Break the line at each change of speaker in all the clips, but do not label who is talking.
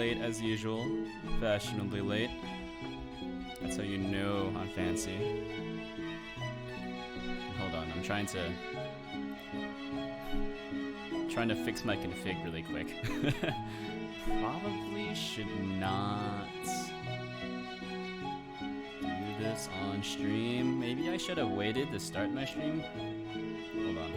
late as usual. Fashionably late. That's how you know I'm fancy. Hold on, I'm trying to fix my config really quick. Probably should not do this on stream. Maybe I should have waited to start my stream. Hold on.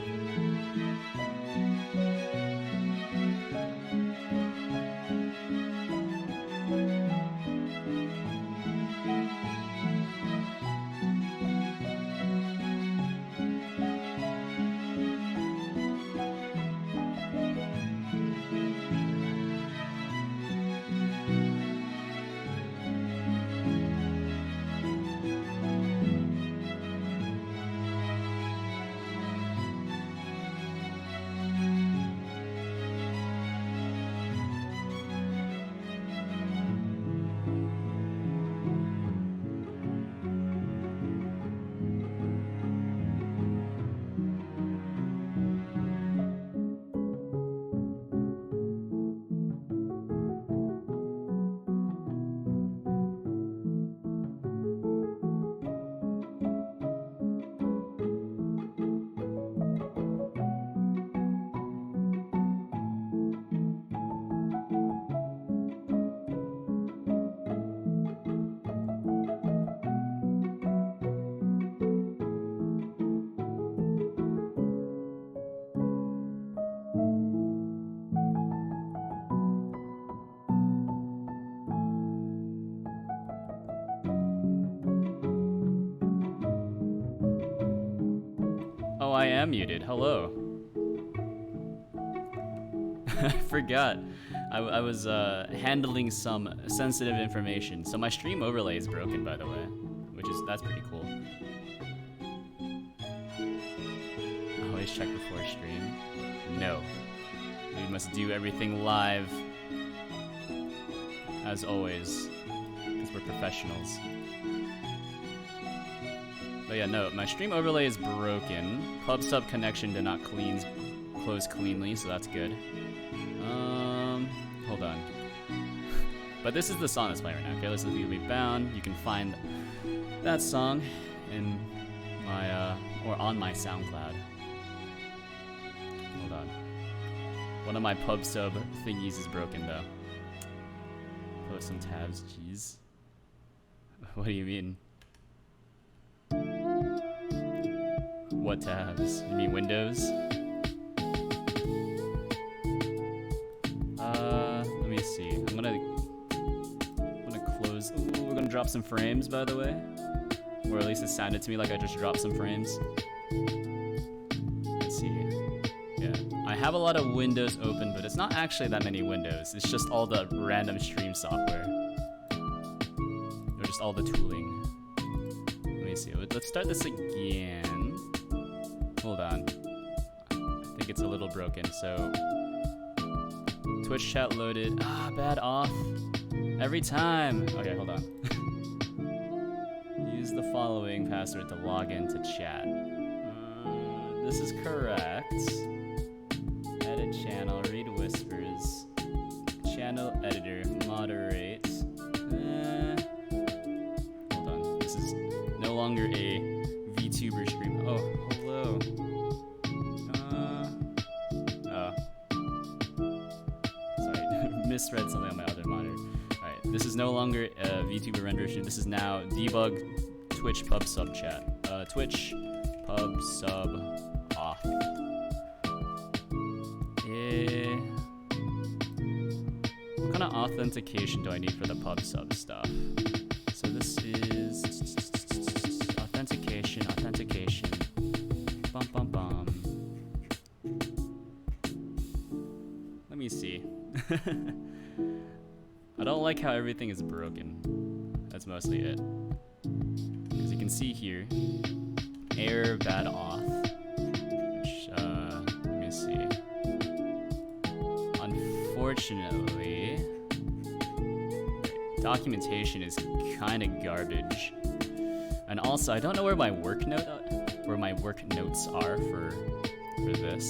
Oh, I am muted. Hello. I forgot. I was handling some sensitive information. So my stream overlay is broken, by the way, that's pretty cool. Always check before stream. No, we must do everything live, as always, because we're professionals. But yeah, no, my stream overlay is broken. Pub sub connection did not close cleanly, so that's good. Hold on. But this is the song that's playing right now. Okay, listen to Legally Bound. You can find that song in my or on my SoundCloud. Hold on. One of my pub sub thingies is broken though. Close some tabs. Jeez. What do you mean? What tabs? You mean Windows? Let me see. I'm gonna close. Ooh, we're gonna drop some frames, by the way. Or at least it sounded to me like I just dropped some frames. Let's see. Yeah. I have a lot of windows open, but it's not actually that many windows. It's just all the random stream software. Or just all the tooling. Let me see. Let's start this again. Hold on. I think it's a little broken, so... Twitch chat loaded. Ah, bad off. Every time. Okay, hold on. Use the following password to log into chat. This is correct. Edit channel, read whispers. Channel editor, moderate. Hold on. This is no longer a VTuber stream. Oh, hello. Misread something on my other monitor. Alright, this is no longer a VTuber render stream. This is now debug Twitch pub sub chat. Twitch pub sub off. What kind of authentication do I need for the pub sub stuff? So this is authentication. Bum bum bum. Let me see. I don't like how everything is broken. That's mostly it. Because you can see here, error bad auth, which, let me see. Unfortunately, documentation is kind of garbage. And also, I don't know where my work notes are for this.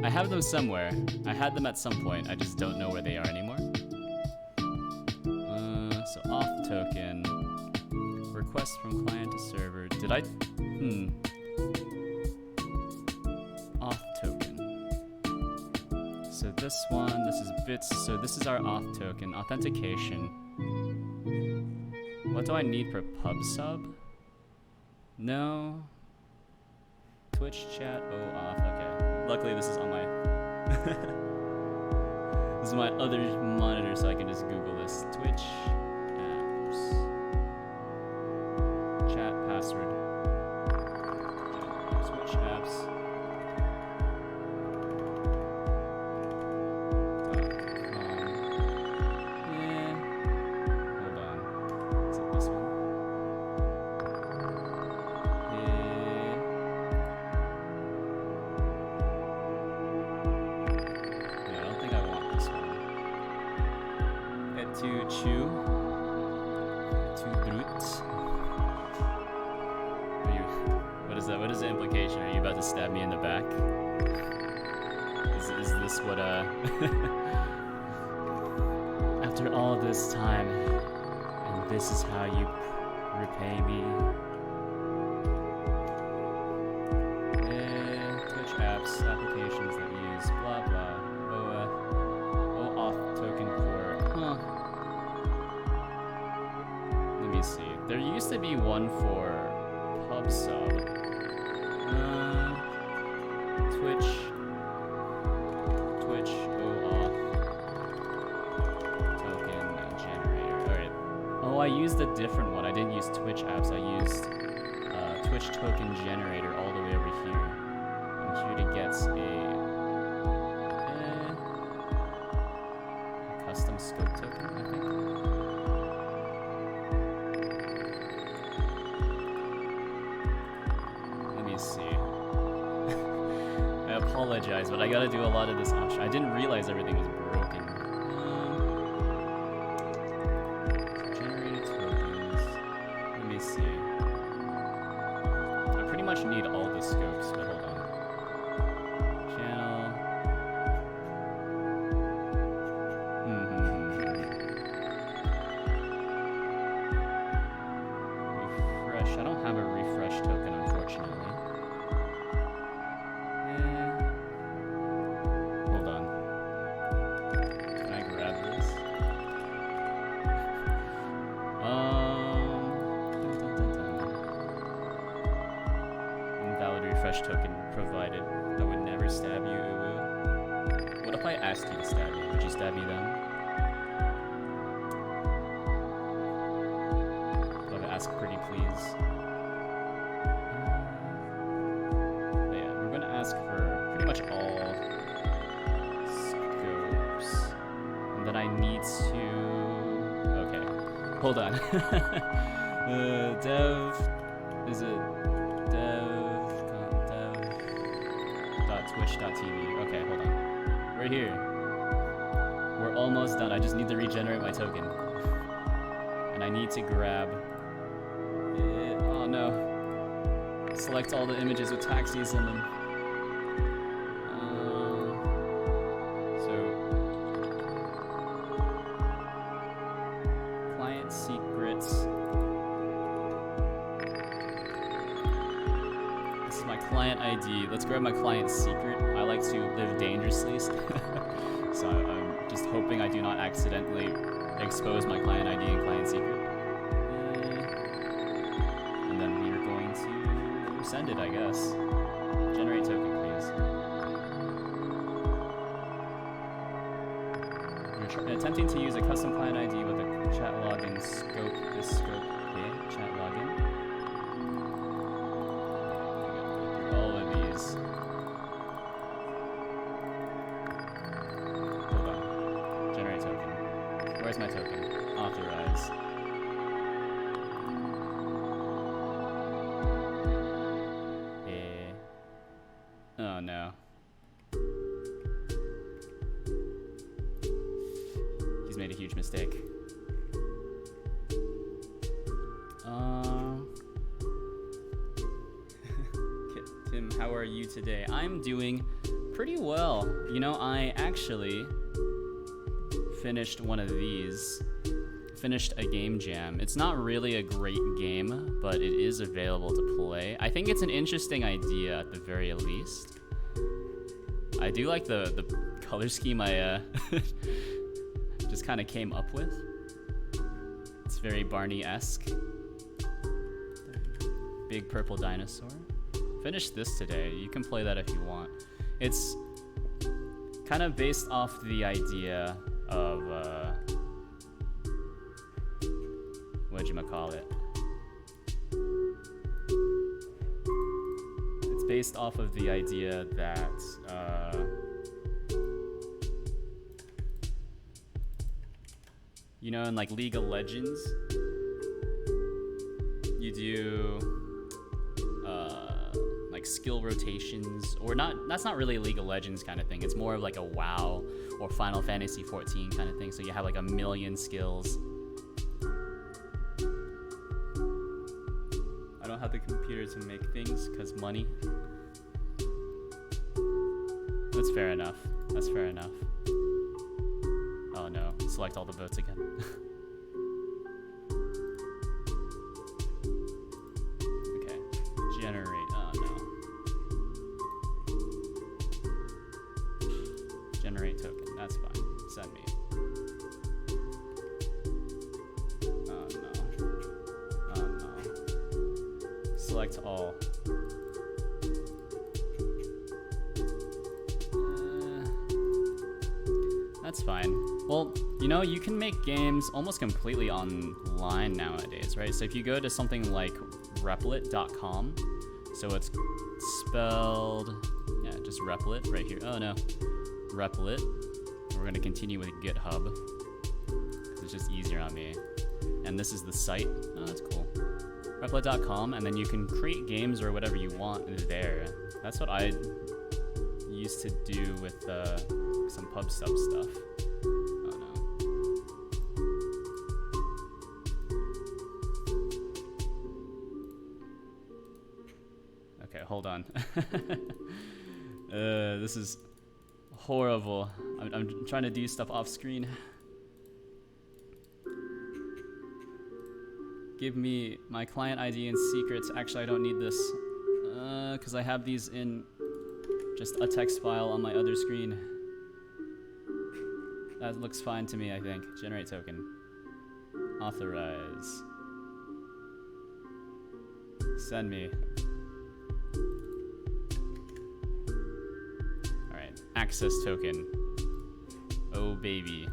I have them somewhere. I had them at some point. I just don't know where they are anymore. token. Request from client to server. Did I? Auth token. So this one, this is bits. So this is our auth token. Authentication. What do I need for pub sub? No. Twitch chat off. Okay. Luckily this is on my this is my other monitor, so I can just Google this. Twitch apps. Chat password. Twitch apps. What is the implication? Are you about to stab me in the back? Is this what after all this time, and this is how you repay me? Twitch apps, applications that use blah blah. OAuth token for Let me see. There used to be one for pub sub. Twitch OAuth token generator. Alright. Oh, I used a different one. I didn't use Twitch apps. I used Twitch token generator all the way over here. And here it gets a custom scope token, I think. Let me see. I apologize, but I gotta do a lot of this option. I didn't realize everything was broken. Generated tokens. Let me see. I pretty much need all the scopes, but hold on. Channel. Refresh. I don't have a refresh token, unfortunately. Token provided. I would never stab you, uwu. What if I asked you to stab me? Would you stab me then? What if I ask pretty please? But yeah, we're gonna ask for pretty much all scopes. And then I need to... Okay. Hold on. Dev... Is it... Twitch.tv. Okay, hold on. We're here. We're almost done. I just need to regenerate my token. And I need to grab it. Oh no. Select all the images with taxis in them. So client secrets. My client ID. Let's grab my client secret. I like to live dangerously, so I'm just hoping I do not accidentally expose my client ID and client secret. And then we are going to send it, I guess. Generate token, please. We're attempting to use a custom client ID with a chat login scope. This scope, okay, chat login. All of these. Hold on. Generate token. Where's my token? Authorize. Oh no. He's made a huge mistake. Tim, how are you today? I'm doing pretty well. You know, I actually finished one of these. finished a game jam. It's not really a great game, but it is available to play. I think it's an interesting idea at the very least. I do like the color scheme I just kind of came up with. It's very Barney-esque. Big purple dinosaur. Finished this today. You can play that if you want. It's kind of based off the idea of whatchamacallit. It's based off of the idea that you know, in like League of Legends, you do like skill rotations, or not. That's not really a League of Legends kind of thing. It's more of like a WoW or Final Fantasy 14 kind of thing. So you have like a million skills. I don't have the computer to make things because money. That's fair enough. That's fair enough. Oh no, select all the votes again. Okay, generate, oh no. Generate token, that's fine, send me. Oh no, oh no. Select all. That's fine. Well, you know, you can make games almost completely online nowadays, right? So if you go to something like replit.com, so it's spelled, yeah, just Replit right here. Oh no, Replit. We're gonna continue with GitHub, 'cause it's just easier on me. And this is the site. Oh, that's cool. Replit.com, and then you can create games or whatever you want there. That's what I used to do with some pub sub stuff. Oh no. Okay, hold on. This is horrible. I'm trying to do stuff off screen. Give me my client ID and secrets. Actually, I don't need this because I have these in just a text file on my other screen. That looks fine to me, I think. Generate token. Authorize. Send me. Alright, access token. Oh baby.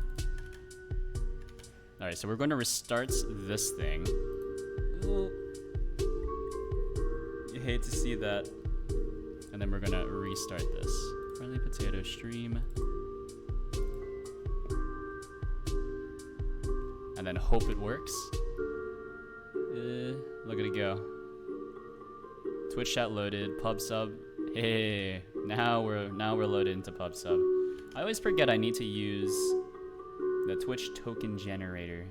Alright, so we're going to restart this thing. Ooh. You hate to see that. And then we're gonna restart this. Friendly potato stream. And then hope it works. Look at it go. Twitch chat loaded, pub sub. Hey, now we're loaded into pub sub. I always forget I need to use the Twitch token generator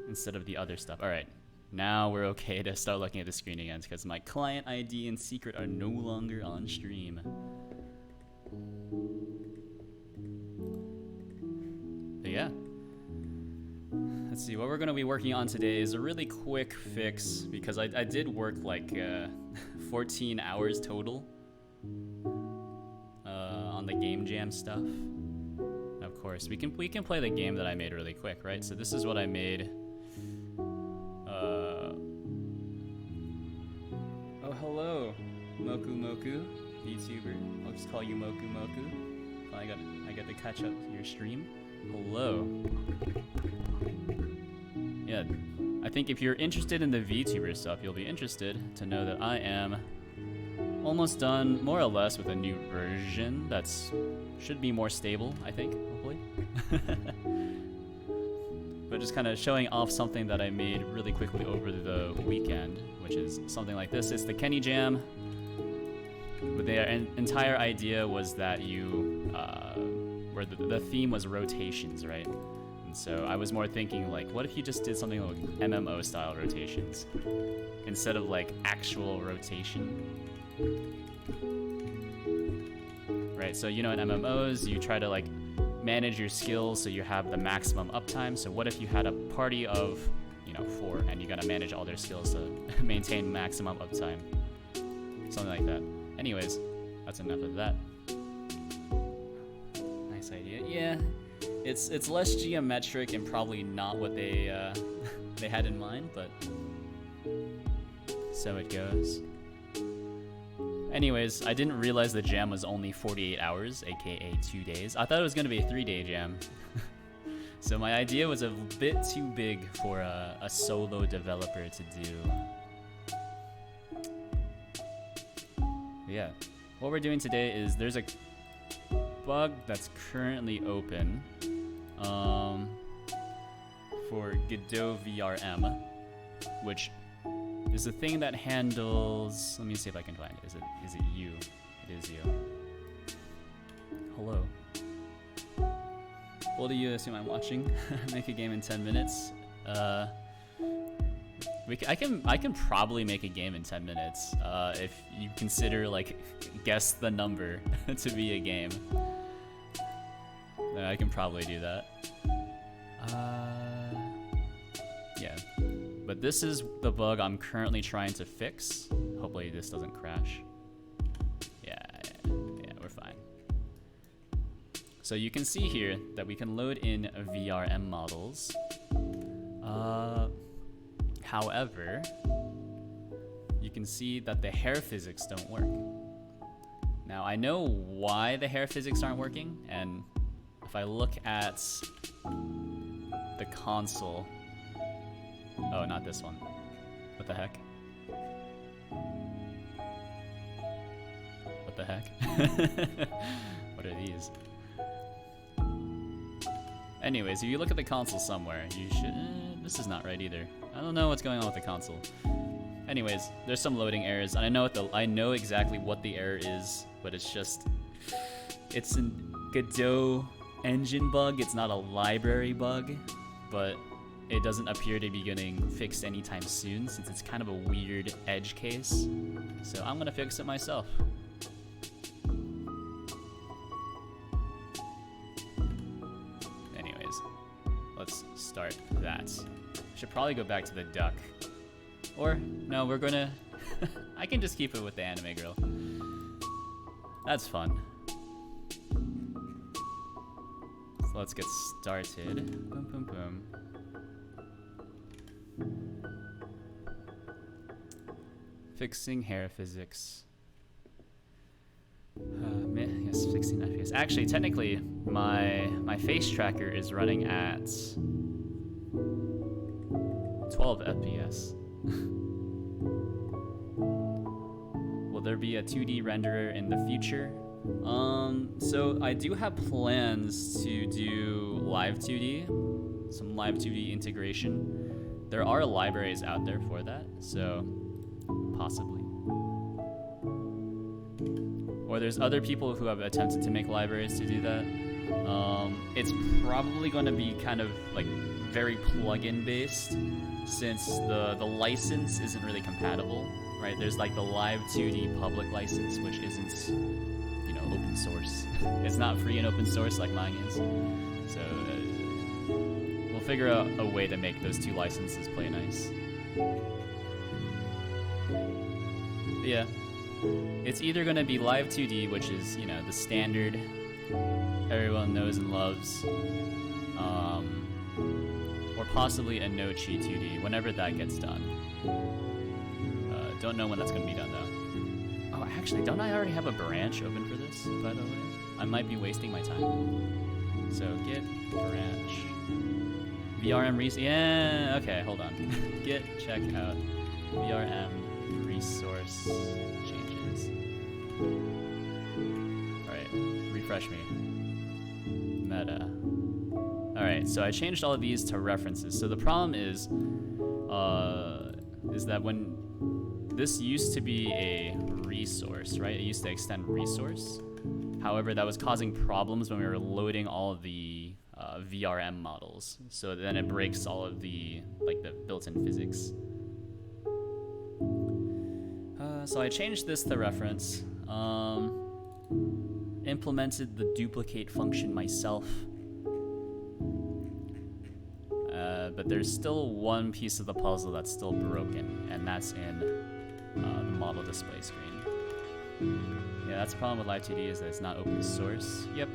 instead of the other stuff. All right. Now we're okay to start looking at the screen again because my client ID and secret are no longer on stream. But yeah. Let's see, what we're going to be working on today is a really quick fix because I did work like 14 hours total on the game jam stuff. Of course, we can play the game that I made really quick, right? So this is what I made. Oh, hello, Moku, VTuber. I'll just call you Moku. I got to catch up to your stream. Hello. Yeah, I think if you're interested in the VTuber stuff, you'll be interested to know that I am almost done, more or less, with a new version that's should be more stable, I think, hopefully. But just kind of showing off something that I made really quickly over the weekend, which is something like this. It's the Kenny Jam. But the entire idea was that you, where the theme was rotations, right? And so I was more thinking like, what if you just did something like MMO style rotations instead of like actual rotation? Right, so you know in MMOs you try to like manage your skills so you have the maximum uptime. So what if you had a party of, 4 and you gotta manage all their skills to maintain maximum uptime? Something like that. Anyways, that's enough of that. Nice idea. Yeah, it's less geometric and probably not what they they had in mind, but so it goes. Anyways, I didn't realize the jam was only 48 hours, aka 2 days. I thought it was gonna be a 3-day jam. So my idea was a bit too big for a solo developer to do. Yeah, what we're doing today is there's a bug that's currently open for Godot VRM, which is a thing that handles. Let me see if I can find it. Is it you? It is you. Hello. What do you assume I'm watching? Make a game in 10 minutes. I can probably make a game in 10 minutes if you consider guess the number to be a game. I can probably do that. Yeah, but this is the bug I'm currently trying to fix. Hopefully this doesn't crash. Yeah, we're fine. So you can see here that we can load in VRM models. However, you can see that the hair physics don't work. Now I know why the hair physics aren't working, and if I look at the console, oh, not this one. What the heck? What the heck? What are these? Anyways, if you look at the console somewhere, you should... this is not right either. I don't know what's going on with the console. Anyways, there's some loading errors, and I know exactly what the error is, but it's just... it's a Godot engine bug. It's not a library bug, but it doesn't appear to be getting fixed anytime soon, since it's kind of a weird edge case. So I'm gonna fix it myself. Let's start that. Should probably go back to the duck. Or, no, we're gonna... I can just keep it with the anime girl. That's fun. So let's get started. Boom, boom, boom. Fixing hair physics. Yes, 16 FPS. Actually, technically, my face tracker is running at 12 FPS. Will there be a 2D renderer in the future? So I do have plans to do live 2D, some live 2D integration. There are libraries out there for that, so possibly. Or there's other people who have attempted to make libraries to do that. It's probably going to be kind of very plugin based, since the license isn't really compatible, right? There's the live 2D public license, which isn't, open source. It's not free and open source like mine is. So we'll figure out a way to make those two licenses play nice. But yeah. It's either going to be live 2D, which is, the standard everyone knows and loves, or possibly a no-cheat 2D, whenever that gets done. Don't know when that's going to be done, though. Oh, actually, don't I already have a branch open for this, by the way? I might be wasting my time. So, git branch. VRM yeah, okay, hold on. Git check out VRM resource changes. Alright, refresh me. Meta. Alright, so I changed all of these to references. So the problem is that when this used to be a resource, right? It used to extend resource. However, that was causing problems when we were loading all of the VRM models. So then it breaks all of the the built-in physics. So I changed this to reference, implemented the duplicate function myself, but there's still one piece of the puzzle that's still broken, and that's in the model display screen. Yeah, that's the problem with Live 2D, is that it's not open source. Yep.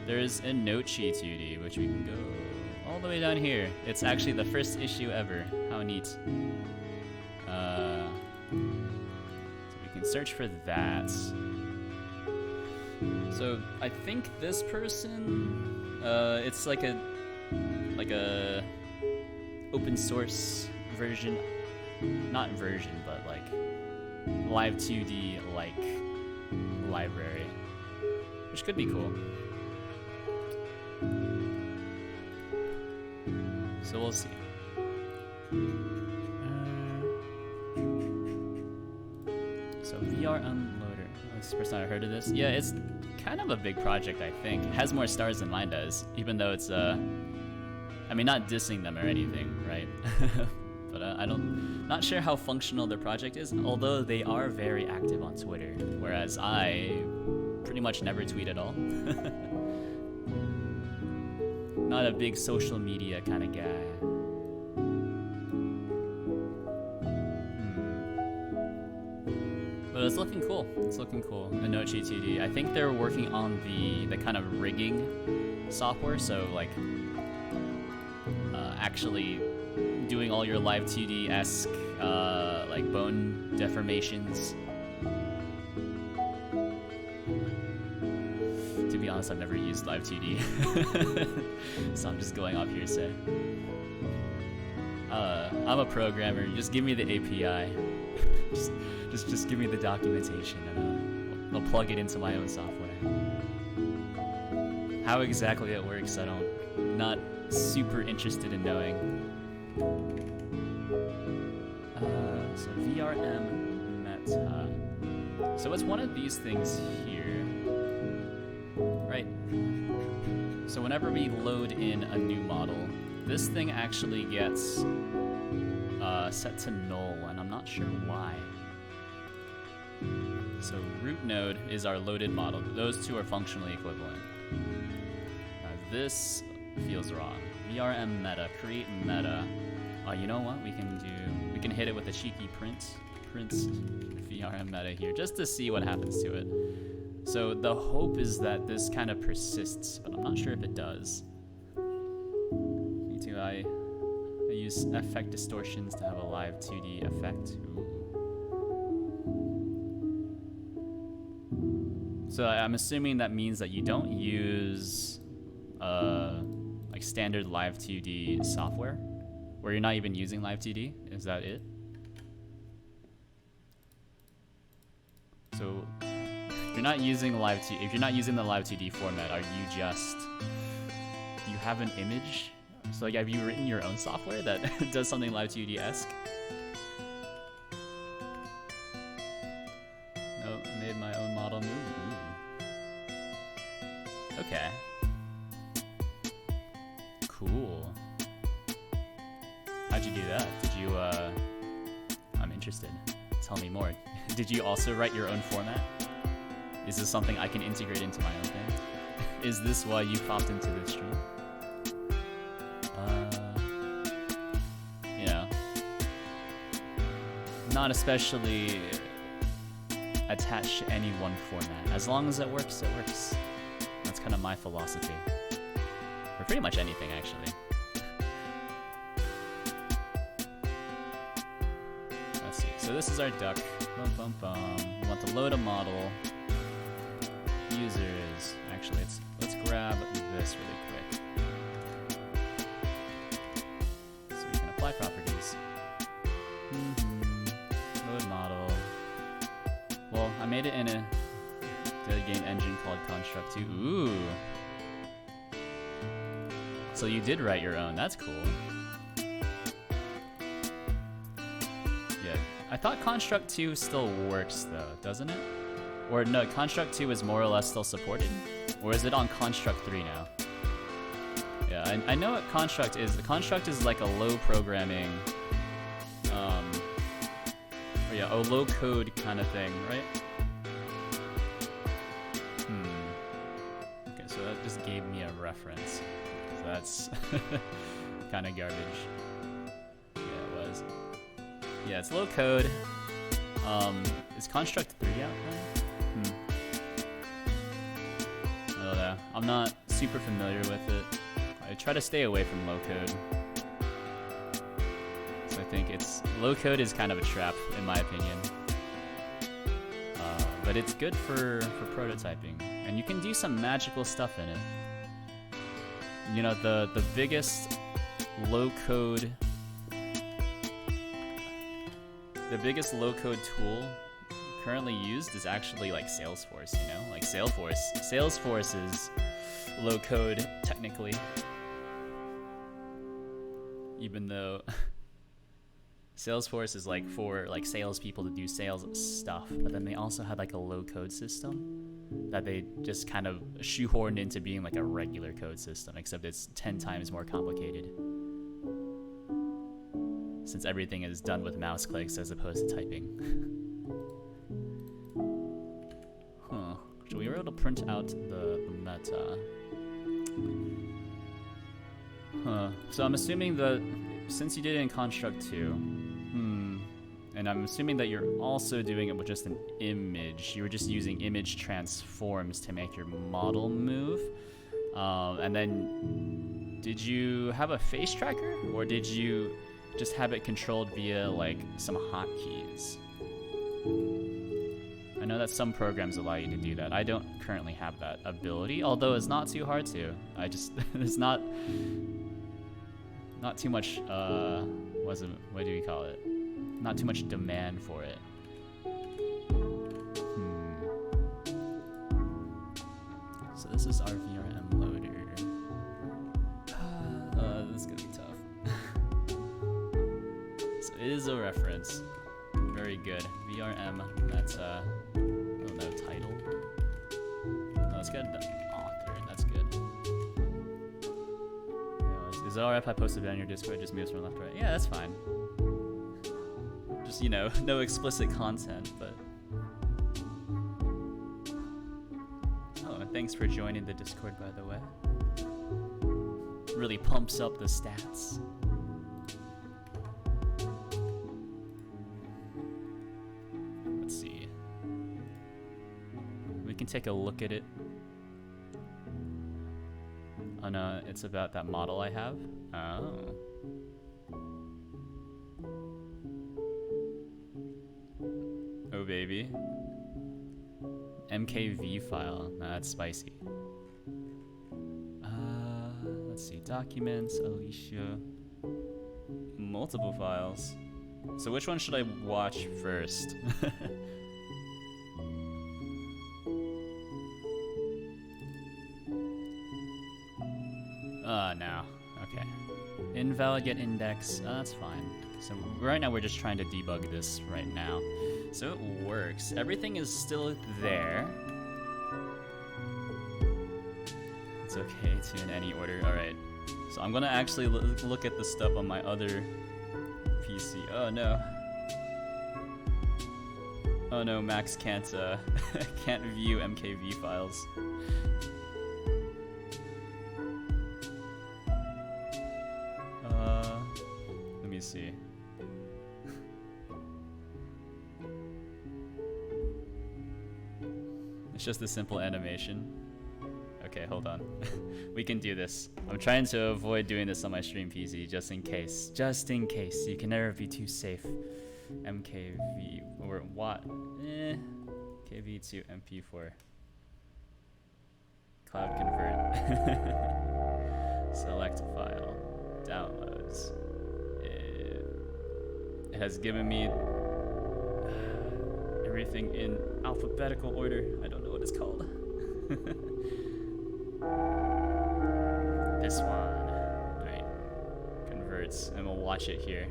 There's a Nochi 2D, which we can go all the way down here. It's actually the first issue ever. How neat. So we can search for that. So I think this person, it's like a open source version, not version, but like Live 2D like library, which could be cool. So we'll see. So VR Unloader. Oh, this is the first time I heard of this. Yeah, it's kind of a big project, I think. It has more stars than mine does, even though it's I mean, not dissing them or anything, right? But not sure how functional their project is, although they are very active on Twitter, whereas I pretty much never tweet at all. Not a big social media kind of guy. But it's looking cool. It's looking cool. Anochi 2D. I think they're working on the kind of rigging software, so like actually doing all your Live 2D-esque like bone deformations. To be honest, I've never used Live 2D, so I'm just going off hearsay. I'm a programmer. Just give me the API. just give me the documentation, and I'll plug it into my own software. How exactly it works, not super interested in knowing. So VRM Meta. So it's one of these things here, right? So whenever we load in a new model, this thing actually gets set to null, and I'm not sure why. So root node is our loaded model. Those two are functionally equivalent. Now this feels wrong. VRM meta, create meta. You know what? We can hit it with a cheeky print VRM meta here, just to see what happens to it. So the hope is that this kind of persists, but I'm not sure if it does. Me too. I use effect distortions to have a live 2D effect. Ooh. So I'm assuming that means that you don't use like standard Live 2D software, where you're not even using Live 2D. Is that it? So if you're not using Live 2D, if you're not using the Live 2D format, do you have an image? So like, have you written your own software that does something Live 2D-esque? No, I made my own model move. Ooh. Okay. Cool. How'd you do that? Did you, I'm interested. Tell me more. Did you also write your own format? Is this something I can integrate into my own thing? Is this why you popped into the stream? You know, not especially attached to any one format. As long as it works, it works. That's kind of my philosophy. For pretty much anything, actually. Let's see. So this is our duck. Bum, bum, bum. We want to load a model. Users. Actually, let's grab this really quick. So we can apply properties. Load model. Well, I made it in a daily game engine called Construct 2. Ooh. So you did write your own. That's cool. Yeah. I thought Construct 2 still works though, doesn't it? Or no, Construct 2 is more or less still supported? Or is it on Construct 3 now? Yeah, I know what Construct is. The Construct is like a low programming, or yeah, a low code kind of thing, right? Okay, so that just gave me a reference. So that's kind of garbage. Yeah, it was. Yeah, it's low code. Is Construct 3 out then? I don't know. I'm not super familiar with it. I try to stay away from low code. So I think low code is kind of a trap, in my opinion. But it's good for prototyping, and you can do some magical stuff in it. You know, the biggest low code tool currently used is actually like Salesforce. You know, like Salesforce is low code technically, even though Salesforce is like for like salespeople to do sales stuff, but then they also had like a low code system that they just kind of shoehorned into being like a regular code system, except it's 10 times more complicated since everything is done with mouse clicks as opposed to typing. Huh. So we were able to print out the meta. Huh. So I'm assuming that since you did it in Construct 2, and I'm assuming that you're also doing it with just an image. You were just using image transforms to make your model move. And then, did you have a face tracker? Or did you just have it controlled via, like, some hotkeys? I know that some programs allow you to do that. I don't currently have that ability, although it's not too hard to. I just, there's not too much, what do we call it? Not too much demand for it. So this is our VRM loader. This is gonna be tough. So it is a reference. Very good. VRM, that's I don't know, title. No, let's get the author, that's good. Is it alright if I posted it on your Discord? Just moves from left to right. Yeah, that's fine. Just, you know, no explicit content, but... Oh, and thanks for joining the Discord, by the way. Really pumps up the stats. Let's see. We can take a look at it. Oh no, it's about that model I have. Oh. Oh baby. MKV file. Nah, that's spicy. Let's see. Documents, Alicia. Multiple files. So which one should I watch first? No. Okay. Invalid get index. That's fine. So right now we're just trying to debug this right now. So it works. Everything is still there. It's okay to in any order. Alright. So I'm gonna actually look at the stuff on my other PC. Oh no. Oh no, Max can't can't view MKV files. Let me see. It's just a simple animation. Okay, hold on. We can do this. I'm trying to avoid doing this on my stream PC just in case. Just in case. You can never be too safe. MKV or what? KV to MP4. Cloud convert. Select file. Downloads. It has given me everything in alphabetical order. I don't know what it's called. This one. Alright. Converts. And we'll watch it here.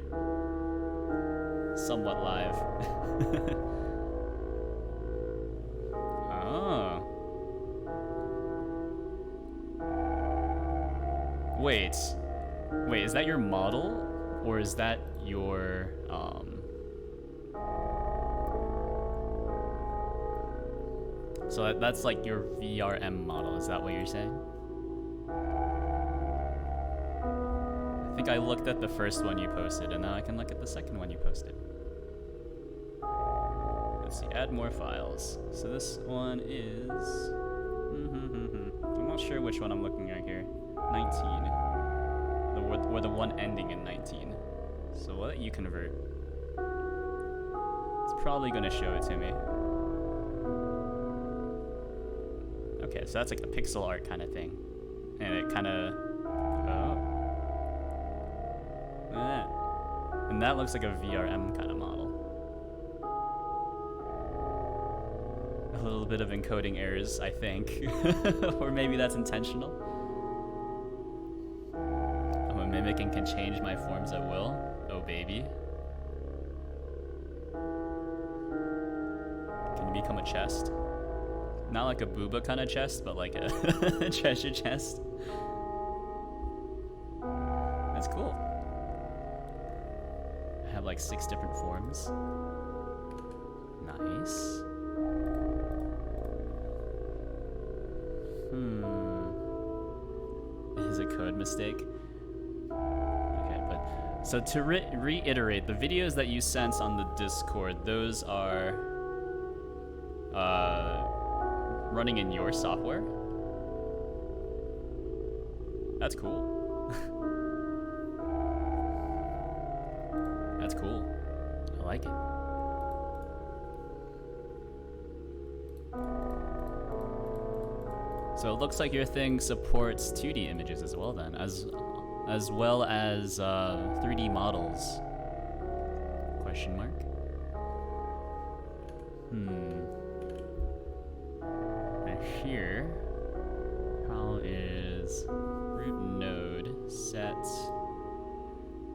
Somewhat live. Oh. Wait. Wait, is that your model? Or is that your, So that's like your VRM model, is that what you're saying? think I looked at the first one you posted, and now I can look at the second one you posted. Let's see, add more files. So this one is... I'm not sure which one I'm looking at here. 19. Or the one ending in 19. So we'll let you convert. It's probably going to show it to me. Okay, so that's like a pixel art kind of thing. And it kind of... Oh. Yeah. And that looks like a VRM kind of model. A little bit of encoding errors, I think. Or maybe that's intentional. Oh, a mimicking can change my forms at will. Oh, baby. Can you become a chest? Not like a booba kind of chest, but like a treasure chest. That's cool. I have like 6 different forms. Nice. Is a code mistake? Okay, but so to reiterate, the videos that you sent on the Discord, those are running in your software? That's cool. That's cool. I like it. So it looks like your thing supports 2D images as well then, as well as 3D models. Question mark? And here, how is root node set?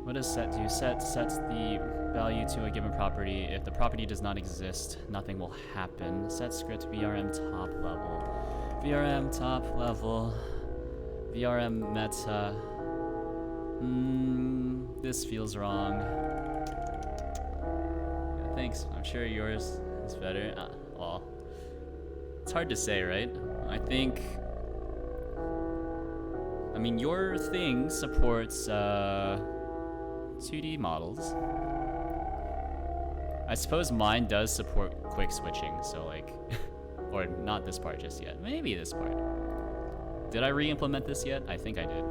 What does set do? Set sets the value to a given property. If the property does not exist, nothing will happen. Set script VRM top level. VRM top level. VRM meta. This feels wrong. Yeah, thanks. I'm sure yours is better. Well, it's hard to say, right? I mean, your thing supports 2D models. I suppose mine does support quick switching, so like, or not this part just yet. Maybe this part. Did I re-implement this yet? I think I did.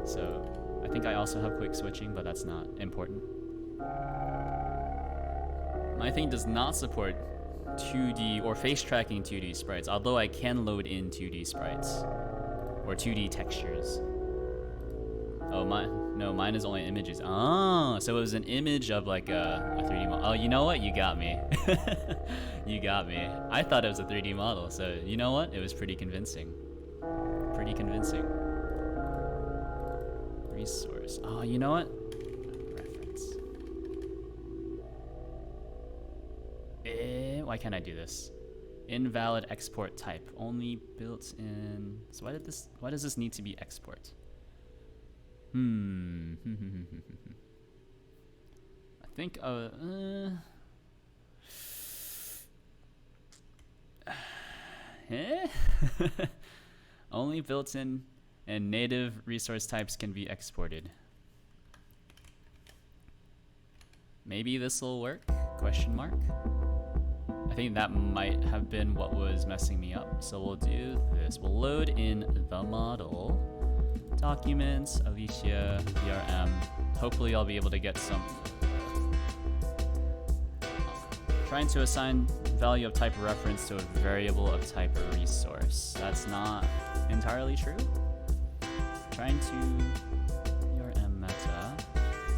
So I think I also have quick switching, but that's not important. My thing does not support 2D or face tracking 2D sprites, although I can load in 2D sprites or 2D textures. Oh, mine is only images. Oh, so it was an image of like a 3D model. Oh, you know what? You got me. You got me. I thought it was a 3D model, so you know what? It was pretty convincing. Pretty convincing. Resource. Oh, you know what? Reference. Why can't I do this? Invalid export type. Only built in. So why does this need to be export? I think only built-in and native resource types can be exported. Maybe this will work? Question mark. I think that might have been what was messing me up. So we'll do this. We'll load in the model. Documents, Alicia, VRM. Hopefully I'll be able to get some. Trying to assign value of type reference to a variable of type resource. That's not entirely true. Trying to VRM meta.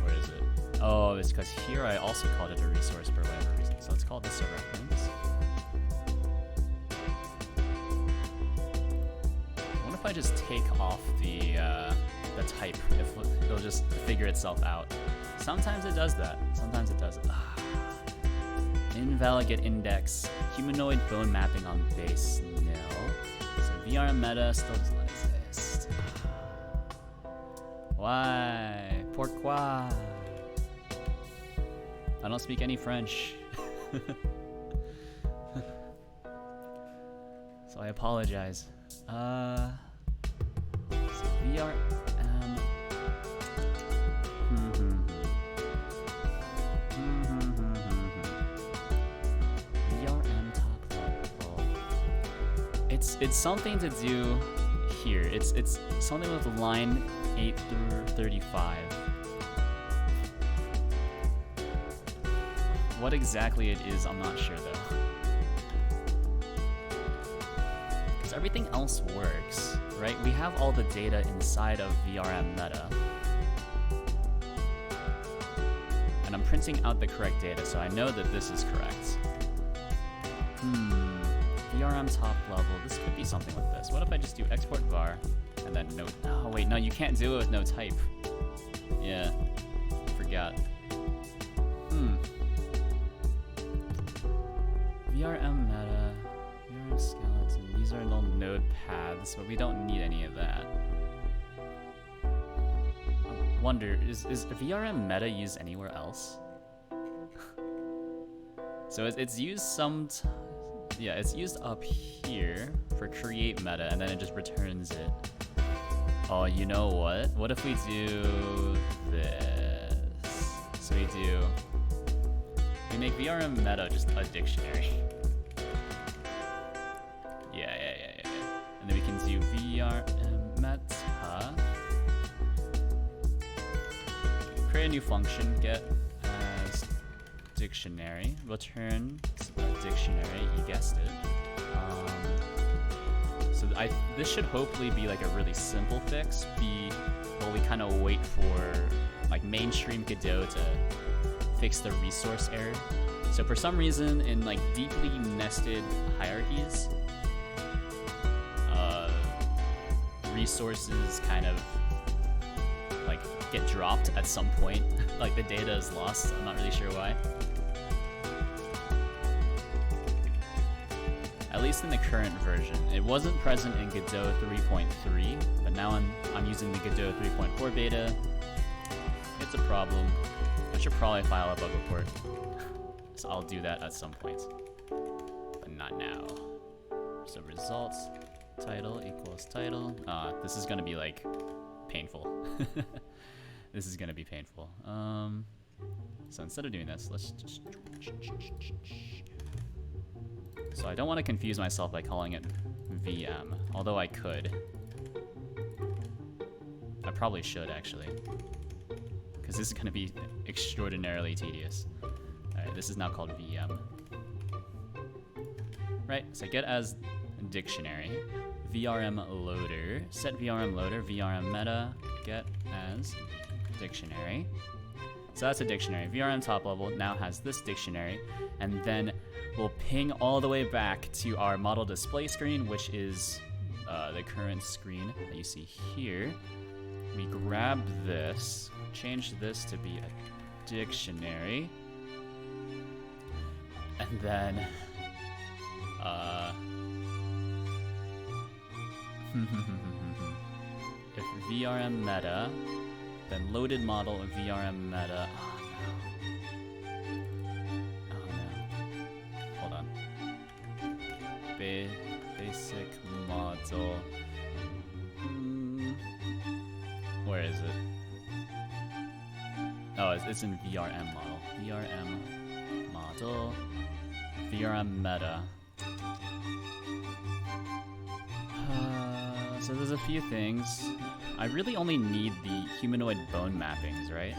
Where is it? Oh, it's because here I also called it a resource for whatever reason. So let's call this a reference. If I just take off the type, it'll just figure itself out. Sometimes it does that. Sometimes it doesn't. Invalid get index. Humanoid bone mapping on base nil. So VRM meta still does not exist. Why? Pourquoi? I don't speak any French. So I apologize. VRM it's something to do here. It's something with line 8 through 35. What exactly it is, I'm not sure though. Because everything else works, right? We have all the data inside of VRM meta. And I'm printing out the correct data, so I know that this is correct. VRM top level, this could be something with this. What if I just do export var and then no, oh wait, no, you can't do it with no type. Yeah, forgot. VRM meta, VRM skeleton, these are no node paths, but we don't need any of that. I wonder, is VRM meta used anywhere else? So it's used yeah, it's used up here for create meta, and then it just returns it. Oh, you know what? What if we do this? So we make VRM meta just a dictionary. Yeah. And then we can do VRM meta. Create a new function, get as dictionary, return dictionary, you guessed it. So this should hopefully be like a really simple fix, while we kind of wait for like mainstream Godot to fix the resource error. So for some reason in like deeply nested hierarchies, resources kind of like get dropped at some point. Like the data is lost, I'm not really sure why. At least in the current version. It wasn't present in Godot 3.3, but now I'm using the Godot 3.4 beta. It's a problem. I should probably file a bug report. So I'll do that at some point, but not now. So results, title equals title. This is gonna be like painful. This is gonna be painful. So instead of doing this, let's just. So I don't want to confuse myself by calling it VM, although I could. I probably should actually, because this is going to be extraordinarily tedious. Alright, this is now called VM. Right, so get as dictionary, VRM loader, set VRM loader, VRM meta, get as dictionary. So that's a dictionary. VRM top level now has this dictionary, and then we'll ping all the way back to our model display screen, which is the current screen that you see here. We grab this, change this to be a dictionary, and then if VRM meta, then loaded model of VRM meta. Basic model. Where is it? Oh, it's in VRM model. VRM model. VRM meta. So there's a few things. I really only need the humanoid bone mappings, right?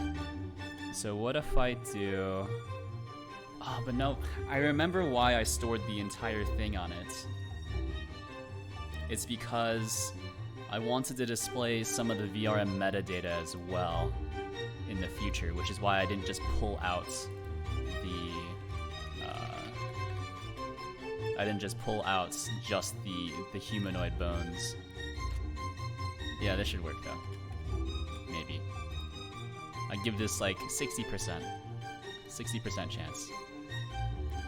So what if I do... Oh, but no, I remember why I stored the entire thing on it. It's because I wanted to display some of the VRM metadata as well in the future, which is why I didn't just pull out just the humanoid bones. Yeah, this should work though. Maybe. I'd give this like 60%. 60% chance.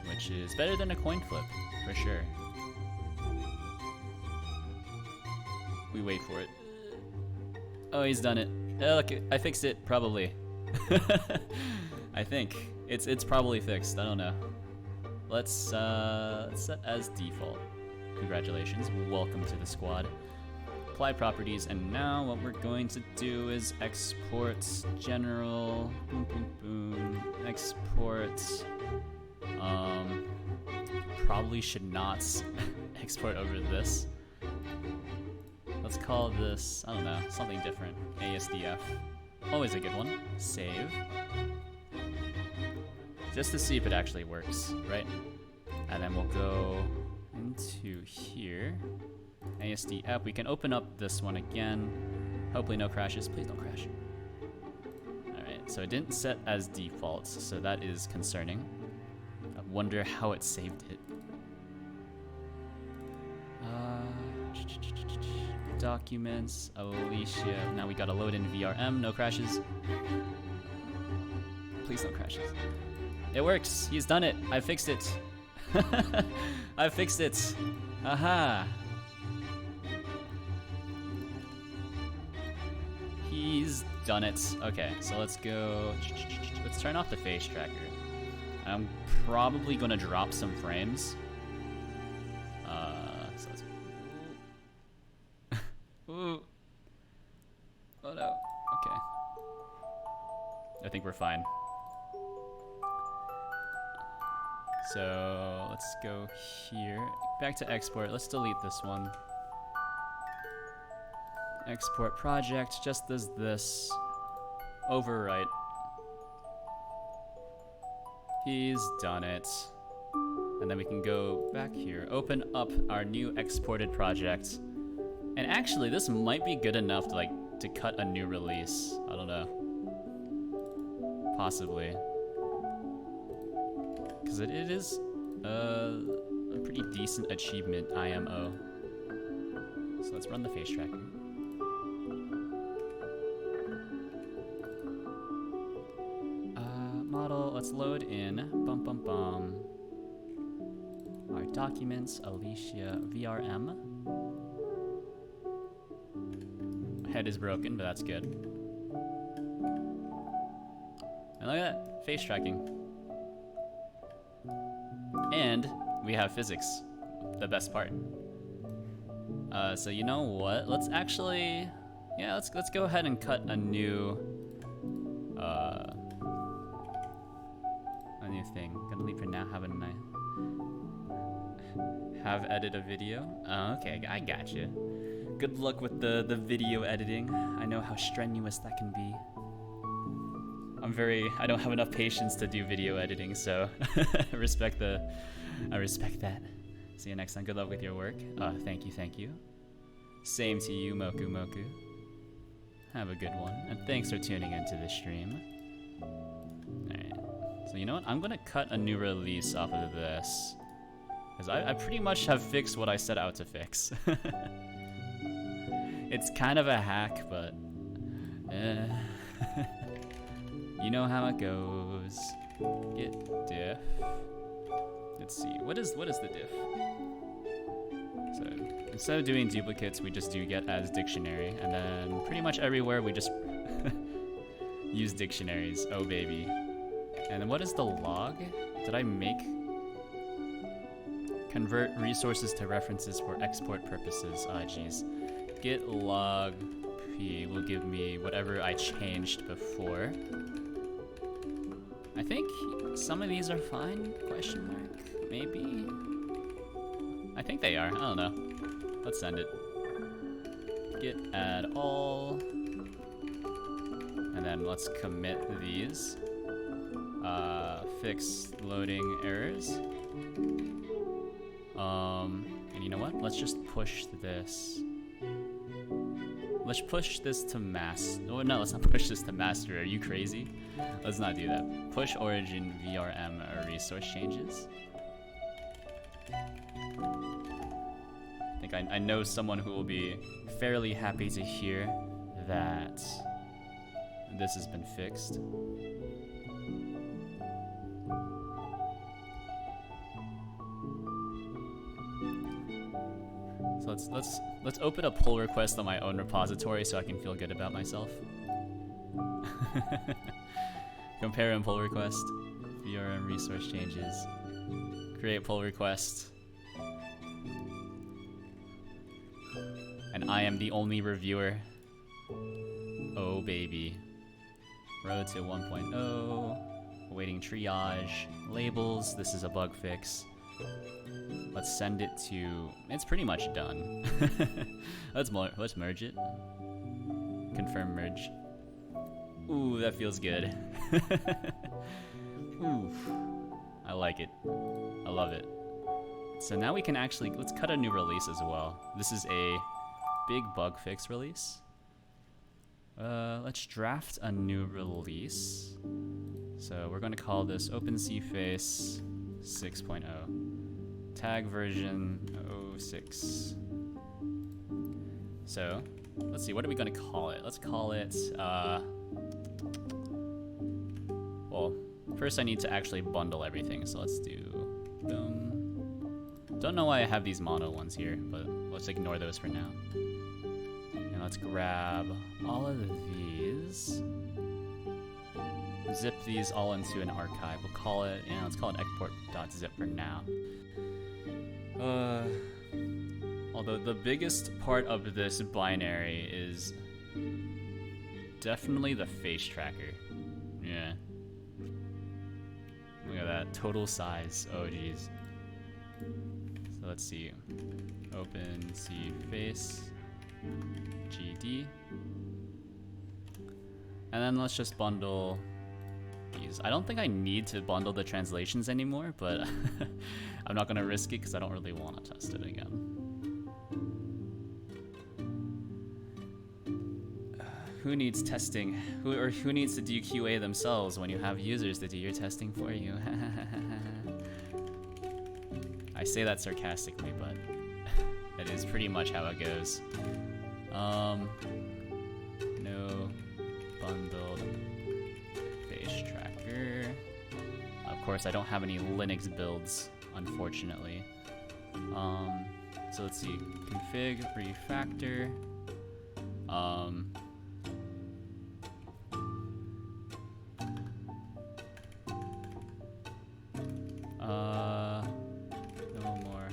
Which is better than a coin flip, for sure. We wait for it. Oh, he's done it. Oh, look, I fixed it, probably. I think. It's probably fixed, I don't know. Let's set as default. Congratulations, welcome to the squad. Apply properties, and now what we're going to do is export general, boom, boom, boom, export, probably should not export over this. Let's call this, I don't know, something different. ASDF. Always a good one. Save. Just to see if it actually works, right? And then we'll go into here. ASDF. We can open up this one again. Hopefully no crashes. Please don't crash. Alright, so it didn't set as default, so that is concerning. I wonder how it saved it. Documents, Alicia. Now we gotta load in VRM, no crashes. Please no crashes. It works, he's done it. I fixed it. I fixed it. Aha. He's done it. Okay, so let's go. Let's turn off the face tracker. I'm probably gonna drop some frames. So let's. Ooh. Oh no. Okay. I think we're fine. So let's go here. Back to export. Let's delete this one. Export project just does this. Overwrite. He's done it. And then we can go back here. Open up our new exported project. And actually, this might be good enough to to cut a new release. I don't know. Possibly. Because it is a pretty decent achievement, IMO. So let's run the face tracker. Model, let's load in. Bum bum bum. Our documents, Alicia, VRM. Head is broken, but that's good. And look at that, face tracking. And we have physics, the best part. So you know what? Let's actually, yeah, let's go ahead and cut a new thing. Gonna leave for now. Have edit a video. Okay, I got you. Good luck with the video editing. I know how strenuous that can be. I don't have enough patience to do video editing, so I respect that. See you next time. Good luck with your work. Thank you. Same to you, Moku Moku. Have a good one, and thanks for tuning into the stream. Alright, so you know what? I'm gonna cut a new release off of this. Because I pretty much have fixed what I set out to fix. It's kind of a hack, but you know how it goes. Get diff. Let's see. What is the diff? So instead of doing duplicates, we just do get as dictionary, and then pretty much everywhere we just use dictionaries. Oh baby. And then what is the log? Did I make? Convert resources to references for export purposes. Ah, jeez. Git log p will give me whatever I changed before. I think some of these are fine, question mark, maybe? I think they are, I don't know. Let's send it. Git add all. And then let's commit these. Fix loading errors. And you know what? Let's just push this. Let's push this to master. Oh no, let's not push this to master. Are you crazy? Let's not do that. Push origin VRM resource changes. I think I know someone who will be fairly happy to hear that this has been fixed. So let's open a pull request on my own repository so I can feel good about myself. Compare and pull request. VRM resource changes. Create pull request. And I am the only reviewer. Oh baby. Road to 1.0. Awaiting triage. Labels. This is a bug fix. Let's send it to. It's pretty much done. Let's merge it. Confirm merge. Ooh, that feels good. Ooh, I like it. I love it. So now we can actually, let's cut a new release as well. This is a big bug fix release. Let's draft a new release. So we're going to call this OpenCFace 6.0. Tag version 06. So let's see, what are we going to call it? Let's call it, well, first I need to actually bundle everything. So let's do, boom. Don't know why I have these mono ones here, but let's ignore those for now. And let's grab all of these. Zip these all into an archive. We'll call it, let's call it export.zip for now. Although the biggest part of this binary is definitely the face tracker. Yeah. Look at that, total size. Oh geez. So let's see. OpenCFace GD. And then let's just bundle these. I don't think I need to bundle the translations anymore, but I'm not gonna risk it because I don't really want to test it again. Who needs testing? Who needs to do QA themselves when you have users to do your testing for you? I say that sarcastically, but that is pretty much how it goes. No bundled face tracker. Of course, I don't have any Linux builds, unfortunately. So let's see, config refactor. No more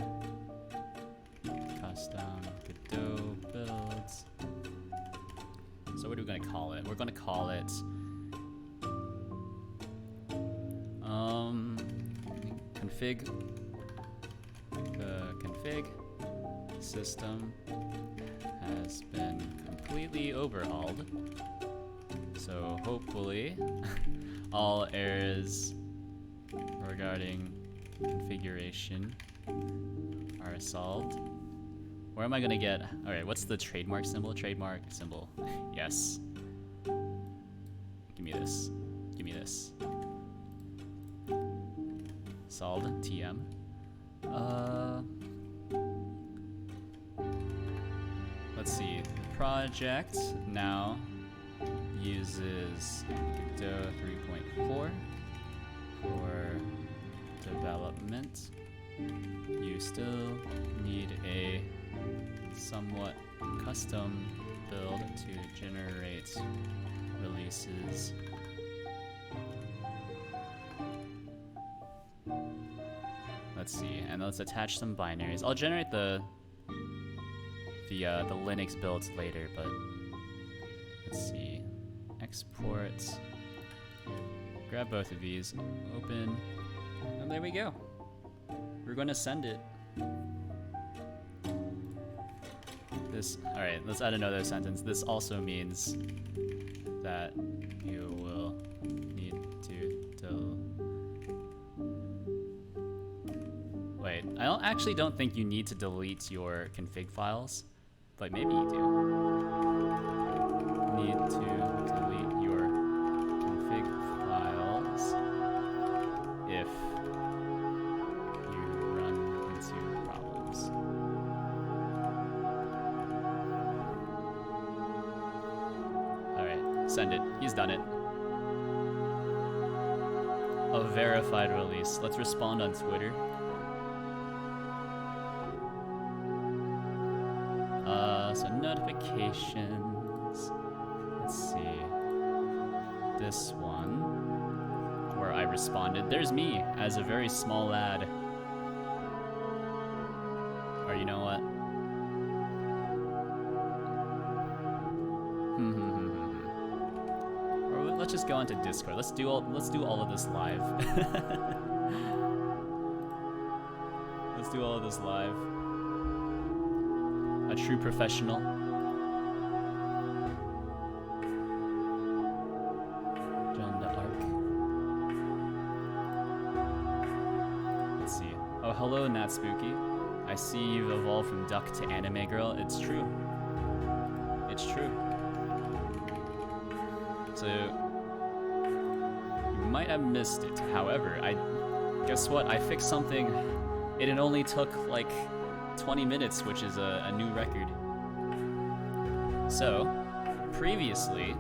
custom Godot builds. So what are we gonna call it? We're gonna call it config. The config system has been completely overhauled. So hopefully all errors regarding configuration are solved. Where am I gonna get? Alright, what's the trademark symbol? Trademark symbol. Yes. Give me this. Give me this. Solved. TM. Let's see. The project now uses Godot 3.4 for development. You still need a somewhat custom build to generate releases. Let's see, and let's attach some binaries. I'll generate the Linux builds later, but let's see. Export. Grab both of these. Open. And there we go. We're going to send it. This. All right. Let's add another sentence. This also means that you will need to wait. I actually don't think you need to delete your config files, but maybe you do. Need to delete your config files if you run into problems. Alright, send it. He's done it. A verified release. Let's respond on Twitter. So notifications. Let's see. This one, where I responded. There's me as a very small lad. Or you know what? Or let's just go onto Discord. Let's do all of this live. do all of this live. A true professional. John the Arc. Let's see. Oh, hello, Nat Spooky. I see you've evolved from duck to anime girl. It's true. It's true. So, you might have missed it. However, guess what? I fixed something. It only took like 20 minutes, which is a new record. So, previously,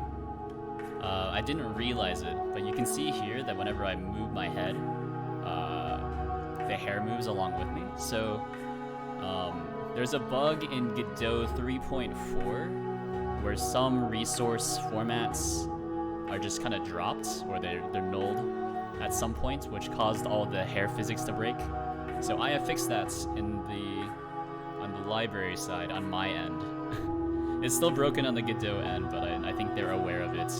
I didn't realize it, but you can see here that whenever I move my head, the hair moves along with me. So, there's a bug in Godot 3.4 where some resource formats are just kind of dropped, or they're nulled at some point, which caused all the hair physics to break. So I have fixed that on the library side on my end. It's still broken on the Godot end, but I think they're aware of it.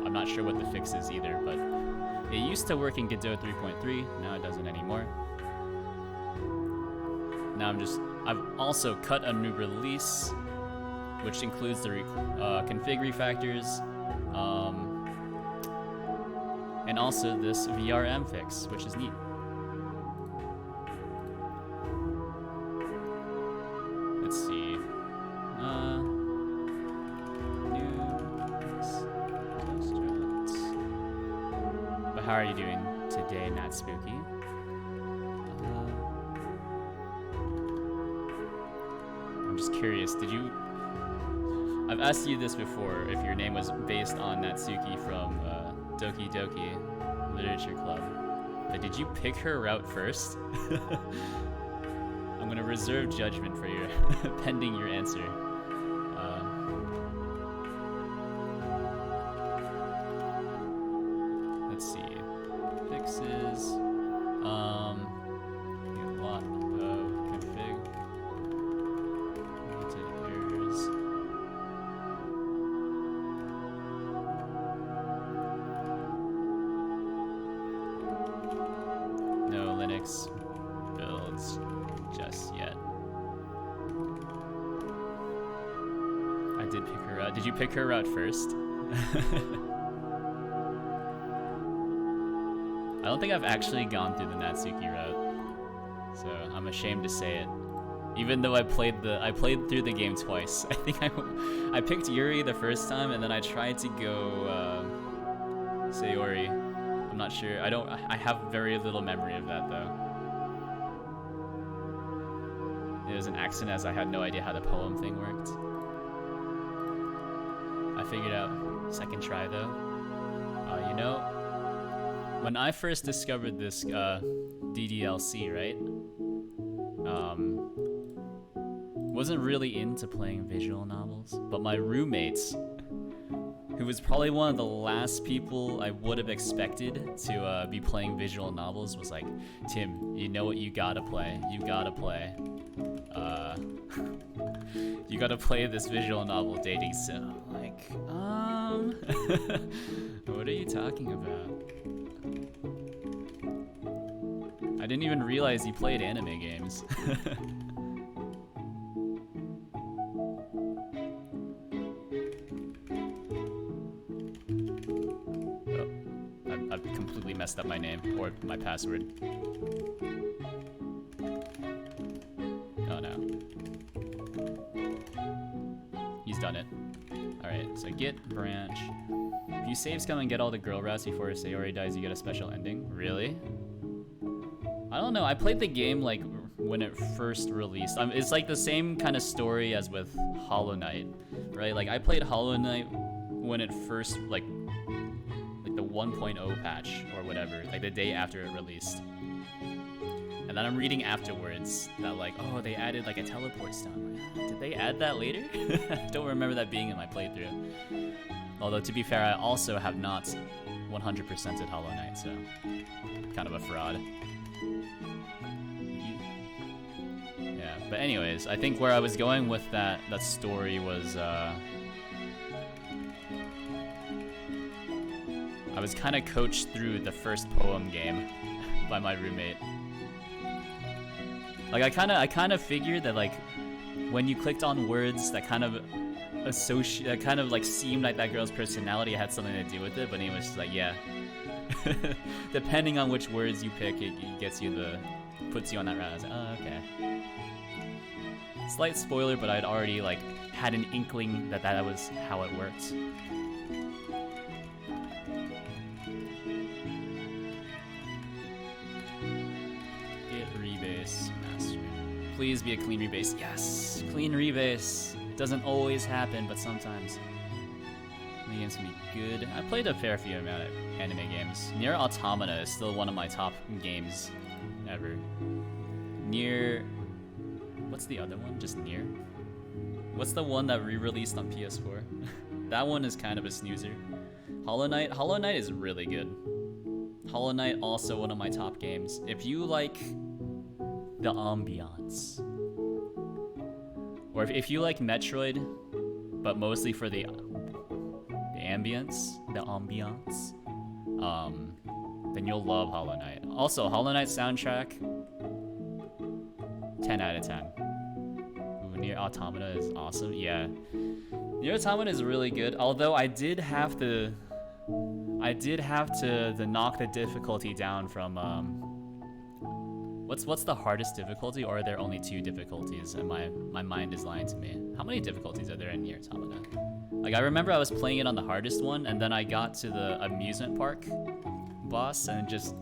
I'm not sure what the fix is either, but it used to work in Godot 3.3. Now it doesn't anymore. Now I've also cut a new release, which includes the config refactors, and also this VRM fix, which is neat. Let's see. News, restaurants. But how are you doing today, Nat Spooky? I'm just curious, I've asked you this before, if your name was based on Natsuki from Doki Doki Literature Club, but did you pick her route first? I'm gonna reserve judgment for you, pending your answer. Let's see. Fixes. A lot of config. Errors. No Linux builds just yet. I did pick her out. Did you pick her out first? I don't think I've actually gone through the Natsuki route, so I'm ashamed to say it. Even though I played through the game twice. I think I picked Yuri the first time, and then I tried to go Sayori. I'm not sure. I have very little memory of that though. It was an accident, as I had no idea how the poem thing worked. I figured out second try though. You know, when I first discovered this DDLC, right? Wasn't really into playing visual novels, but my roommates, who was probably one of the last people I would have expected to be playing visual novels, was like, Tim, you know what you gotta play? You gotta play. You gotta play this visual novel dating sim. Like, what are you talking about? I didn't even realize you played anime games. I've completely messed up my name, or my password. Oh no. He's done it. Alright, so git branch. If you save scum and get all the girl routes before Sayori dies, you get a special ending? Really? I don't know, I played the game like when it first released. It's like the same kind of story as with Hollow Knight, right? Like I played Hollow Knight when it first, like the 1.0 patch or whatever, like the day after it released. And then I'm reading afterwards that like, oh, they added like a teleport stone. Like, did they add that later? I don't remember that being in my playthrough. Although to be fair, I also have not 100%ed Hollow Knight, so kind of a fraud. Yeah, but anyways, I think where I was going with that story was I was kind of coached through the first poem game by my roommate. Like I kind of figured that like when you clicked on words that kind of like seemed like that girl's personality had something to do with it, but he was just like, yeah. Depending on which words you pick, it puts you on that route. I was like, oh, okay. Slight spoiler, but I'd already like had an inkling that that was how it worked. Get rebase master. Please be a clean rebase. Yes, clean rebase. It doesn't always happen, but sometimes. The games can be good. I played a fair few amount of anime games. Nier Automata is still one of my top games ever. Nier. What's the other one? Just Nier? What's the one that re-released on PS4? That one is kind of a snoozer. Hollow Knight? Hollow Knight is really good. Hollow Knight, also one of my top games. If you like the ambiance, or if you like Metroid, but mostly for the ambience, then you'll love Hollow Knight. Also, Hollow Knight soundtrack, 10 out of 10. Ooh, Nier Automata is awesome. Yeah, Nier Automata is really good. Although I did have to knock the difficulty down from what's the hardest difficulty, or are there only 2 difficulties? And my mind is lying to me. How many difficulties are there in Nier Automata? Like I remember I was playing it on the hardest one, and then I got to the amusement park boss and just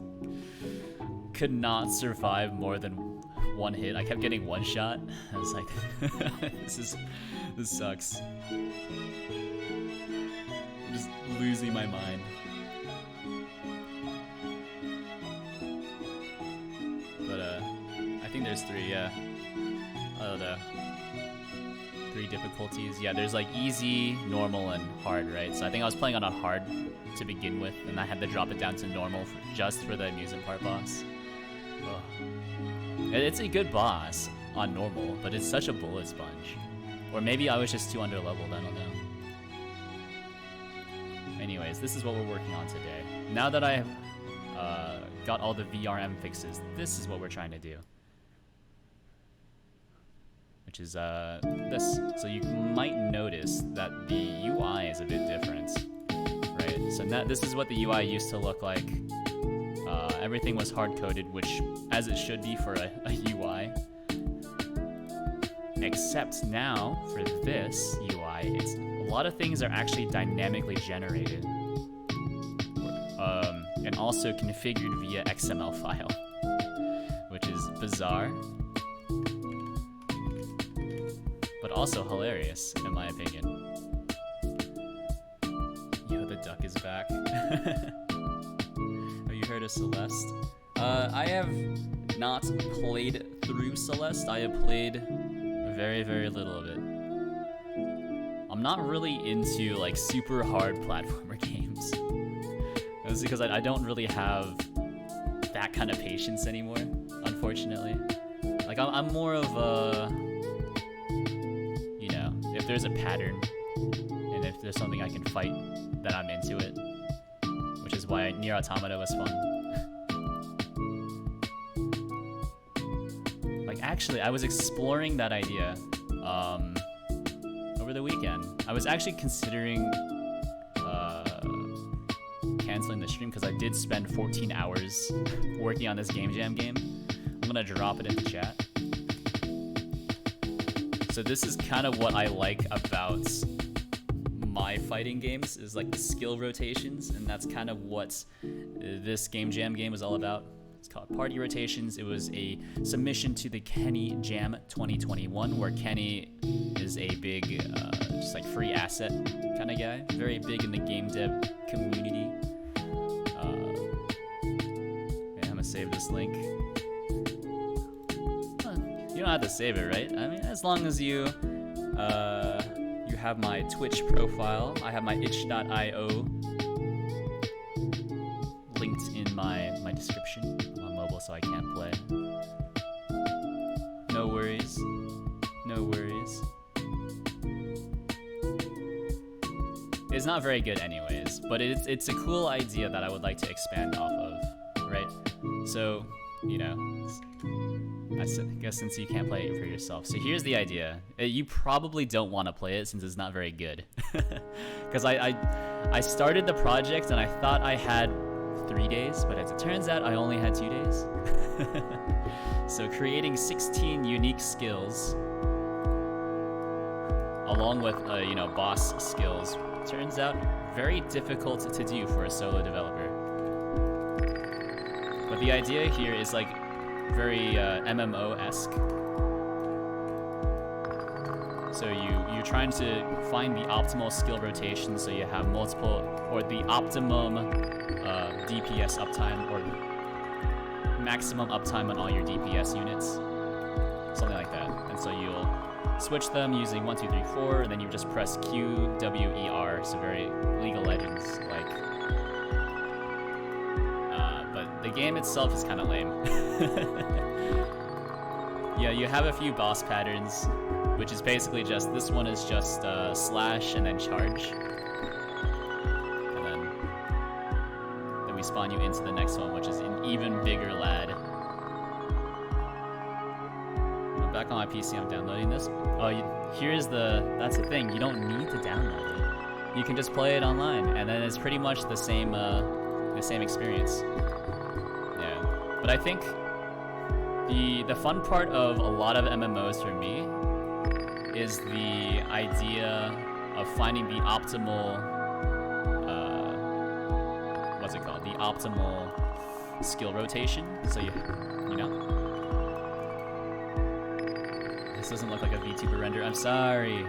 could not survive more than 1 hit. I kept getting 1 shot. I was like, this sucks. I'm just losing my mind. But I think there's 3. Yeah. I don't know. 3 difficulties. Yeah, there's like easy, normal, and hard, right? So I think I was playing on a hard to begin with, and I had to drop it down to normal just for the amusement park boss. Ugh. It's a good boss on normal, but it's such a bullet sponge. Or maybe I was just too underleveled, I don't know. Anyways, this is what we're working on today. Now that I have got all the VRM fixes, this is what we're trying to do. Which is this. So you might notice that the UI is a bit different, right? So now this is what the UI used to look like. Everything was hard-coded, which, as it should be for a UI. Except now, for this UI, a lot of things are actually dynamically generated. And also configured via XML file, which is bizarre. But also hilarious, in my opinion. Yo, the duck is back. Have you heard of Celeste? I have not played through Celeste. I have played very, very little of it. I'm not really into like super hard platformer games. That's because I don't really have that kind of patience anymore, unfortunately. Like I'm more of a, if there's a pattern and if there's something I can fight, then I'm into it. Which is why Nier Automata was fun. Like actually, I was exploring that idea over the weekend. I was actually considering canceling the stream because I did spend 14 hours working on this Game Jam game. I'm gonna drop it in the chat. So this is kind of what I like about my fighting games, is like the skill rotations, and that's kind of what this Game Jam game was all about. It's called Party Rotations. It was a submission to the Kenny Jam 2021, where Kenny is a big, just like free asset kind of guy. Very big in the game dev community. I'm gonna save this link. You don't have to save it, right? I mean, as long as you have my Twitch profile. I have my itch.io linked in my description. I'm on mobile, so I can't play. No worries. No worries. It's not very good anyways, but it's a cool idea that I would like to expand off of, right? So, guess since you can't play it for yourself. So here's the idea. You probably don't want to play it since it's not very good. Because I started the project and I thought I had 3 days, but as it turns out I only had 2 days. So creating 16 unique skills along with boss skills turns out very difficult to do for a solo developer. But the idea here is like very MMO-esque. So you're trying to find the optimal skill rotation so you have multiple, or the optimum DPS uptime, or maximum uptime on all your DPS units. Something like that. And so you'll switch them using 1, 2, 3, 4, and then you just press Q, W, E, R, so very League of Legends like. But the game itself is kind of lame. Yeah, you have a few boss patterns, which is basically just, this one is just slash and then charge. And then we spawn you into the next one, which is an even bigger lad. I'm back on my PC, I'm downloading this. Oh, that's the thing, you don't need to download it. You can just play it online, and then it's pretty much the same experience. Yeah, but I think the fun part of a lot of MMOs for me is the idea of finding the optimal, what's it called? The optimal skill rotation. So you know. This doesn't look like a VTuber render. I'm sorry.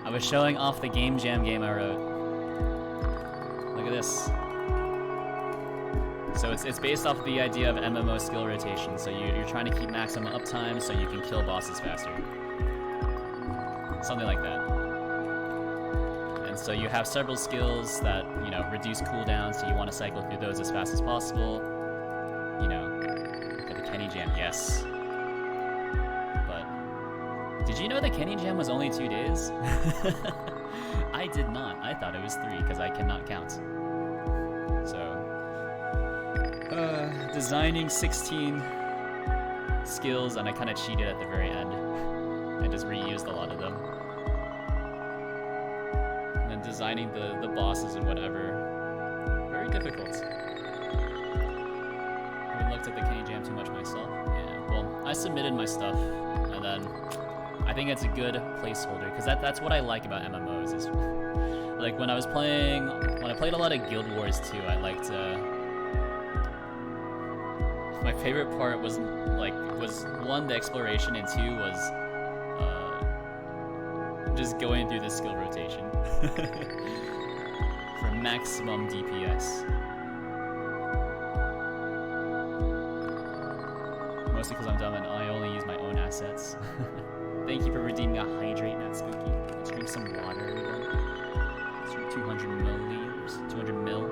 I was showing off the Game Jam game I wrote. Look at this. So it's based off the idea of MMO skill rotation. So you're trying to keep maximum uptime so you can kill bosses faster. Something like that. And so you have several skills that, reduce cooldowns, so you want to cycle through those as fast as possible. For the Kenny Jam, yes. But did you know the Kenny Jam was only 2 days? I did not. I thought it was 3 because I cannot count. So designing 16 skills, and I kind of cheated at the very end. I just reused a lot of them. And then designing the bosses and whatever. Very difficult. I haven't looked at the Kenny Jam too much myself. Yeah, well, I submitted my stuff, and then I think it's a good placeholder, because that's what I like about MMOs is, like when I played a lot of Guild Wars 2, I liked my favorite part was one, the exploration, and 2 was just going through the skill rotation for maximum DPS. Mostly because I'm dumb and I only use my own assets. Thank you for redeeming a hydrate, not spooky. Let's drink some water, everyone. Let's drink 200 milliliters, 200 mil.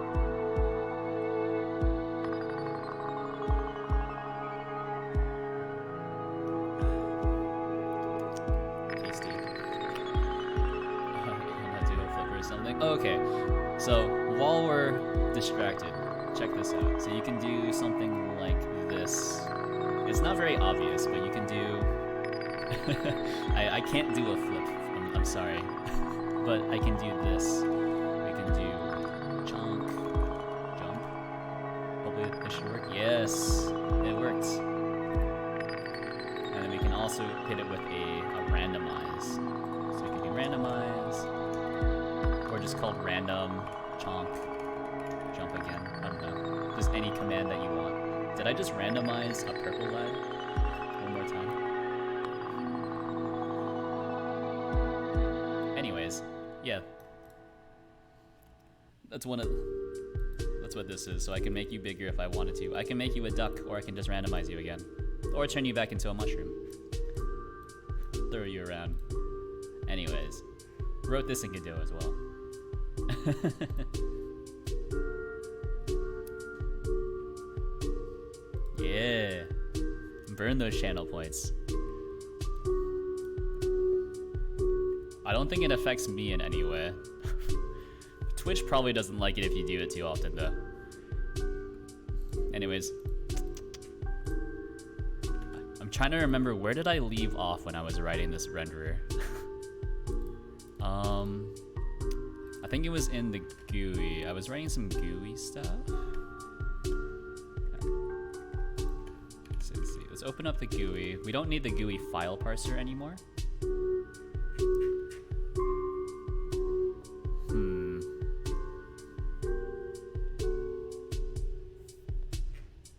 Okay, so while we're distracted, check this out. So you can do something like this. It's not very obvious, but you can do... I can't do a flip, I'm sorry. But I can do this. I can do jump. Hopefully this should work. Yes, it worked. And then we can also hit it with a randomize. So we can do randomize. Or just called random, chomp, jump again, I don't know. Just any command that you want. Did I just randomize a purple lad? One more time. Anyways, yeah. That's what this is, so I can make you bigger if I wanted to. I can make you a duck, or I can just randomize you again. Or turn you back into a mushroom. Throw you around. Anyways, wrote this in Godot as well. Yeah, burn those channel points. I don't think it affects me in any way. Twitch probably doesn't like it if you do it too often though. Anyways, I'm trying to remember, where did I leave off when I was writing this renderer? I think it was in the GUI. I was writing some GUI stuff. Let's see. Let's open up the GUI. We don't need the GUI file parser anymore.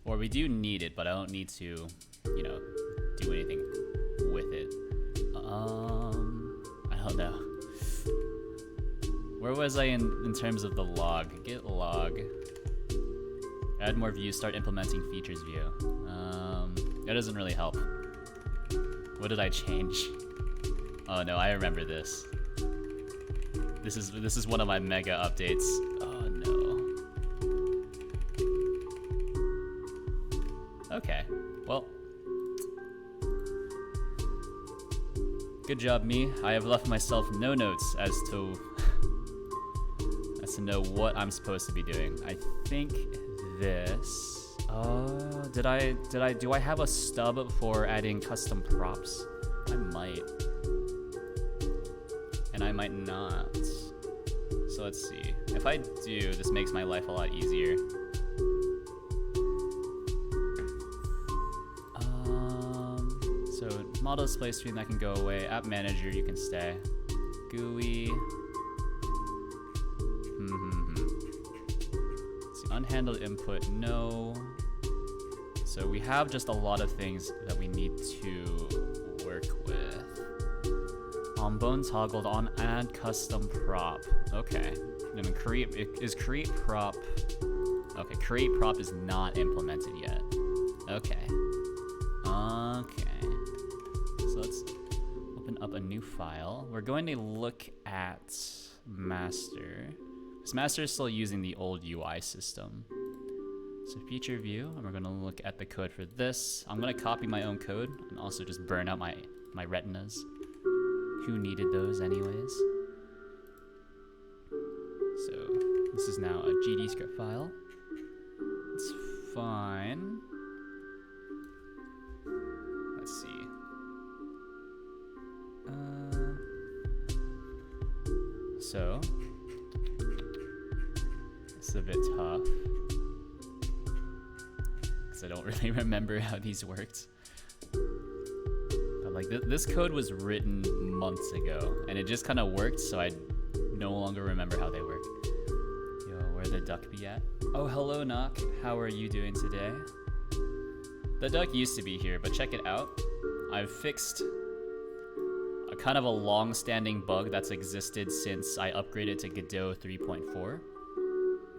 Or we do need it, but I don't need to, you know, do anything with it. I don't know. Where was I in terms of the log? Git log. Add more views, start implementing features view. That doesn't really help. What did I change? Oh no, I remember this. This is one of my mega updates. Oh no. Okay, well. Good job, me. I have left myself no notes as to know what I'm supposed to be doing. I think this. Do I have a stub for adding custom props? I might. And I might not. So let's see. If I do, this makes my life a lot easier. So model display stream, that can go away. App manager, you can stay. GUI. Unhandled input, no. So we have just a lot of things that we need to work with. On bone toggled, on add custom prop. Okay. And then create prop. Okay, create prop is not implemented yet. Okay. Okay. So let's open up a new file. We're going to look at master. This master is still using the old UI system. So feature view, and we're gonna look at the code for this. I'm gonna copy my own code and also just burn out my retinas. Who needed those anyways? So this is now a GD script file. It's fine. Let's see. So it's a bit tough because I don't really remember how these worked. But like this code was written months ago and it just kind of worked, so I no longer remember how they work. Yo, where the duck be at? Oh, hello Knock, how are you doing today? The duck used to be here, but check it out. I've fixed a kind of a long-standing bug that's existed since I upgraded to Godot 3.4,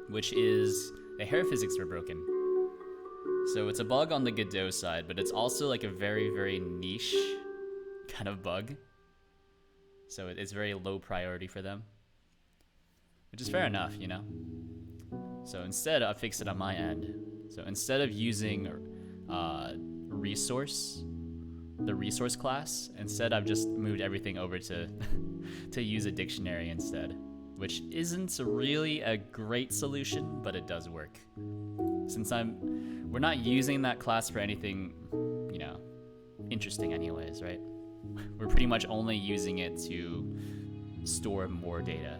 which is the hair physics were broken. So it's a bug on the Godot side, but it's also like a very, very niche kind of bug. So it's very low priority for them, which is fair enough, you know? So instead, I fixed it on my end. So instead of using the resource class, instead I've just moved everything over to to use a dictionary instead, which isn't really a great solution, but it does work. Since we're not using that class for anything, you know, interesting anyways, right? We're pretty much only using it to store more data.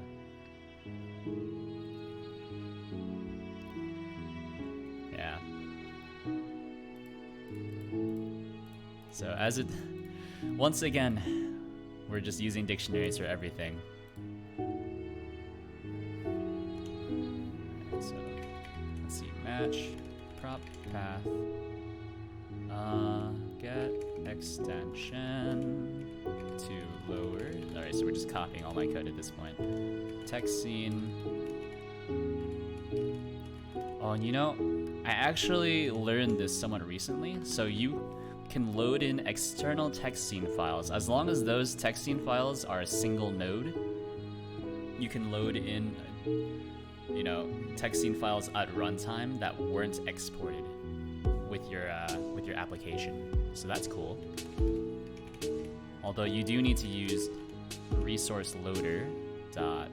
Yeah. So once again, we're just using dictionaries for everything. So let's see, match, prop path, get extension to lower. All right, so we're just copying all my code at this point. Text scene. Oh, and you know, I actually learned this somewhat recently. So you can load in external text scene files. As long as those text scene files are a single node, you can load in, you know, text scene files at runtime that weren't exported with your application. So that's cool. Although you do need to use resource loader dot,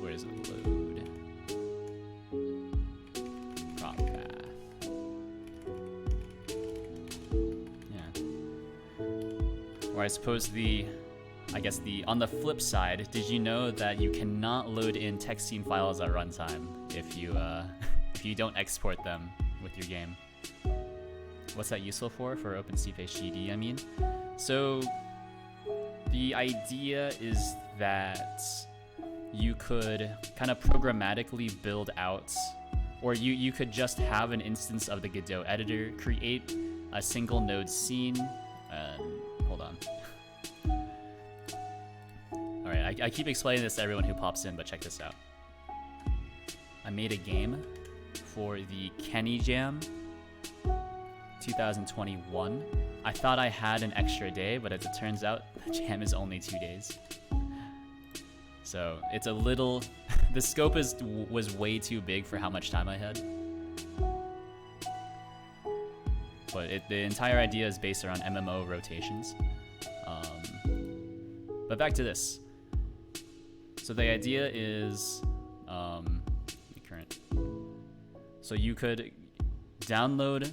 where is it, load prop path. Yeah. Or I suppose on the flip side, did you know that you cannot load in text scene files at runtime if you if you don't export them with your game? What's that useful for? For OpenCFace GD, I mean. So the idea is that you could kind of programmatically build out, or you could just have an instance of the Godot editor, create a single node scene, hold on. Alright, I keep explaining this to everyone who pops in, but check this out. I made a game for the Kenny Jam 2021. I thought I had an extra day, but as it turns out, the jam is only 2 days. So it's a little... the scope was way too big for how much time I had. But the entire idea is based around MMO rotations. But back to this. So the idea is... current. So you could download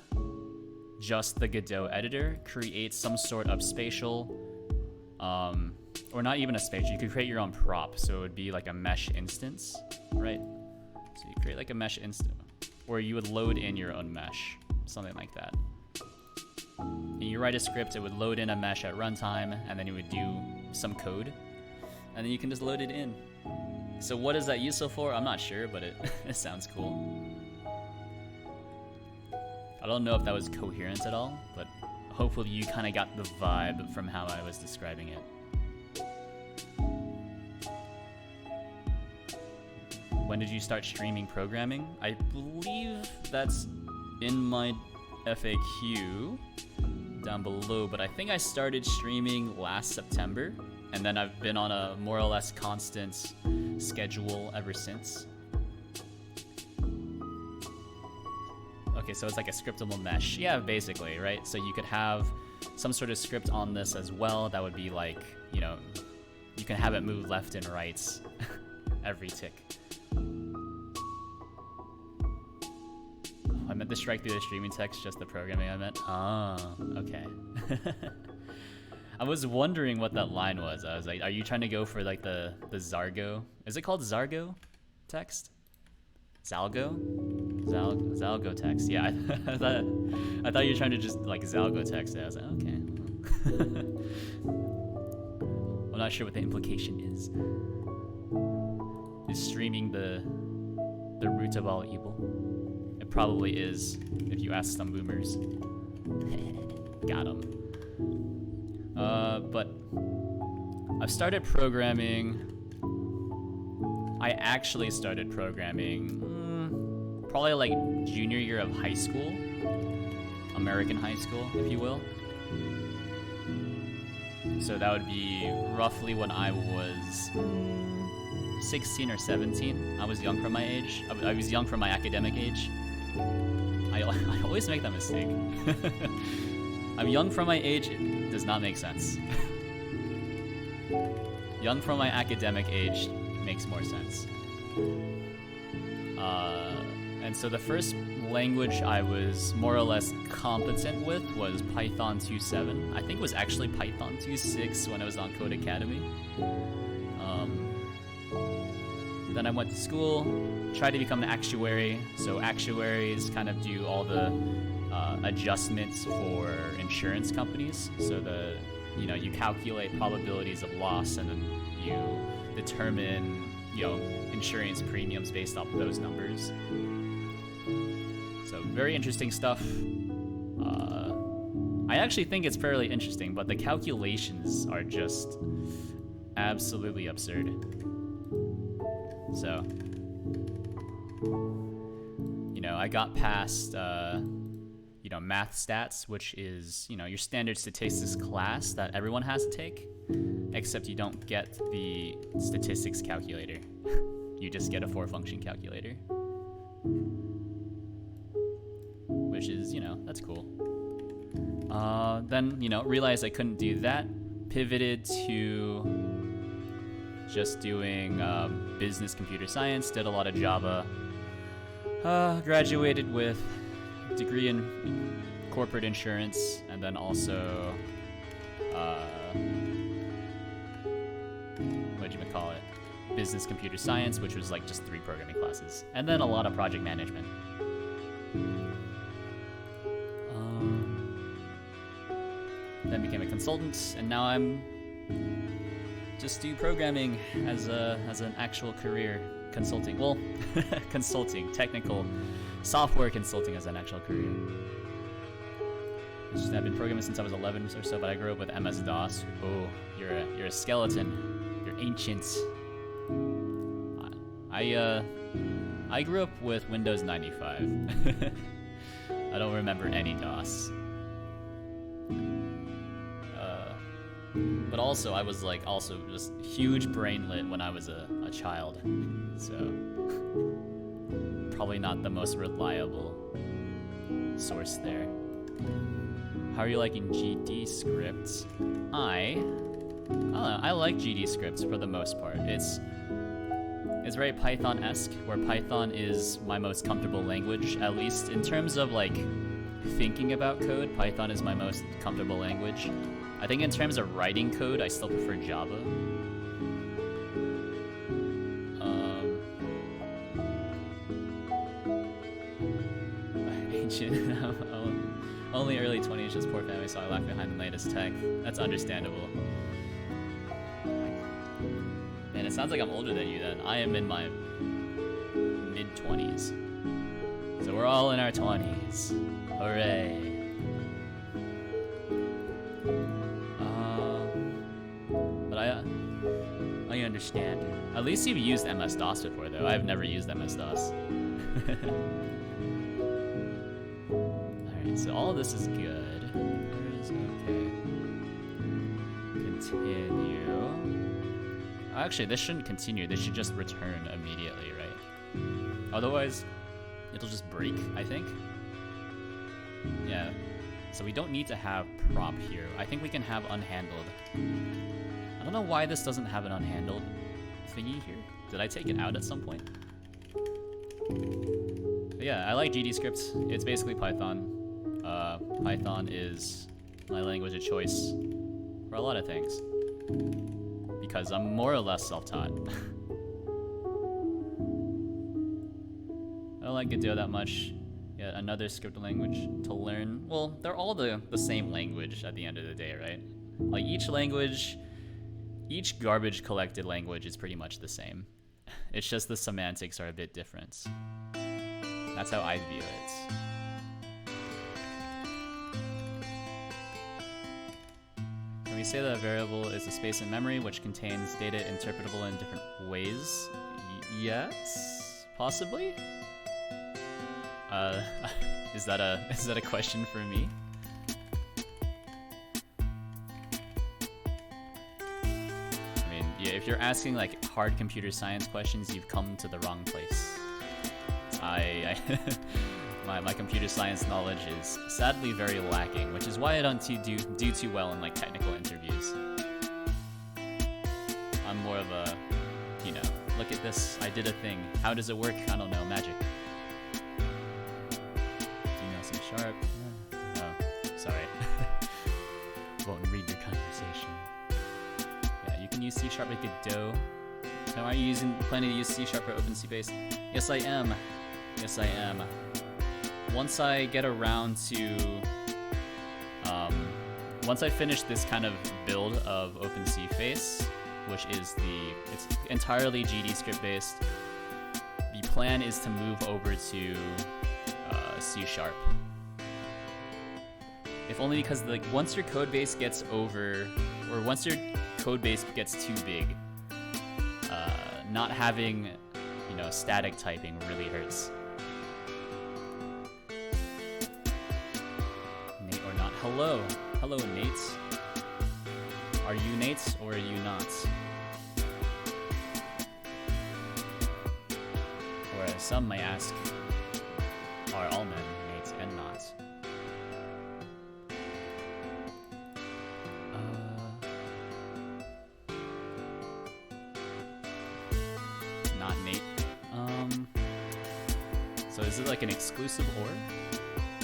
just the Godot editor, create some sort of spatial, or not even a spatial, you could create your own prop, so it would be like a mesh instance, right? So you create like a mesh instance, or you would load in your own mesh, something like that. And you write a script, it would load in a mesh at runtime, and then you would do some code, and then you can just load it in. So what is that useful for? I'm not sure, but it, it sounds cool. I don't know if that was coherent at all, but hopefully you kind of got the vibe from how I was describing it. When did you start streaming programming? I believe that's in my FAQ down below, but I think I started streaming last September, and then I've been on a more or less constant schedule ever since. Okay, so it's like a scriptable mesh. Yeah, basically, right? So you could have some sort of script on this as well that would be like, you know, you can have it move left and right every tick. I meant to strike through the streaming text, just the programming I meant. Ah, okay. I was wondering what that line was. I was like, are you trying to go for like the Zargo? Is it called Zargo text? Zalgo? Zalgo text. Yeah, I thought you were trying to just like Zalgo text it. I was like, okay. I'm not sure what the implication is. Is streaming the root of all evil? It probably is, if you ask some boomers. Got 'em. But I've started programming. I actually started programming probably like junior year of high school, American high school, if you will. So that would be roughly when I was 16 or 17. I was young for my age. I was young for my academic age. I always make that mistake. I'm young for my age, it does not make sense. Young for my academic age makes more sense. And so the first language I was more or less competent with was Python 2.7. I think it was actually Python 2.6 when I was on Code Academy. Then I went to school, tried to become an actuary. So actuaries kind of do all the adjustments for insurance companies. So you calculate probabilities of loss, and then you determine insurance premiums based off of those numbers. So very interesting stuff. I actually think it's fairly interesting, but the calculations are just absolutely absurd. So, I got past, math stats, which is, your standard statistics class that everyone has to take, except you don't get the statistics calculator. You just get a 4-function calculator. Which is, that's cool. Then, realized I couldn't do that. Pivoted to just doing business computer science, did a lot of Java. Graduated with a degree in corporate insurance, and then also what do you call it? Business computer science, which was like just 3 programming classes, and then a lot of project management. Then became a consultant, and now I'm just do programming as an actual career. Consulting, well, consulting, technical software consulting as an actual career. I've been programming since I was 11 or so, but I grew up with MS-DOS. Oh, you're a skeleton. You're ancient. I grew up with Windows 95. I don't remember any DOS. But also, I was like also just huge brainlet when I was a child, so probably not the most reliable source there. How are you liking GD scripts? I don't know, I like GD scripts for the most part. It's very Python-esque, where Python is my most comfortable language, at least in terms of like thinking about code. Python is my most comfortable language. I think in terms of writing code, I still prefer Java. Ancient. Only early 20s, just poor family, so I lag behind the latest tech. That's understandable. Man, it sounds like I'm older than you then. I am in my mid-20s. So we're all in our 20s. Hooray. But I understand. At least you've used MS-DOS before, though. I've never used MS-DOS. Alright, so all of this is good. Okay. Continue. Actually, this shouldn't continue. This should just return immediately, right? Otherwise, it'll just break, I think. Yeah. So we don't need to have prop here. I think we can have unhandled. I don't know why this doesn't have an unhandled thingy here. Did I take it out at some point? But yeah, I like GD scripts. It's basically Python. Python is my language of choice for a lot of things. Because I'm more or less self-taught. I don't like Godot that much. Yet another script language to learn. Well, they're all the same language at the end of the day, right? Like each language, each garbage collected language is pretty much the same. It's just the semantics are a bit different. That's how I view it. When we say that a variable is a space in memory which contains data interpretable in different ways, yes, possibly. Is that a question for me? I mean, yeah, if you're asking like hard computer science questions, you've come to the wrong place. My computer science knowledge is sadly very lacking, which is why I don't do too well in like technical interviews. I'm more of a, you know, look at this, I did a thing. How does it work? I don't know, magic. Sharp. Oh, sorry. Won't read your conversation. Yeah, you can use C# with Godot. So are you planning to use C# or OpenC based? Yes, I am. Yes, I am. Once I get around to, once I finish this kind of build of OpenC face, which is it's entirely GD script based. The plan is to move over to C#. If only because like once your code base gets over, or once your code base gets too big, not having, you know, static typing really hurts. Nate or not? Hello, Nate. Are you Nate or are you not? Or as some may ask, are all men Nates and not? Not Nate. So is it like an exclusive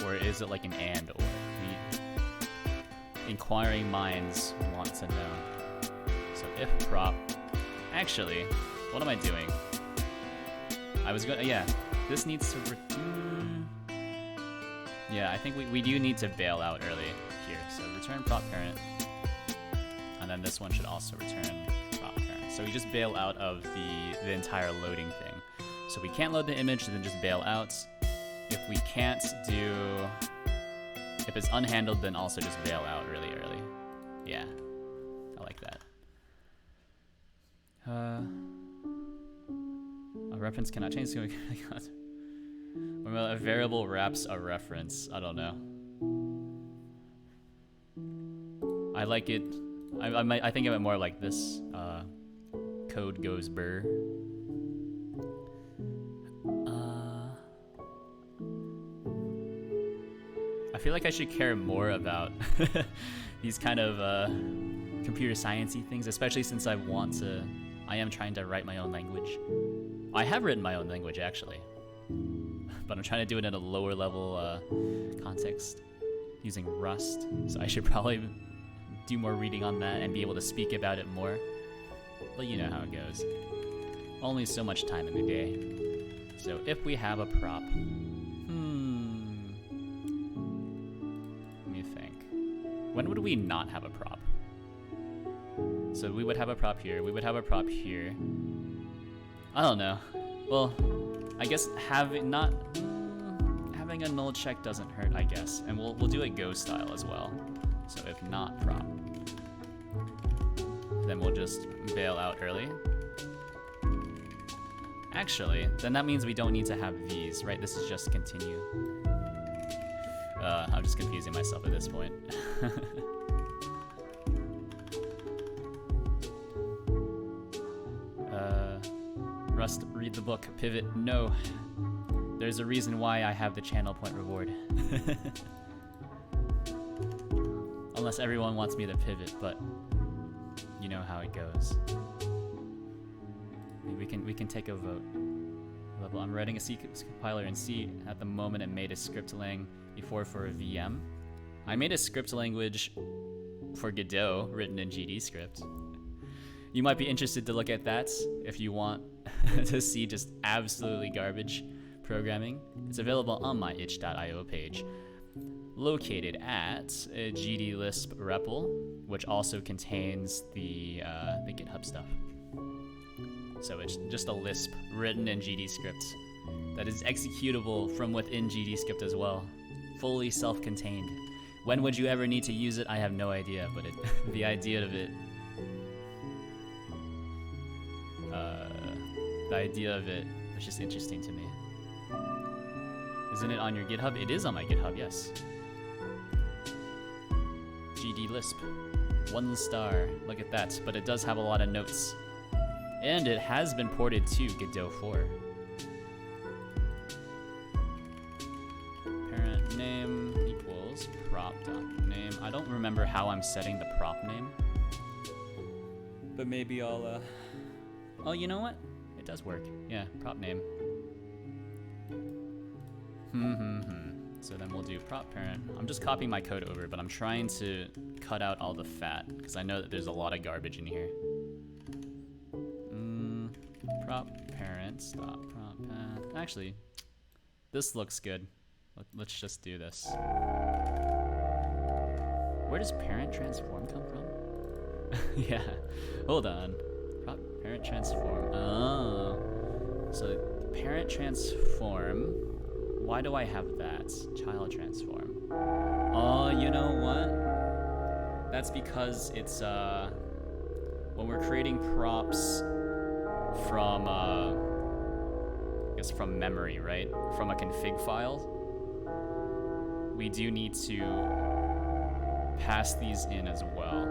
or is it like an and or? inquiring minds want to know. So if prop, actually, what am I doing? I was going, yeah, this needs to, yeah, I think we do need to bail out early here. So return prop parent, and then this one should also return prop parent. So we just bail out of the entire loading thing. So we can't load the image, then just bail out. If we can't do, if it's unhandled, then also just bail out really early. Yeah, I like that. A reference cannot change. A variable wraps a reference. I don't know. I like it. I think of it more like this. Code goes burr. I feel like I should care more about these kind of computer science-y things, especially since I am trying to write my own language. I have written my own language actually, but I'm trying to do it in a lower level context using Rust. So I should probably do more reading on that and be able to speak about it more. But you know how it goes. Only so much time in the day. So if we have a prop, let me think. When would we not have a prop? So we would have a prop here. We would have a prop here. I don't know. Well, I guess having a null check doesn't hurt, I guess. And we'll do it Go style as well. So if not prop, then we'll just bail out early. Actually, then that means we don't need to have these, right? This is just continue. I'm just confusing myself at this point. Rust, read the book. Pivot, no. There's a reason why I have the channel point reward. Unless everyone wants me to pivot, but you know how it goes. We can take a vote. Level. I'm writing a C compiler in C at the moment and made a script lang before for a VM. I made a script language for Godot written in GD script. You might be interested to look at that if you want to see just absolutely garbage programming. It's available on my itch.io page, located at GD Lisp REPL, which also contains the GitHub stuff. So it's just a Lisp written in GD script that is executable from within GD script as well, fully self-contained. When would you ever need to use it? I have no idea, but the idea of it, was just interesting to me. Isn't it on your GitHub? It is on my GitHub, yes. GD Lisp, 1 star. Look at that, but it does have a lot of notes. And it has been ported to Godot 4. Parent name equals prop.name. I don't remember how I'm setting the prop name. But maybe I'll, oh, you know what? It does work. Yeah, prop name. So then we'll do prop parent. I'm just copying my code over, but I'm trying to cut out all the fat, because I know that there's a lot of garbage in here. Prop parent, stop prop path. Actually, this looks good. Let's just do this. Where does parent transform come from? Yeah, hold on. Prop parent transform. Oh, so parent transform. Why do I have that? Child transform. Oh, you know what? That's because it's when we're creating props from I guess from memory, right? From a config file, we do need to pass these in as well.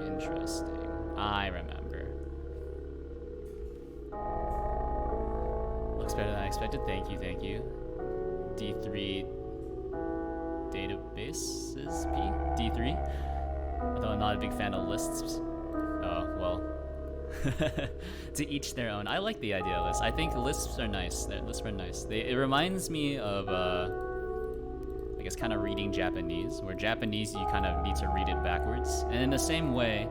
Interesting. I remember. Looks better than I expected. Thank you, thank you. D3 databases P? D3? Although I'm not a big fan of lists. Oh, well. To each their own. I like the idea of lists. I think lists are nice. Lists are nice. It reminds me of I guess kind of reading Japanese, where Japanese you kind of need to read it backwards. And in the same way,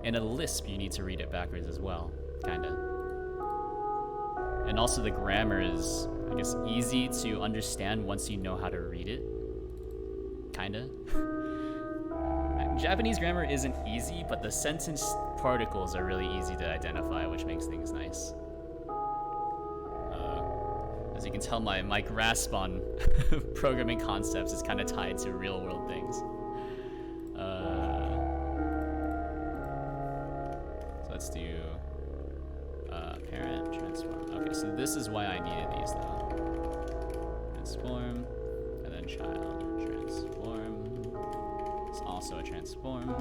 in a Lisp you need to read it backwards as well, kind of. And also the grammar is, I guess, easy to understand once you know how to read it, kind of. Japanese grammar isn't easy, but the sentence particles are really easy to identify, which makes things nice. As you can tell, my grasp on programming concepts is kind of tied to real world things. So let's do parent transform. Okay, so this is why I needed these though. Transform, and then child transform. It's also a transform.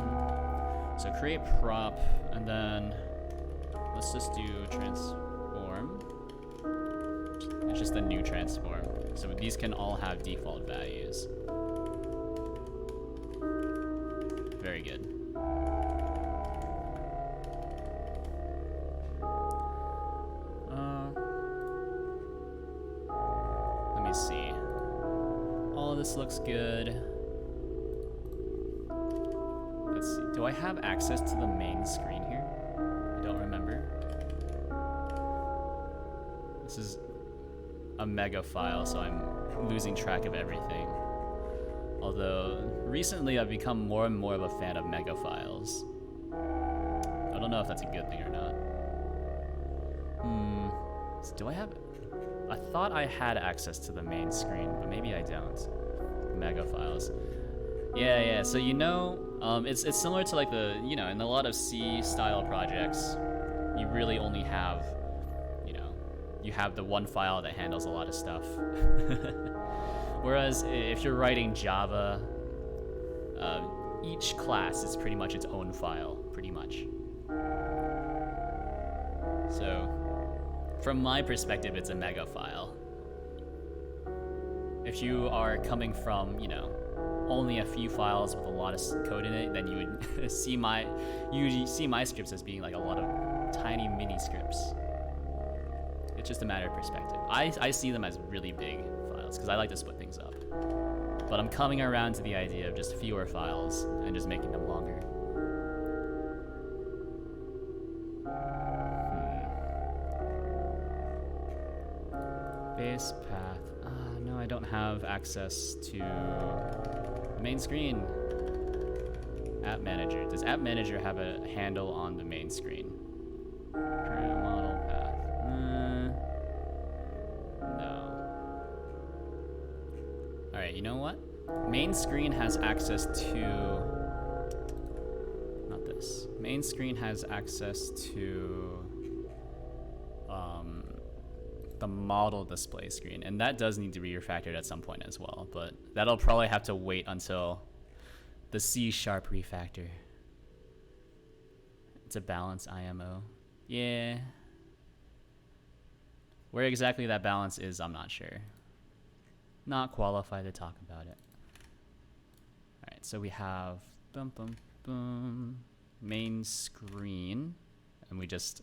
So create prop, and then let's just do transform. It's just a new transform. So these can all have default values. Very good. Let me see. All of this looks good. Let's see. Do I have access to the main screen here? I don't remember. This is a mega file, so I'm losing track of everything. Although recently I've become more and more of a fan of mega files. I don't know if that's a good thing or not. So do I have? I thought I had access to the main screen, but maybe I don't. Mega files. Yeah. So it's similar to like in a lot of C style projects, you really only have. You have the one file that handles a lot of stuff. Whereas if you're writing Java, each class is pretty much its own file, pretty much. So, from my perspective, it's a mega file. If you are coming from, only a few files with a lot of code in it, then you would see my scripts as being like a lot of tiny mini scripts. It's just a matter of perspective. I see them as really big files because I like to split things up. But I'm coming around to the idea of just fewer files and just making them longer. Base path. No, I don't have access to the main screen. App Manager. Does App Manager have a handle on the main screen? Current model path. No. Alright, you know what? Main screen has access to... Not this. Main screen has access to... the model display screen. And that does need to be refactored at some point as well. But that'll probably have to wait until the C# refactor. It's a balance IMO. Yeah. Where exactly that balance is, I'm not sure. Not qualified to talk about it. Alright, so we have main screen, and we just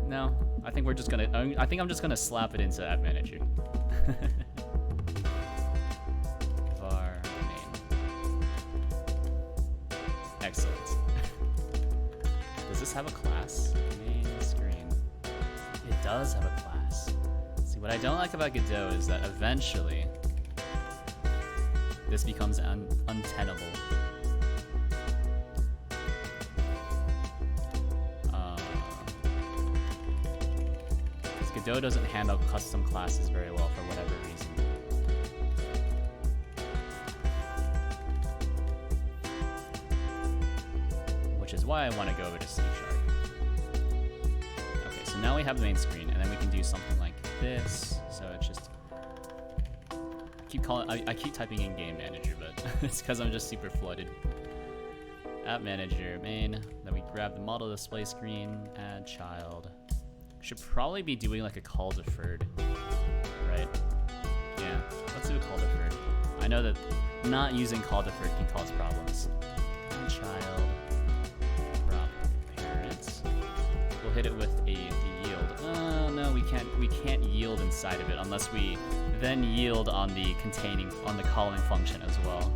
no, I think I'm just gonna slap it into App Manager. Var main. Excellent. Does this have a class? Main screen. It does have a class. See, what I don't like about Godot is that eventually this becomes untenable. Because Godot doesn't handle custom classes very well for whatever reason. Which is why I want to go over to C#. Okay, so now we have the main screen, and then we can do something like this. So it's just I keep typing in Game Manager, but it's because I'm just super flooded. App Manager, main. Then we grab the model display screen, add child. Should probably be doing like a call deferred, right? Yeah, let's do a call deferred. I know that not using call deferred can cause problems. Child. Prop parents. We'll hit it with a yield. can't yield inside of it unless we then yield on the calling function as well.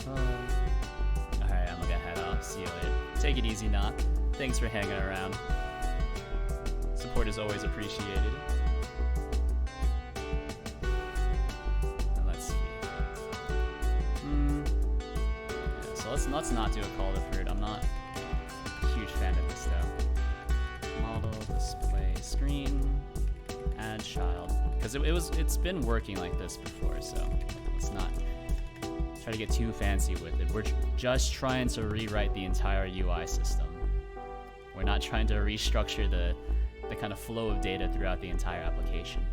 Alright, I'm gonna head off. See you later. Take it easy, Knock. Thanks for hanging around. Support is always appreciated. And let's see. Yeah, so let's not do a call to fruit. I'm not a huge fan of this though. Model, display, screen, add child. Because it's been working like this before, so let's not try to get too fancy with it. We're just trying to rewrite the entire UI system. We're not trying to restructure the kind of flow of data throughout the entire application.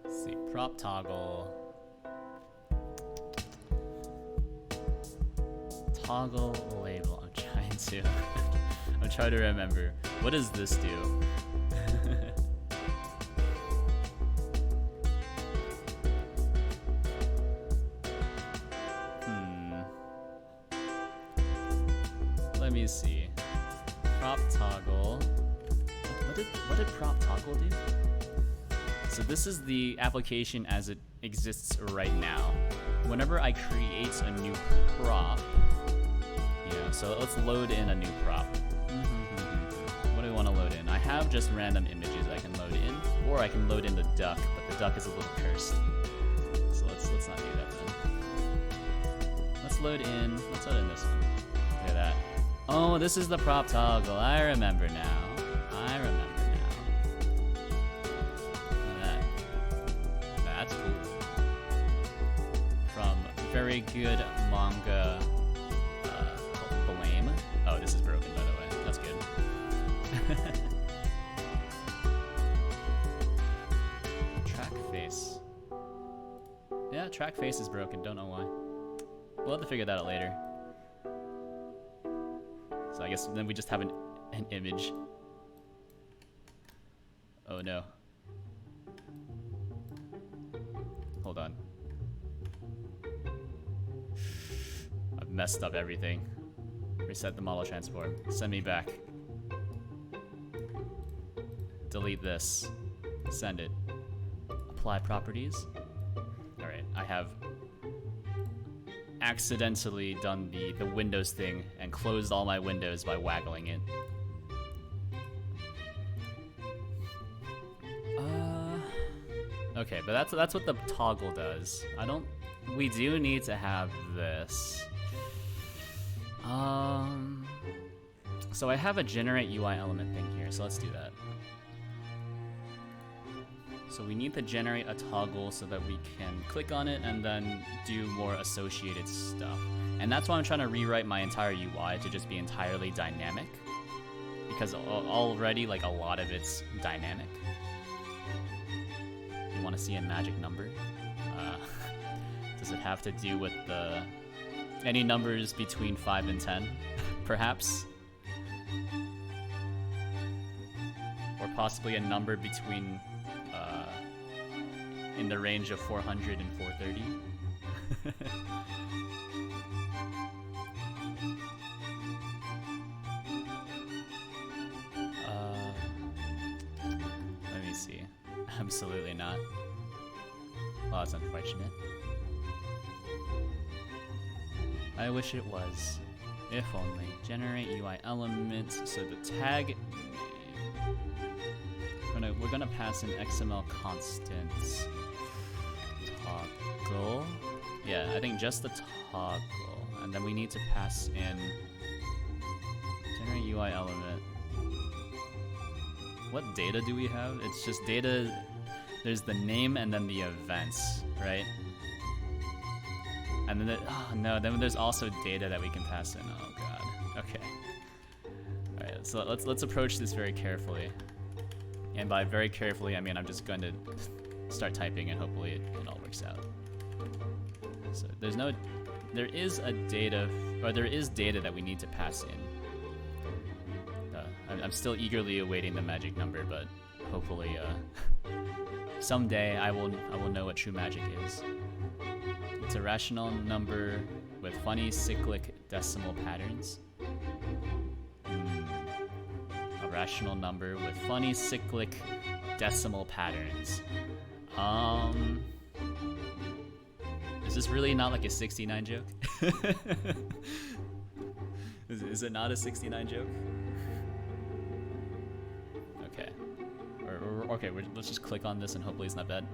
Let's see, prop toggle. Toggle label. I'm trying to remember. What does this do? Let me see. Prop toggle. What did prop toggle do? So this is the application as it exists right now. Whenever I create a new prop, so let's load in a new prop. What do we want to load in? I have just random images I can load in, or I can load in the duck, but the duck is a little cursed. So let's not do that then. Let's load in this one. Look at that. Oh, this is the prop toggle. I remember now. Look at that. That's cool. From very good manga. Oh, this is broken, by the way. That's good. Track face. Yeah, track face is broken. Don't know why. We'll have to figure that out later. So I guess then we just have an image. Oh no. Hold on. I've messed up everything. Reset the model transform. Send me back. Delete this. Send it. Apply properties. Alright, I have accidentally done the Windows thing and closed all my windows by waggling it. Okay, but that's what the toggle does. We do need to have this. So I have a generate UI element thing here, so let's do that. So we need to generate a toggle so that we can click on it and then do more associated stuff. And that's why I'm trying to rewrite my entire UI to just be entirely dynamic. Because already, like, a lot of it's dynamic. You want to see a magic number? Does it have to do with any numbers between 5 and 10, perhaps? Or possibly a number between, in the range of 400 and 430? Let me see. Absolutely not. Well, that's unfortunate. I wish it was. If only. Generate UI elements. So the tag. We're gonna pass in XML constant toggle. Yeah, I think just the toggle, and then we need to pass in generate UI element. What data do we have? It's just data. There's the name and then the events, right? And then then there's also data that we can pass in. Oh god. Okay. All right. So let's approach this very carefully. And by very carefully, I mean I'm just going to start typing and hopefully it all works out. So there is data that we need to pass in. I'm still eagerly awaiting the magic number, but hopefully someday I will know what true magic is. It's a rational number with funny cyclic decimal patterns. rational number with funny cyclic decimal patterns. Is this really not like a 69 joke? Is it not a 69 joke? Okay. Okay, let's just click on this and hopefully it's not bad.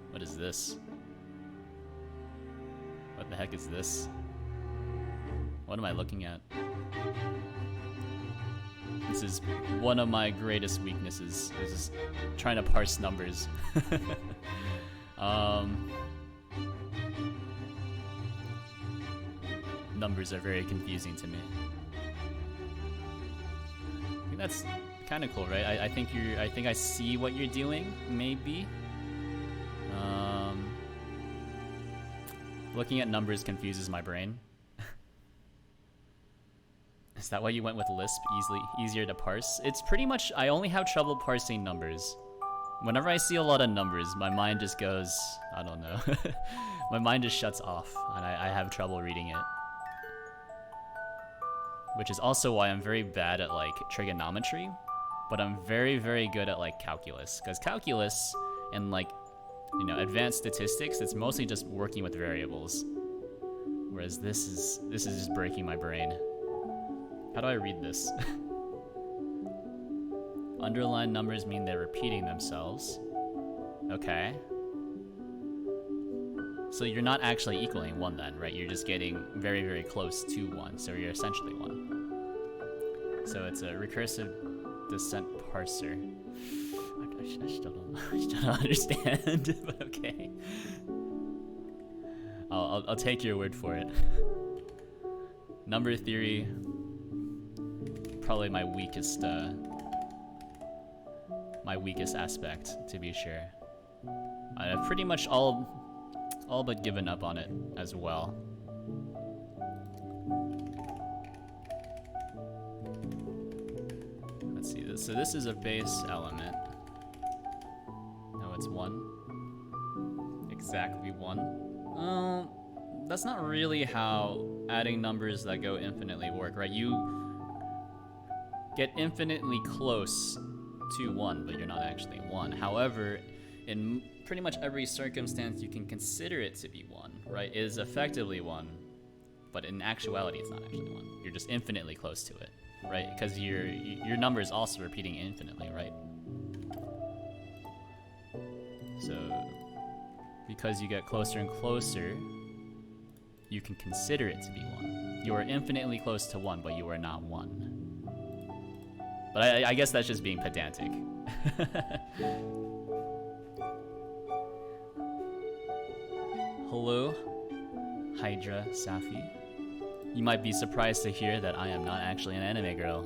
What is this? What the heck is this? What am I looking at? This is one of my greatest weaknesses, is trying to parse numbers. Numbers are very confusing to me. I think that's kind of cool, right? I think I see what you're doing, maybe. Looking at numbers confuses my brain. Is that why you went with Lisp? Easier to parse? It's pretty much, I only have trouble parsing numbers. Whenever I see a lot of numbers, my mind just goes, I don't know. My mind just shuts off, and I have trouble reading it. Which is also why I'm very bad at like trigonometry, but I'm very, very good at like calculus. Because calculus and like, you know, advanced statistics, it's mostly just working with variables. Whereas this is just breaking my brain. How do I read this? Underlined numbers mean they're repeating themselves. Okay. So you're not actually equaling 1 then, right? You're just getting very, very close to 1, so you're essentially 1. So it's a recursive descent parser. I still don't understand, but okay. I'll take your word for it. Number theory, probably my weakest aspect, to be sure. I've pretty much all but given up on it as well. Let's see this. So this is a base element. No, it's 1. Exactly 1. That's not really how adding numbers that go infinitely work, right? You get infinitely close to 1, but you're not actually 1. However, in pretty much every circumstance you can consider it to be 1, right? It is effectively 1, but in actuality it's not actually 1. You're just infinitely close to it, right? Because your number is also repeating infinitely, right? So because you get closer and closer, you can consider it to be 1. You are infinitely close to 1, but you are not 1. But I guess that's just being pedantic. Hello, Hydra Safi. You might be surprised to hear that I am not actually an anime girl.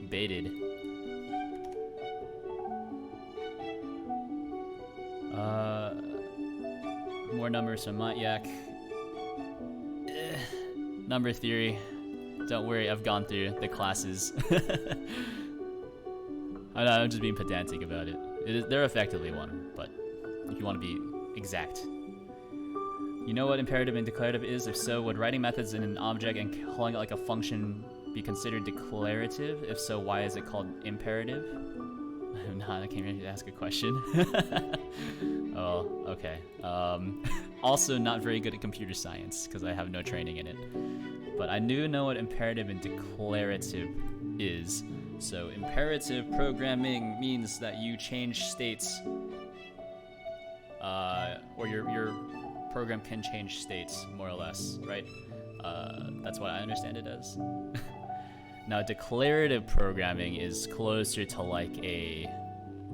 Baited. More numbers from Matyak. Number theory. Don't worry, I've gone through the classes. I'm just being pedantic about it. They're effectively 1, but if you want to be exact. You know what imperative and declarative is? If so, would writing methods in an object and calling it like a function be considered declarative? If so, why is it called imperative? I'm not, I can't really ask a question. Oh, okay. Also not very good at computer science, because I have no training in it. But I do know what imperative and declarative is. So imperative programming means that you change states, or your program can change states, more or less, right? That's what I understand it as. Now, declarative programming is closer to like a...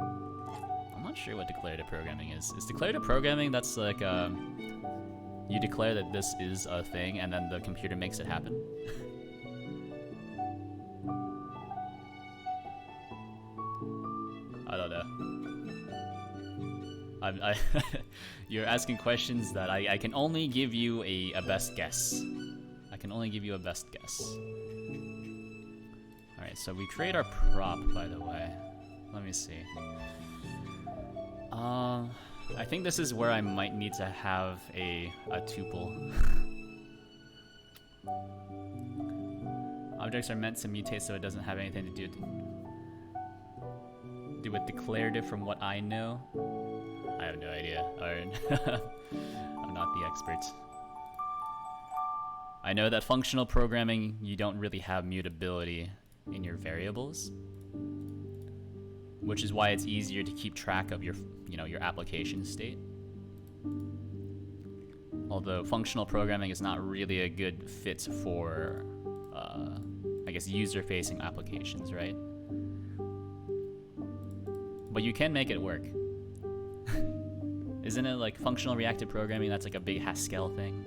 I'm not sure what declarative programming is. Is declarative programming, that's like, you declare that this is a thing and then the computer makes it happen? I don't know. You're asking questions that I can only give you a best guess. I can only give you a best guess. Alright, so we create our prop, by the way. Let me see. I think this is where I might need to have a tuple. Objects are meant to mutate, so it doesn't have anything to do with declarative from what I know. I have no idea. Alright. I'm not the expert. I know that functional programming, you don't really have mutability in your variables, which is why it's easier to keep track of your, your application state. Although functional programming is not really a good fit for, I guess, user-facing applications, right? But you can make it work. Isn't it like functional reactive programming? That's like a big Haskell thing.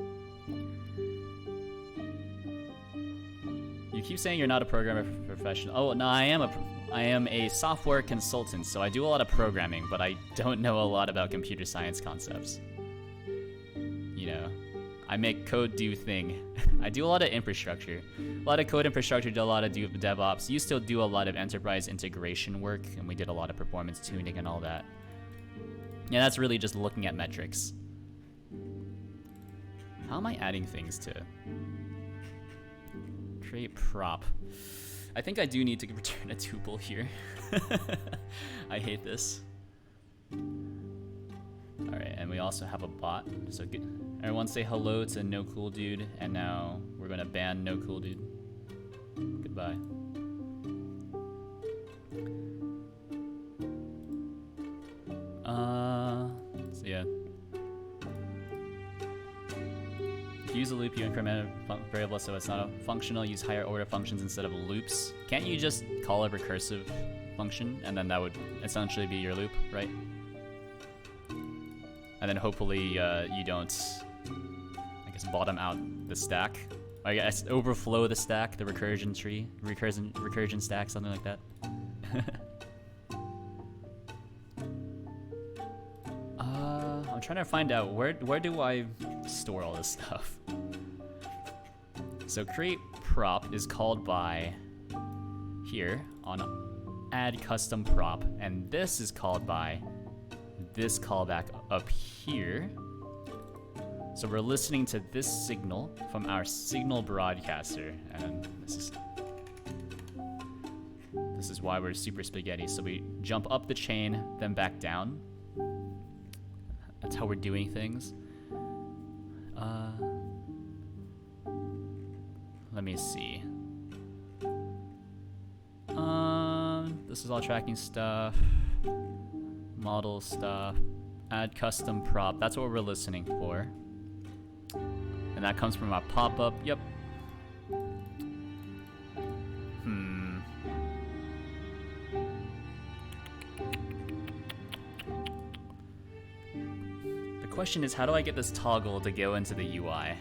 You keep saying you're not a programmer professional. Oh no, I am a software consultant, so I do a lot of programming, but I don't know a lot about computer science concepts. You know, I make code do thing. I do a lot of infrastructure, a lot of code infrastructure, do a lot of DevOps. You still do a lot of enterprise integration work, and we did a lot of performance tuning and all that. Yeah, that's really just looking at metrics. How am I adding things to? Create prop. I think I do need to return a tuple here. I hate this. Alright, and we also have a bot. So everyone say hello to No Cool Dude, and now we're gonna ban No Cool Dude. Goodbye. So yeah. If you use a loop, you increment a variable so it's not a functional. Use higher order functions instead of loops. Can't you just call a recursive function and then that would essentially be your loop, right? And then hopefully you don't, I guess, bottom out the stack. I guess overflow the stack, the recursion tree, recursion stack, something like that. I'm trying to find out where do I store all this stuff. So create prop is called by here on add custom prop, and this is called by this callback up here. So we're listening to this signal from our signal broadcaster, and this is why we're super spaghetti. So we jump up the chain, then back down. That's how we're doing things. Let me see. This is all tracking stuff. Model stuff. Add custom prop. That's what we're listening for. And that comes from our pop-up. Yep. The question is, how do I get this toggle to go into the UI?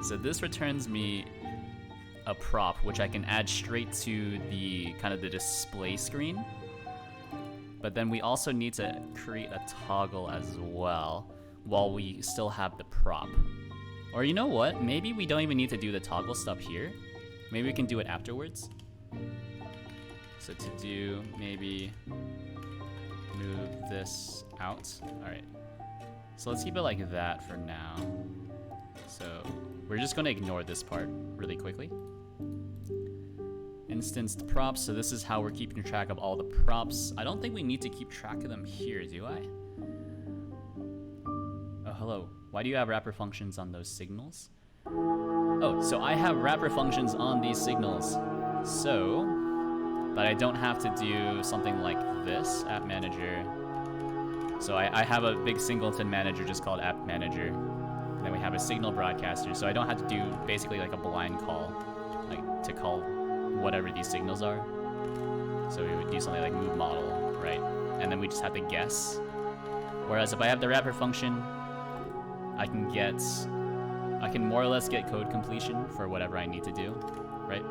So this returns me a prop, which I can add straight to the kind of the display screen. But then we also need to create a toggle as well while we still have the prop. Or you know what? Maybe we don't even need to do the toggle stuff here. Maybe we can do it afterwards. So to do, maybe move this out. All right. So let's keep it like that for now. So we're just going to ignore this part really quickly. Instanced props, so this is how we're keeping track of all the props. I don't think we need to keep track of them here, do I? Oh, hello. Why do you have wrapper functions on those signals? Oh, so I have wrapper functions on these signals. So, but I don't have to do something like this, app manager. So I have a big singleton manager just called app manager. And then we have a signal broadcaster, so I don't have to do basically like a blind call, like to call whatever these signals are. So we would do something like move model, right? And then we just have to guess. Whereas if I have the wrapper function, I can more or less get code completion for whatever I need to do, right?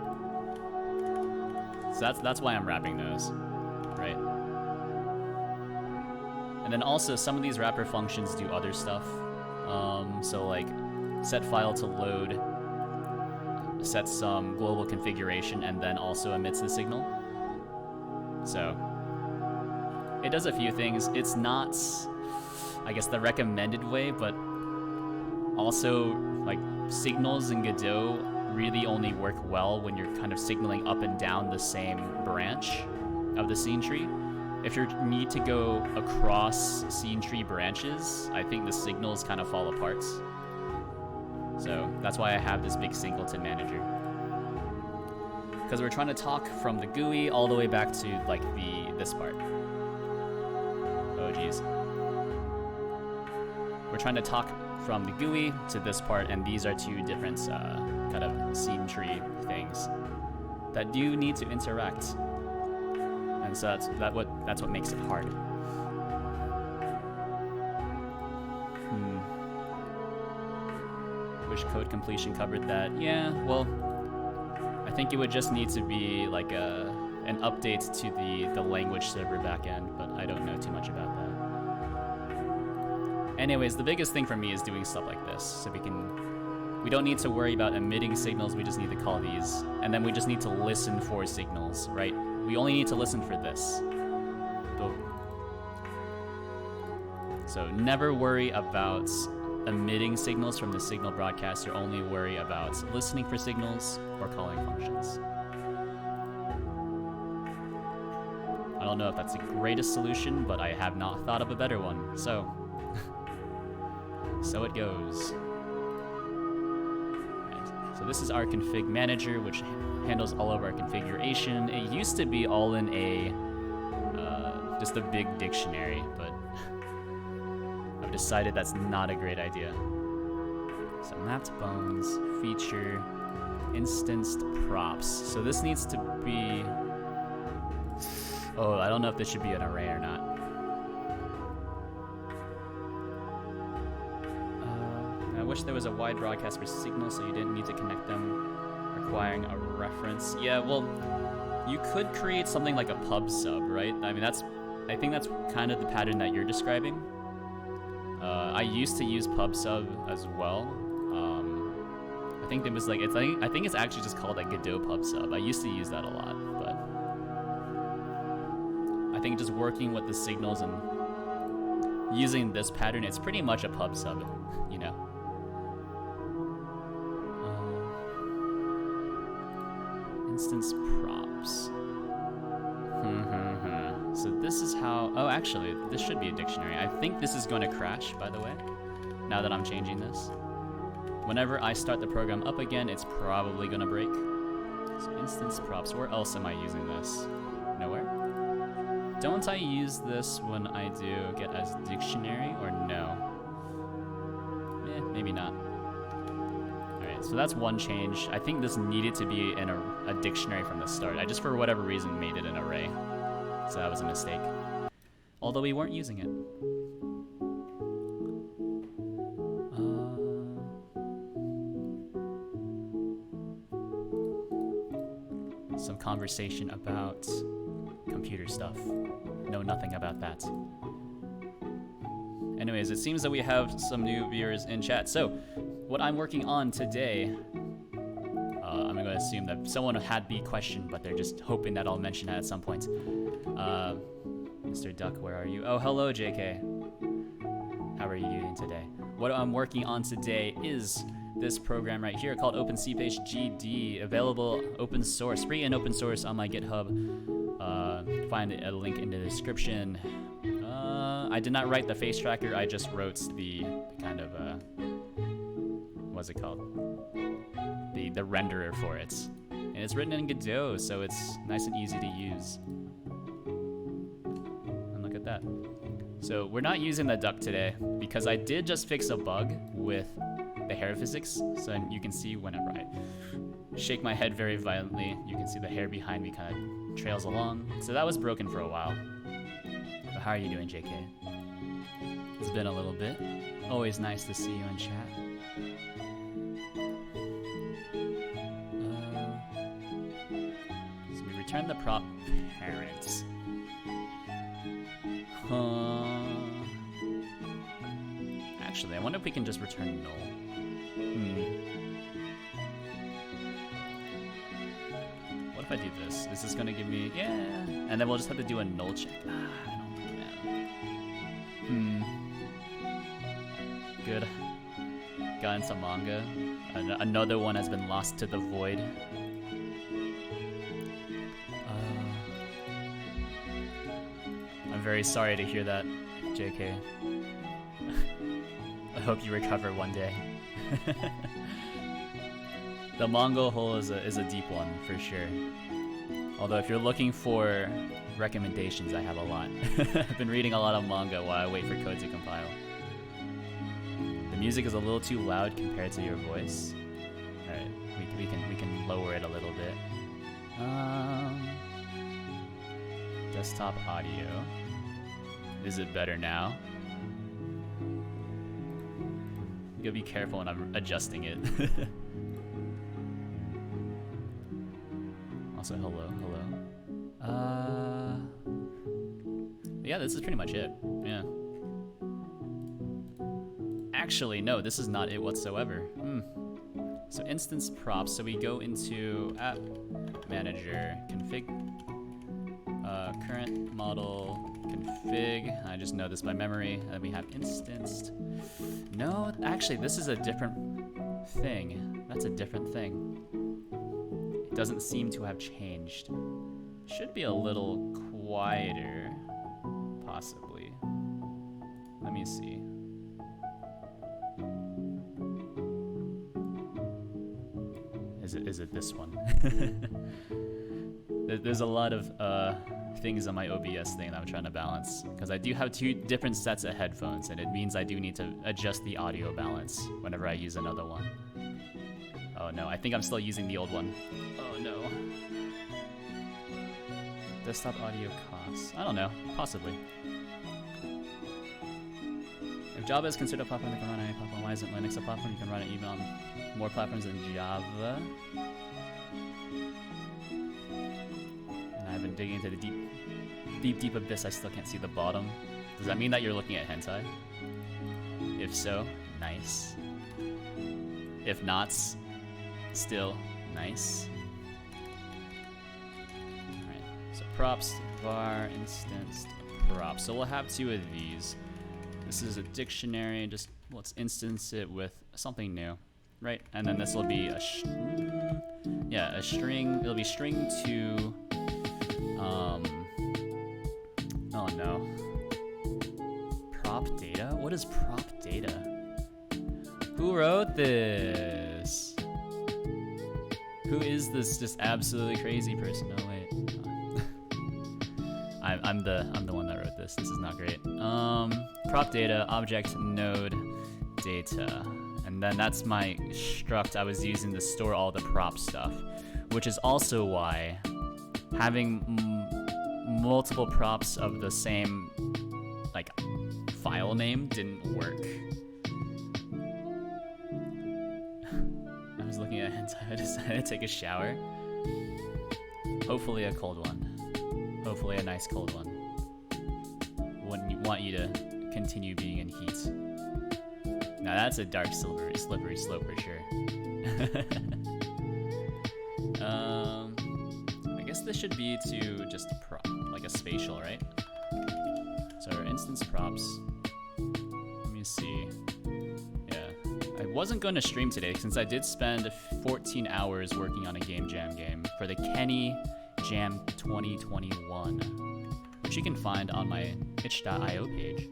So that's why I'm wrapping those, right? And then also some of these wrapper functions do other stuff. So like set file to load, sets some global configuration, and then also emits the signal. So it does a few things. It's not, I guess, the recommended way, but also like signals in Godot really only work well when you're kind of signaling up and down the same branch of the scene tree. If you need to go across scene tree branches, I think the signals kind of fall apart. So that's why I have this big singleton manager. Because we're trying to talk from the GUI all the way back to like this part. Oh geez. We're trying to talk from the GUI to this part, and these are two different kind of scene tree things that do need to interact. And so that's what makes it hard. Wish code completion covered that. Yeah, well, I think it would just need to be like an update to the language server backend, but I don't know too much about that. Anyways, the biggest thing for me is doing stuff like this, so we don't need to worry about emitting signals, we just need to call these, and then we just need to listen for signals, right? We only need to listen for this. So never worry about emitting signals from the signal broadcaster, only worry about listening for signals or calling functions. I don't know if that's the greatest solution, but I have not thought of a better one, so so it goes. Right. So this is our config manager, which handles all of our configuration. It used to be all in a just a big dictionary, but I've decided that's not a great idea. So mapped bones, feature, instanced props. So this needs to be... Oh, I don't know if this should be an array or not. I wish there was a wide broadcast for signals so you didn't need to connect them, requiring a reference. Yeah, well, you could create something like a pub sub, right? I mean, I think that's kind of the pattern that you're describing. I used to use pub sub as well. I think it was like I think it's actually just called like Godot pub sub. I used to use that a lot, but I think just working with the signals and using this pattern, it's pretty much a pub sub, you know. Instance props. So this is how... Oh, actually, this should be a dictionary. I think this is going to crash, by the way, now that I'm changing this. Whenever I start the program up again, it's probably going to break. So instance props. Where else am I using this? Nowhere? Don't I use this when I do get as dictionary, or no? Maybe not. Alright, so that's one change. I think this needed to be in a dictionary from the start. I just, for whatever reason, made it an array. So that was a mistake. Although we weren't using it. Some conversation about computer stuff. Know nothing about that. Anyways, it seems that we have some new viewers in chat. So, what I'm working on today, I'm going to assume that someone had the question, but they're just hoping that I'll mention that at some point. Mr. Duck, where are you? Oh, hello, JK. How are you doing today? What I'm working on today is this program right here called OpenCPage GD, available open source, free and open source on my GitHub. Find a link in the description. I did not write the face tracker, I just wrote the kind of, what's it called? The renderer for it. And it's written in Godot, so it's nice and easy to use. And look at that. So we're not using the duck today, because I did just fix a bug with the hair physics, so you can see whenever I shake my head very violently, you can see the hair behind me kind of trails along. So that was broken for a while. But how are you doing, JK? It's been a little bit. Always nice to see you in chat. So we return the prop parents. Actually, I wonder if we can just return null. What if I do this? Is this gonna give me... Yeah. And then we'll just have to do a null check. I don't know, man. Good. got into manga. Another one has been lost to the void. I'm very sorry to hear that, JK. I hope you recover one day. The manga hole is a deep one for sure. Although if you're looking for recommendations, I have a lot. I've been reading a lot of manga while I wait for code to compile. The music is a little too loud compared to your voice. All right, we can lower it a little bit. Desktop audio. Is it better now? You gotta be careful when I'm adjusting it. Also, hello. Yeah, this is pretty much it. Yeah. Actually, no, this is not it whatsoever. So instance props. So we go into app manager, config, current model, config. I just know this by memory. And we have instanced. No, actually, this is a different thing. That's a different thing. It doesn't seem to have changed. Should be a little quieter, possibly. Let me see. Is it this one? There's a lot of things on my OBS thing that I'm trying to balance, because I do have two different sets of headphones, and it means I do need to adjust the audio balance whenever I use another one. Oh no, I think I'm still using the old one. Oh no. Desktop audio costs. I don't know, possibly. If Java is considered a platform that can run on any platform, why isn't Linux a platform you can run it even on more platforms than Java? And I've been digging into the deep abyss. I still can't see the bottom. Does that mean that you're looking at hentai? If so, nice. If not, still nice. Alright, so props, var, instanced, props. So we'll have two of these. This is a dictionary, just let's instance it with something new, right? And then this will be a string. It'll be string to, oh no. Prop data? What is prop data? Who wrote this? Who is this just absolutely crazy person? Oh wait. I'm the one that wrote this. This is not great. Prop data, object node data. And then that's my struct I was using to store all the prop stuff, which is also why having multiple props of the same like file name didn't work. I was looking at hentai. I decided to take a shower. Hopefully a cold one. Hopefully a nice cold one. Wouldn't want you to continue being in heat. Now that's a dark slippery slope for sure. I guess this should be to just prop, like a spatial, right? So our instance props. Let me see. Yeah, I wasn't going to stream today since I did spend 14 hours working on a Game Jam game for the Kenny Jam 2021, which you can find on my itch.io page.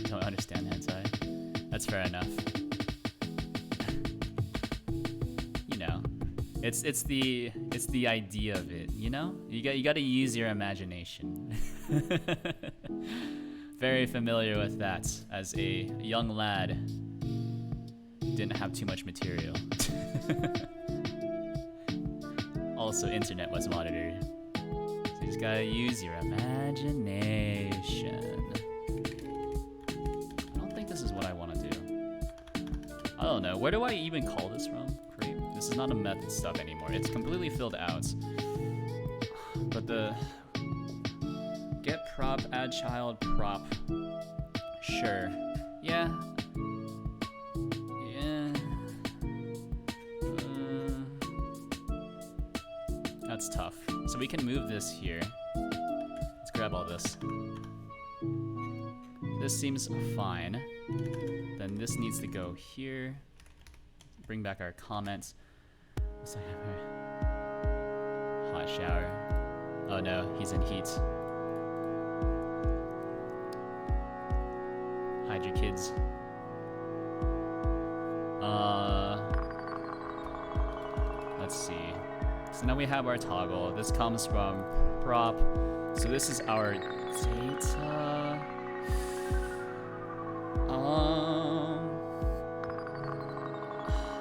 Don't understand hentai. That's fair enough. You know, it's the idea of it. You know, you got to use your imagination. Very familiar with that as a young lad. Didn't have too much material. Also, internet was monitored. So you just gotta use your imagination. I don't think this is what I want to do. I don't know. Where do I even call this from? Great. This is not a method stub anymore. It's completely filled out. But the get prop, add child prop. Sure. Yeah. That's tough. So we can move this here. Let's grab all this. this seems fine. Then this needs to go here. Bring back our comments. What's that here? Hot shower. Oh no, he's in heat. Hide your kids. Let's see. So now we have our toggle. This comes from prop. So this is our data.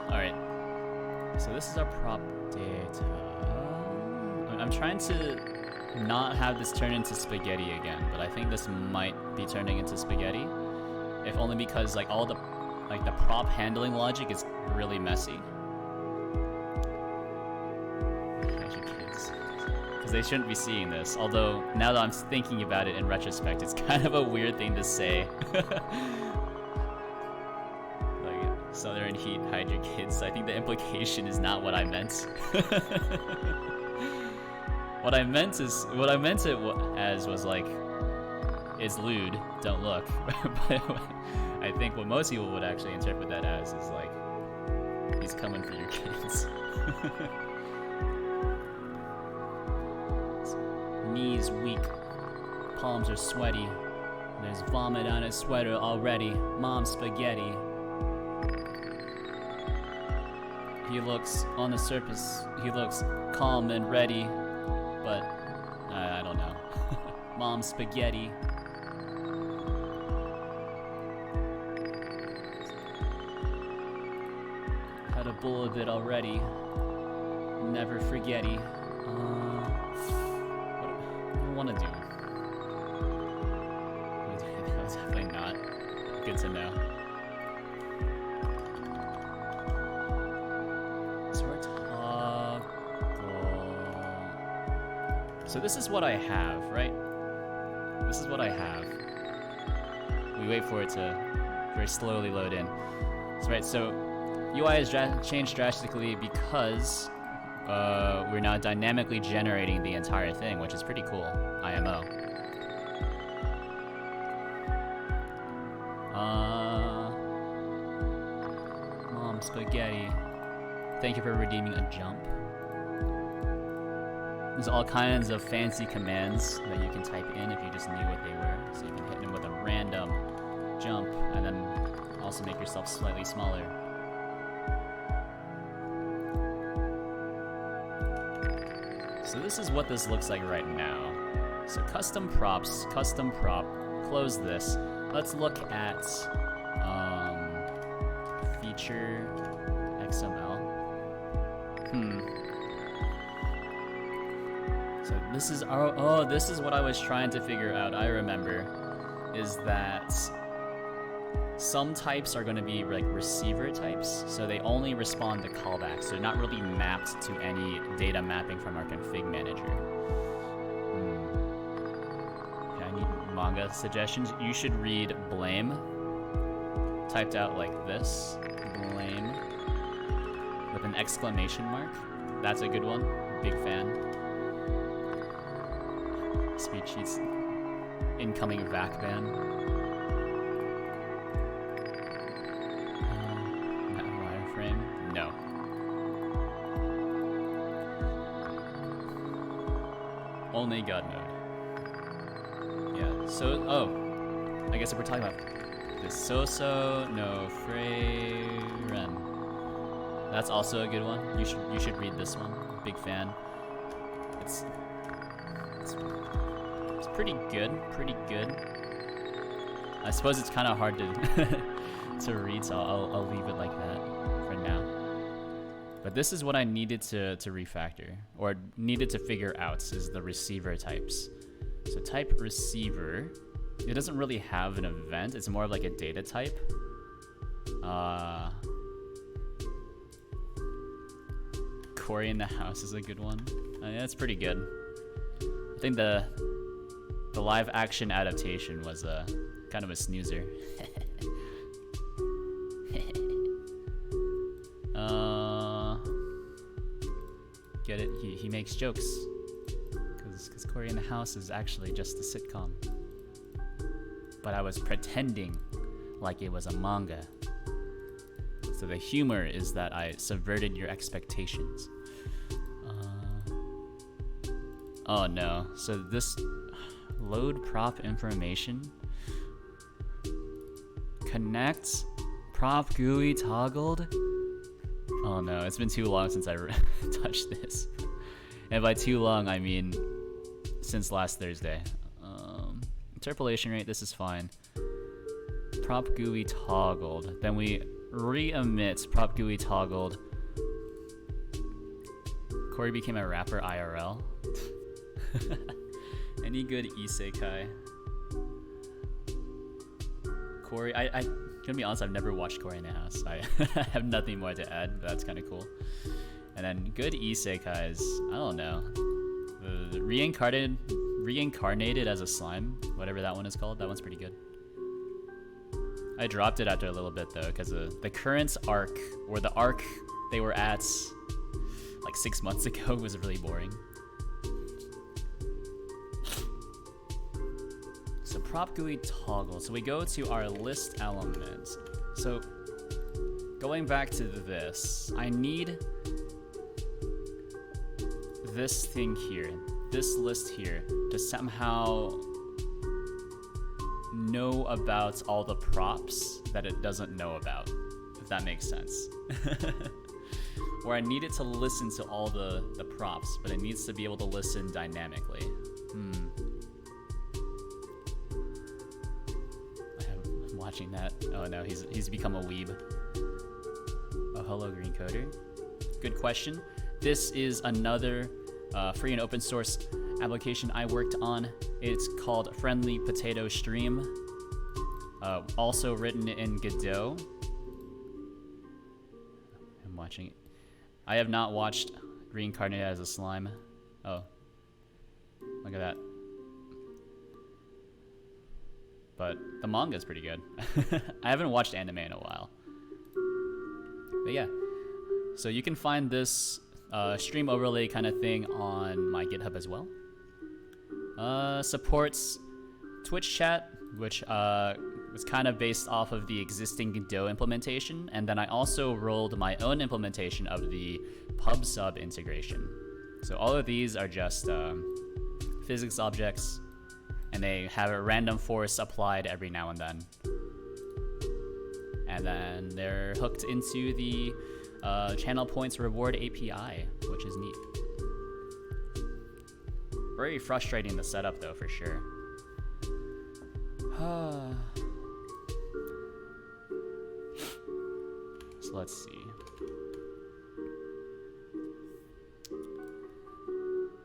Alright. So this is our prop data. I'm trying to not have this turn into spaghetti again, but I think this might be turning into spaghetti. If only because like all the prop handling logic is really messy. Because they shouldn't be seeing this. Although now that I'm thinking about it in retrospect, it's kind of a weird thing to say. Like southern heat, hide your kids. I think the implication is not what I meant. What I meant it as was like, it's lewd, don't look. But I think what most people would actually interpret that as is like, he's coming for your kids. Knees weak, palms are sweaty. There's vomit on his sweater already. Mom's spaghetti. He looks, on the surface, he looks calm and ready. But, I don't know. Mom's spaghetti. Had a bowl of it already. Never forgetty. What do I want to do? That's definitely not good to know. So we're toggle. So this is what I have, right? This is what I have. We wait for it to very slowly load in. That's right, so UI has changed drastically because we're now dynamically generating the entire thing, which is pretty cool. IMO. Mom spaghetti. Thank you for redeeming a jump. There's all kinds of fancy commands that you can type in if you just knew what they were. So you can hit them with a random jump and then also make yourself slightly smaller. So this is what this looks like right now. So custom props, custom prop, close this. Let's look at feature XML. So this is our, this is what I was trying to figure out, I remember, is that some types are going to be like receiver types, so they only respond to callbacks. So they're not really mapped to any data mapping from our config manager. Okay, I need manga suggestions. You should read blame, typed out like this, blame, with an exclamation mark. That's a good one, big fan. Speed sheets, incoming VAC ban. Wireframe? No. Only God mode. Yeah, so, I guess if we're talking about this Soso no Freyren. That's also a good one. You should read this one. Big fan. It's pretty good, I suppose it's kind of hard to to read, so I'll leave it like that for now. But this is what I needed to refactor, or needed to figure out, is the receiver types. So type receiver, it doesn't really have an event, it's more of like a data type. Corey in the house is a good one. Yeah, that's pretty good. I think the live action adaptation was kind of a snoozer. Get it? He makes jokes. Because Corey in the House is actually just a sitcom. but I was pretending like it was a manga. So the humor is that I subverted your expectations. Oh no, so this load prop information connects prop GUI toggled. Oh no, it's been too long since I touched this. And by too long, I mean since last Thursday. Interpolation rate, this is fine. Prop GUI toggled. Then we re-emit prop GUI toggled. Corey became a rapper IRL. Any good isekai? Corey, I gonna be honest, I've never watched Corey in the House. I have nothing more to add, but that's kind of cool. And then good isekais, I don't know. The reincarnated as a slime, whatever that one is called, that one's pretty good. I dropped it after a little bit though, because the current arc, or the arc they were at like 6 months ago, was really boring. So prop GUI toggle. So we go to our list element. So going back to this, I need this thing here, this list here, to somehow know about all the props that it doesn't know about, if that makes sense. Or I need it to listen to all the props, but it needs to be able to listen dynamically. I'm watching that. Oh no, he's become a weeb. Oh, hello, Green Coder. Good question. This is another free and open source application I worked on. It's called Friendly Potato Stream. Also written in Godot. I'm watching it. I have not watched Reincarnated as a Slime. Oh. Look at that. But the manga is pretty good. I haven't watched anime in a while. But yeah. So you can find this stream overlay kind of thing on my GitHub as well. Supports Twitch chat, which was kind of based off of the existing Godot implementation, and then I also rolled my own implementation of the PubSub integration. So all of these are just physics objects, and they have a random force applied every now and then. And then they're hooked into the channel points reward API, which is neat. Very frustrating to set up though, for sure. So let's see.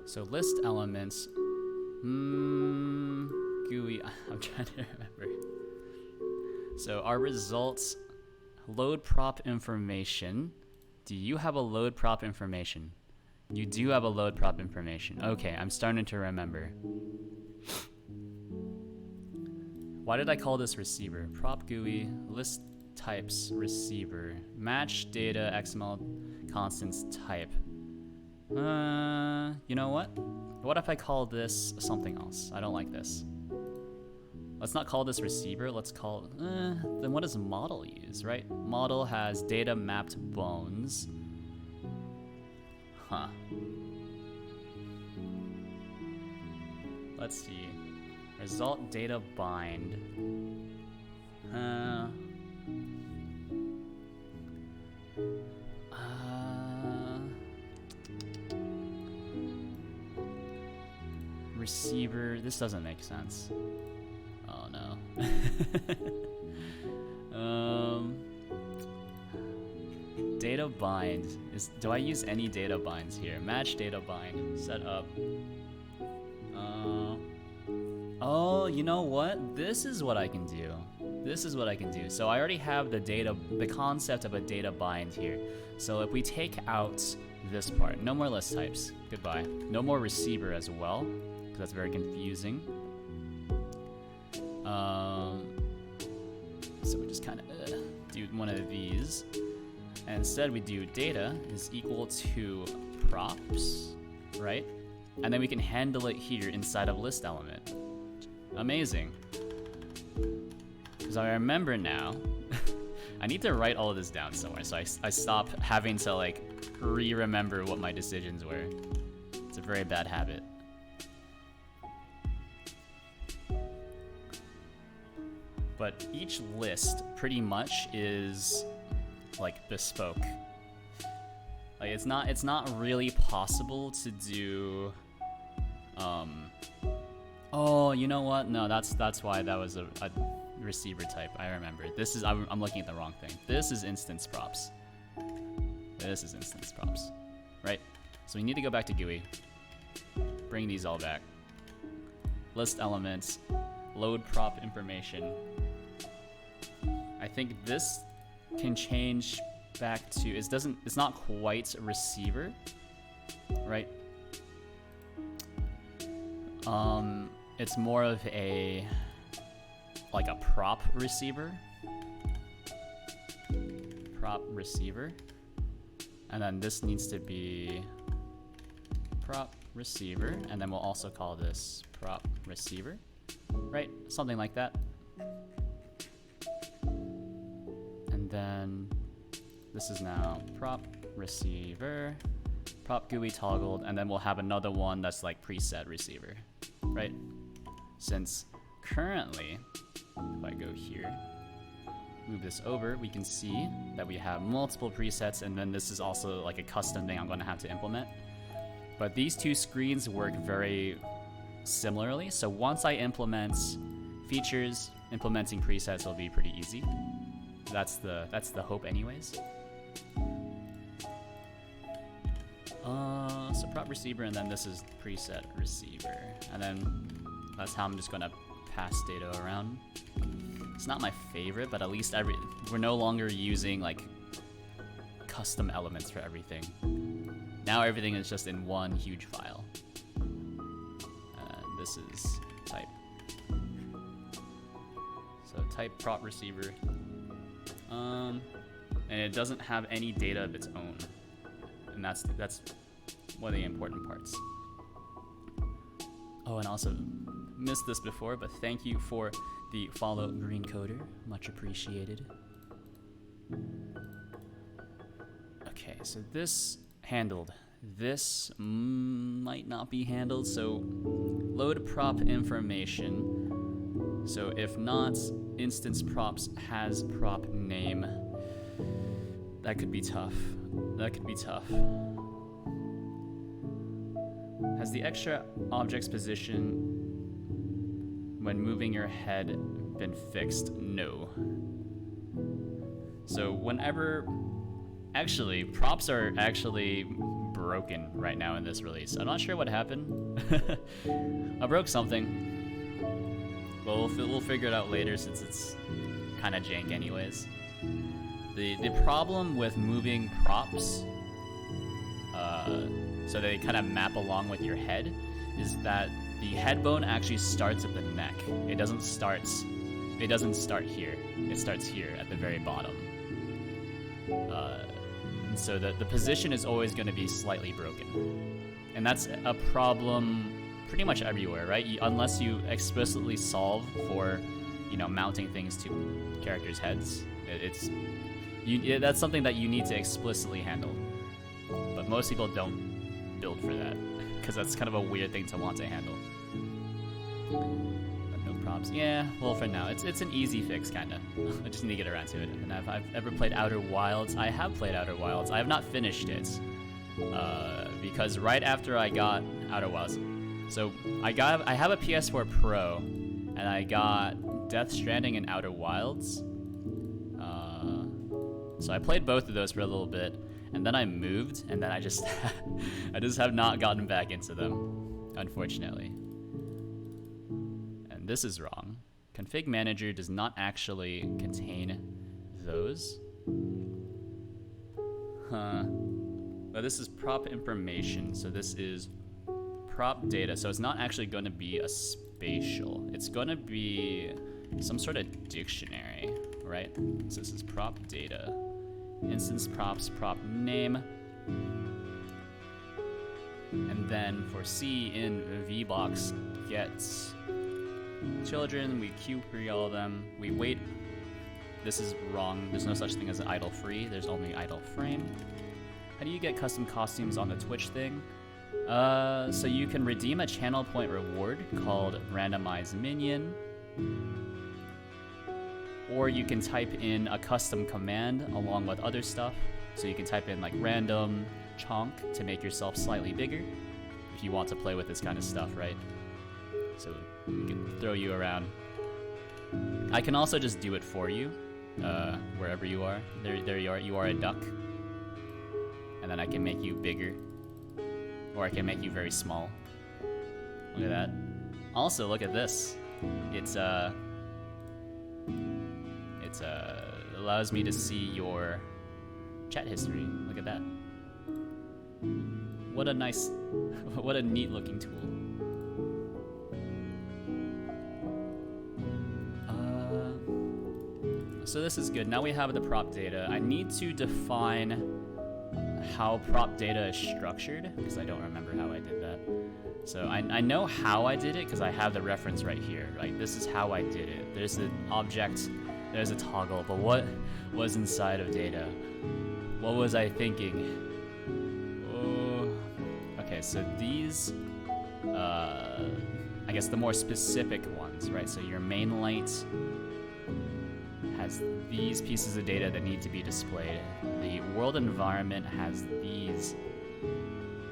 So list elements. GUI. I'm trying to remember. So our results, load prop information. Do you have a load prop information? You do have a load prop information. Okay, I'm starting to remember. Why did I call this receiver? Prop GUI, list types, receiver, match data, XML constants type. You know what? What if I call this something else? I don't like this. Let's not call this receiver, let's call, then what does model use, right? Model has data mapped bones. Huh. Let's see. Result data bind. Receiver, this doesn't make sense. Oh no. Data bind is, do I use any data binds here? Match data bind, set up. Oh, you know what? This is what I can do. This is what I can do. So I already have the concept of a data bind here. So if we take out this part, no more list types, goodbye. No more receiver as well, because that's very confusing. So we just kind of do one of these. And instead we do data is equal to props, right? And then we can handle it here inside of list element. Amazing. Because I remember now. I need to write all of this down somewhere so I stop having to like remember what my decisions were. It's a very bad habit. But each list pretty much is like bespoke. Like it's not really possible to do oh, you know what? No, that's why that was a receiver type. I remember. This is I'm looking at the wrong thing. This is instance props. This is instance props. Right? So we need to go back to GUI. Bring these all back. List elements, load prop information. I think this can change back to it's not quite a receiver, right? It's more of a like a prop receiver. Prop receiver. And then this needs to be prop receiver, and then we'll also call this prop receiver, right? Something like that. And then this is now prop receiver, prop GUI toggled, and then we'll have another one that's like preset receiver, right? Since currently, if I go here, move this over, we can see that we have multiple presets, and then this is also like a custom thing I'm going to have to implement. But these two screens work very similarly, so once I implement features, implementing presets will be pretty easy. That's the hope anyways. So prop receiver, and then this is preset receiver, and then that's how I'm just gonna pass data around. It's not my favorite, but at least we're no longer using like custom elements for everything. Now everything is just in one huge file. This is type. So type prop receiver. And it doesn't have any data of its own. And that's one of the important parts. Oh, and also missed this before, but thank you for the follow, Green Coder. Much appreciated. Okay, so this handled. This might not be handled, so load prop information. So if not, instance props has prop name. That could be tough. That could be tough. Has the extra object's position when moving your head been fixed? No. So whenever... Actually, props are actually broken right now in this release. I'm not sure what happened. I broke something. Well, we'll figure it out later since it's kind of jank anyways. The problem with moving props, so they kind of map along with your head, is that the head bone actually starts at the neck. It doesn't start here. It starts here at the very bottom. And so the position is always going to be slightly broken. And that's a problem pretty much everywhere, right? Unless you explicitly solve for, mounting things to characters' heads. That's something that you need to explicitly handle. But most people don't build for that, because that's kind of a weird thing to want to handle. But no props. Yeah, well, for now, it's an easy fix, kind of. I just need to get around to it. And if I've ever played Outer Wilds, I have played Outer Wilds. I have not finished it, because right after I got Outer Wilds, so I have a PS4 Pro, and I got Death Stranding and Outer Wilds. So I played both of those for a little bit, and then I moved, and then I just have not gotten back into them, unfortunately. And this is wrong. Config Manager does not actually contain those. Huh. But this is prop information, so this is prop data. So it's not actually going to be a spatial. It's going to be some sort of dictionary, right? So this is prop data. Instance props, prop name. And then for C in VBox, get children, we query all of them, we wait. This is wrong. There's no such thing as an idle free. There's only idle frame. How do you get custom costumes on the Twitch thing? So you can redeem a channel point reward called randomized minion, or you can type in a custom command along with other stuff. So you can type in like random chonk to make yourself slightly bigger if you want to play with this kind of stuff, right? So we can throw you around. I can also just do it for you, wherever you are. There you are. You are a duck, and then I can make you bigger, or I can make you very small. Look at that. Also, look at this. It allows me to see your chat history. Look at that. What a nice, what a neat looking tool. So this is good. Now we have the prop data. I need to define how prop data is structured because I don't remember how I did that. So I know how I did it because I have the reference right here. Like this is how I did it. There's an object, there's a toggle, but what was inside of data? What was I thinking? Oh, okay, so these, I guess the more specific ones, right? So your main light has these pieces of data that need to be displayed. The world environment has these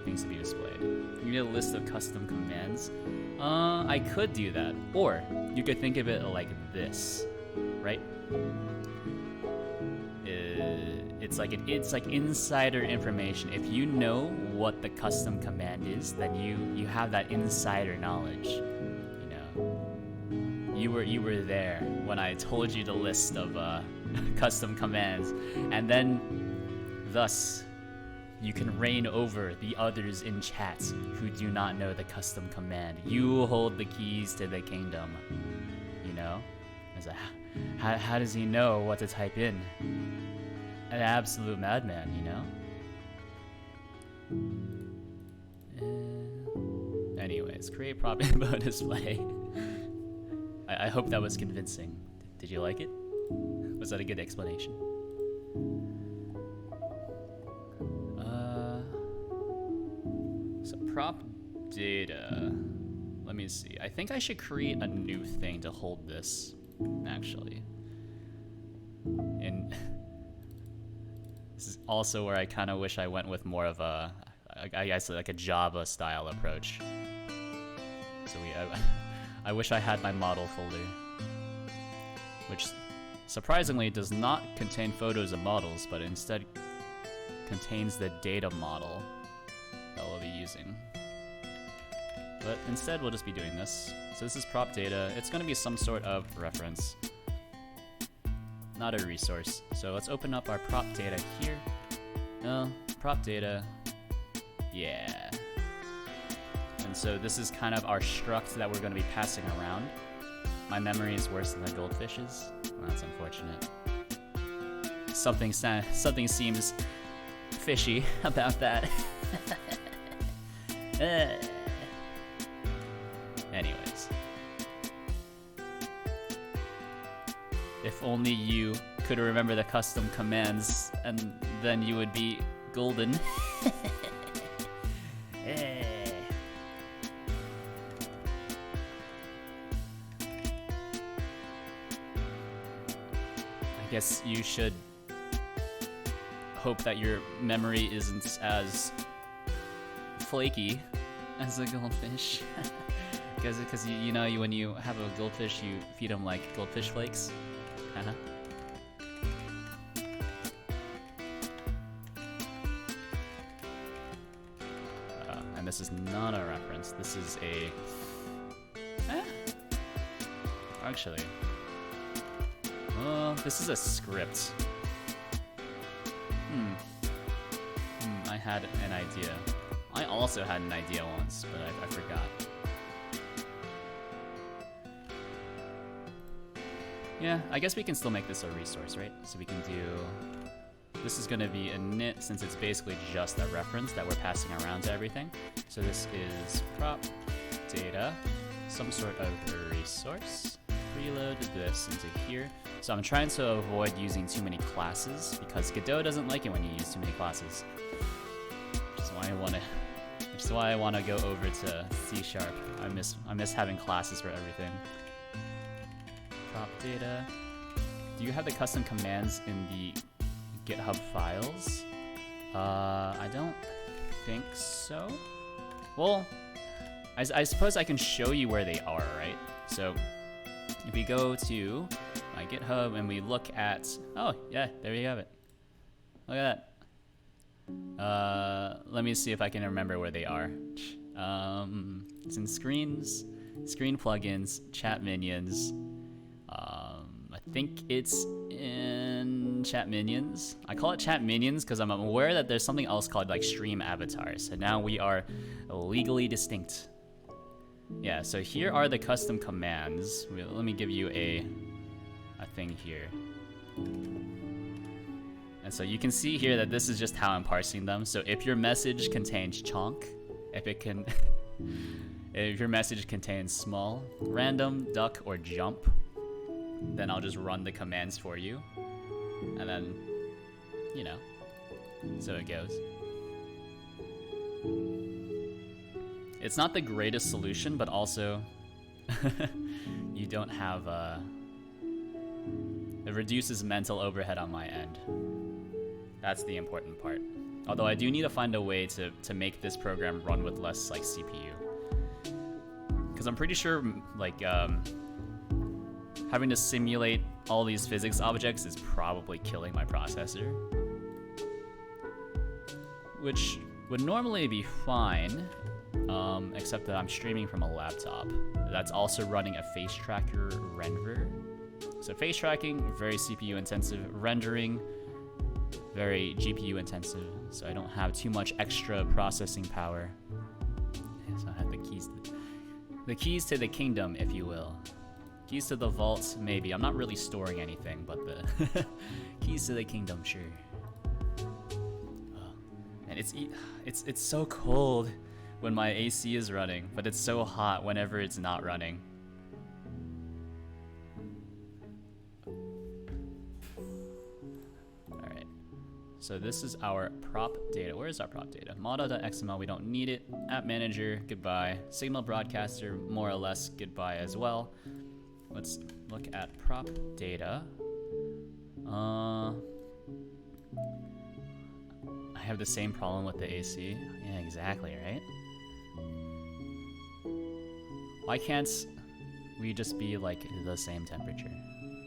things to be displayed. You need a list of custom commands. I could do that, or you could think of it like this, right? It's like insider information. If you know what the custom command is, then you have that insider knowledge. You know, you were there when I told you the list of custom commands, and then thus you can reign over the others in chat who do not know the custom command. You hold the keys to the kingdom. You know, it's like, how does he know what to type in? An absolute madman, you know? Anyways, create prop info display. I hope that was convincing. Did you like it? Was that a good explanation? So prop data. Let me see. I think I should create a new thing to hold this, actually. This is also where I kind of wish I went with more of a, I guess like a Java style approach. So I wish I had my model folder, which surprisingly does not contain photos of models, but instead contains the data model that we'll be using. But instead we'll just be doing this. So this is prop data. It's going to be some sort of reference, not a resource. So let's open up our prop data here. Prop data, yeah. And so this is kind of our struct that we're going to be passing around. My memory is worse than the goldfish's. Well, that's unfortunate. Something seems fishy about that. Anyways. If only you could remember the custom commands, and then you would be golden. I guess you should hope that your memory isn't as flaky as a goldfish. Because you know, when you have a goldfish, you feed them like goldfish flakes. And this is not a reference. This is a... Actually... this is a script. I had an idea. I also had an idea once, but I forgot. Yeah, I guess we can still make this a resource, right? So we can do... This is going to be a init, since it's basically just a reference that we're passing around to everything. So this is prop data some sort of a resource. Preload this into here. So I'm trying to avoid using too many classes because Godot doesn't like it when you use too many classes. Which is why I want to go over to C#. I miss having classes for everything. Prop data. Do you have the custom commands in the GitHub files? I don't think so. Well, I suppose I can show you where they are, right? So if we go to my GitHub and we look at, oh yeah, there you have it. Look at that. Let me see if I can remember where they are. It's in screens, screen plugins, chat minions. I think it's in chat minions. I call it chat minions because I'm aware that there's something else called like stream avatars. So now we are legally distinct. Yeah, so here are the custom commands. Let me give you a thing here. And so you can see here that this is just how I'm parsing them. So if your message contains chonk, if your message contains small, random, duck, or jump, then I'll just run the commands for you. And then, you know, so it goes. It's not the greatest solution, but also you don't have it reduces mental overhead on my end. That's the important part. Although I do need to find a way to make this program run with less like CPU. Because I'm pretty sure like having to simulate all these physics objects is probably killing my processor. Which would normally be fine, except that I'm streaming from a laptop. That's also running a face tracker renderer. So face tracking, very CPU intensive. Rendering, very GPU intensive. So I don't have too much extra processing power. So I have the keys to the kingdom, if you will. Keys to the vault, maybe. I'm not really storing anything, but the keys to the kingdom, sure. Oh, and it's so cold when my AC is running, but it's so hot whenever it's not running. Alright, so this is our prop data. Where is our prop data? Model.xml, we don't need it. App manager, goodbye. Signal broadcaster, more or less goodbye as well. Let's look at prop data. I have the same problem with the AC. Yeah, exactly, right? Why can't we just be like the same temperature?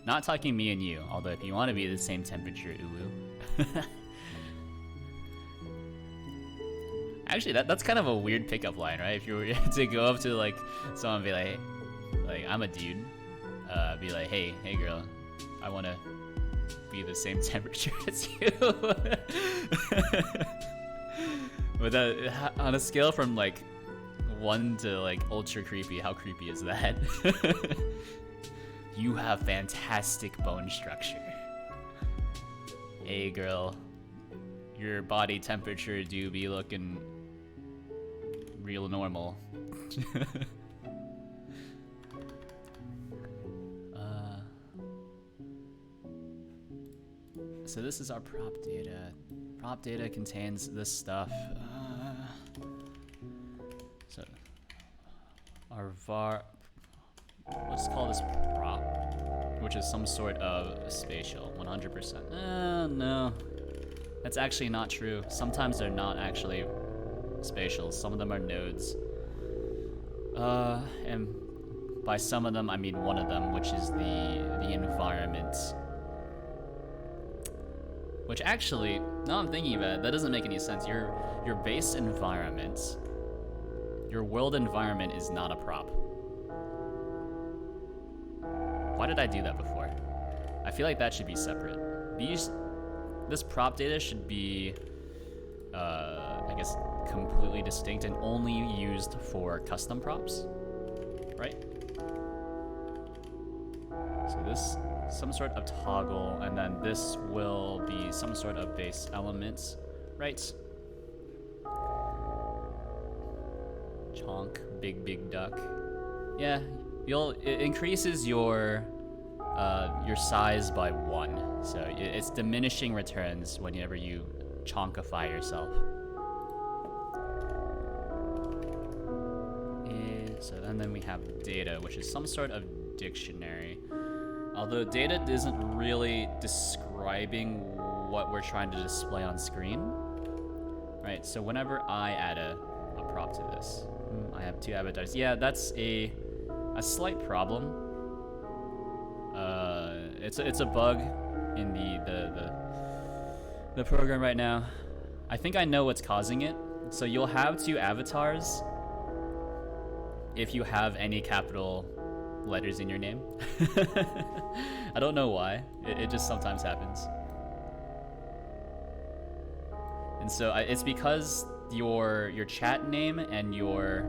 Not talking me and you, although if you want to be the same temperature, uwu. Actually, that's kind of a weird pickup line, right? If you were to go up to like someone and be like, hey, like I'm a dude. Be like, hey girl, I want to be the same temperature as you. But on a scale from like 1 to like ultra creepy, how creepy is that? You have fantastic bone structure. Hey girl, your body temperature do be looking real normal. So this is our prop data. Prop data contains this stuff. So our var, let's call this prop, which is some sort of spatial, 100%. No, that's actually not true. Sometimes they're not actually spatial. Some of them are nodes. And by some of them, I mean one of them, which is the environment. Which actually, now I'm thinking about it, that doesn't make any sense. Your base environment, your world environment is not a prop. Why did I do that before? I feel like that should be separate. This prop data should be, I guess, completely distinct and only used for custom props, right? So this, some sort of toggle, and then this will be some sort of base element, right? Chonk, big duck. Yeah, it increases your size by 1. So it's diminishing returns whenever you chonkify yourself. And then we have data, which is some sort of dictionary. Although data isn't really describing what we're trying to display on screen. Right, so whenever I add a prop to this, I have 2 avatars. Yeah, that's a slight problem. It's a bug in the program right now. I think I know what's causing it. So you'll have 2 avatars if you have any capital letters in your name. I don't know why. It just sometimes happens. And so it's because your chat name and your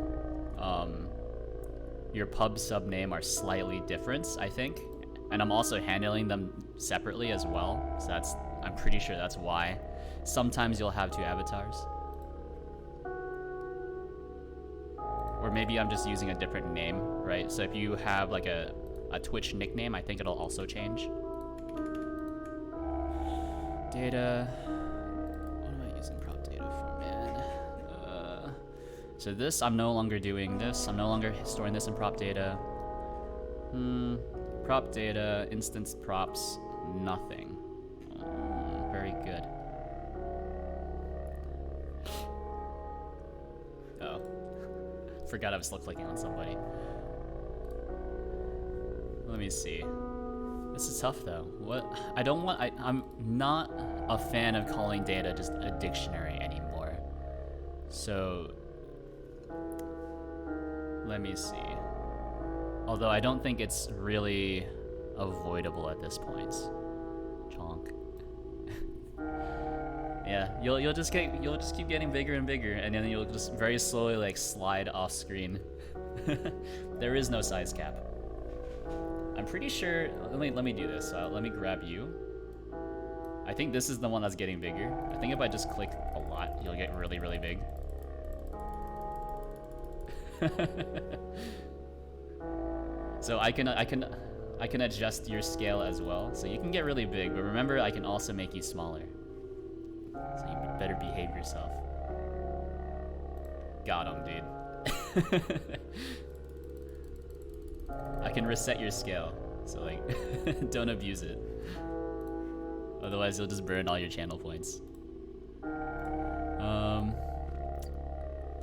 pub sub name are slightly different, I think. And I'm also handling them separately as well. So I'm pretty sure that's why. Sometimes you'll have 2 avatars. Or maybe I'm just using a different name, right? So if you have like a Twitch nickname, I think it'll also change. Data. What am I using prop data for, man? So this, I'm no longer doing this. I'm no longer storing this in prop data. Prop data, instance props, nothing. Very good. Oh. Forgot I was clicking on somebody. Let me see. This is tough though. I'm not a fan of calling data just a dictionary anymore. So let me see. Although I don't think it's really avoidable at this point. Chonk. Yeah, you'll just keep getting bigger and bigger, and then you'll just very slowly like slide off screen. There is no size cap. I'm pretty sure. Let me do this. Let me grab you. I think this is the one that's getting bigger. I think if I just click a lot, you'll get really, really big. So I can adjust your scale as well. So you can get really big, but remember I can also make you smaller. So you better behave yourself. Got him, dude. I can reset your scale, so like, don't abuse it. Otherwise, you'll just burn all your channel points.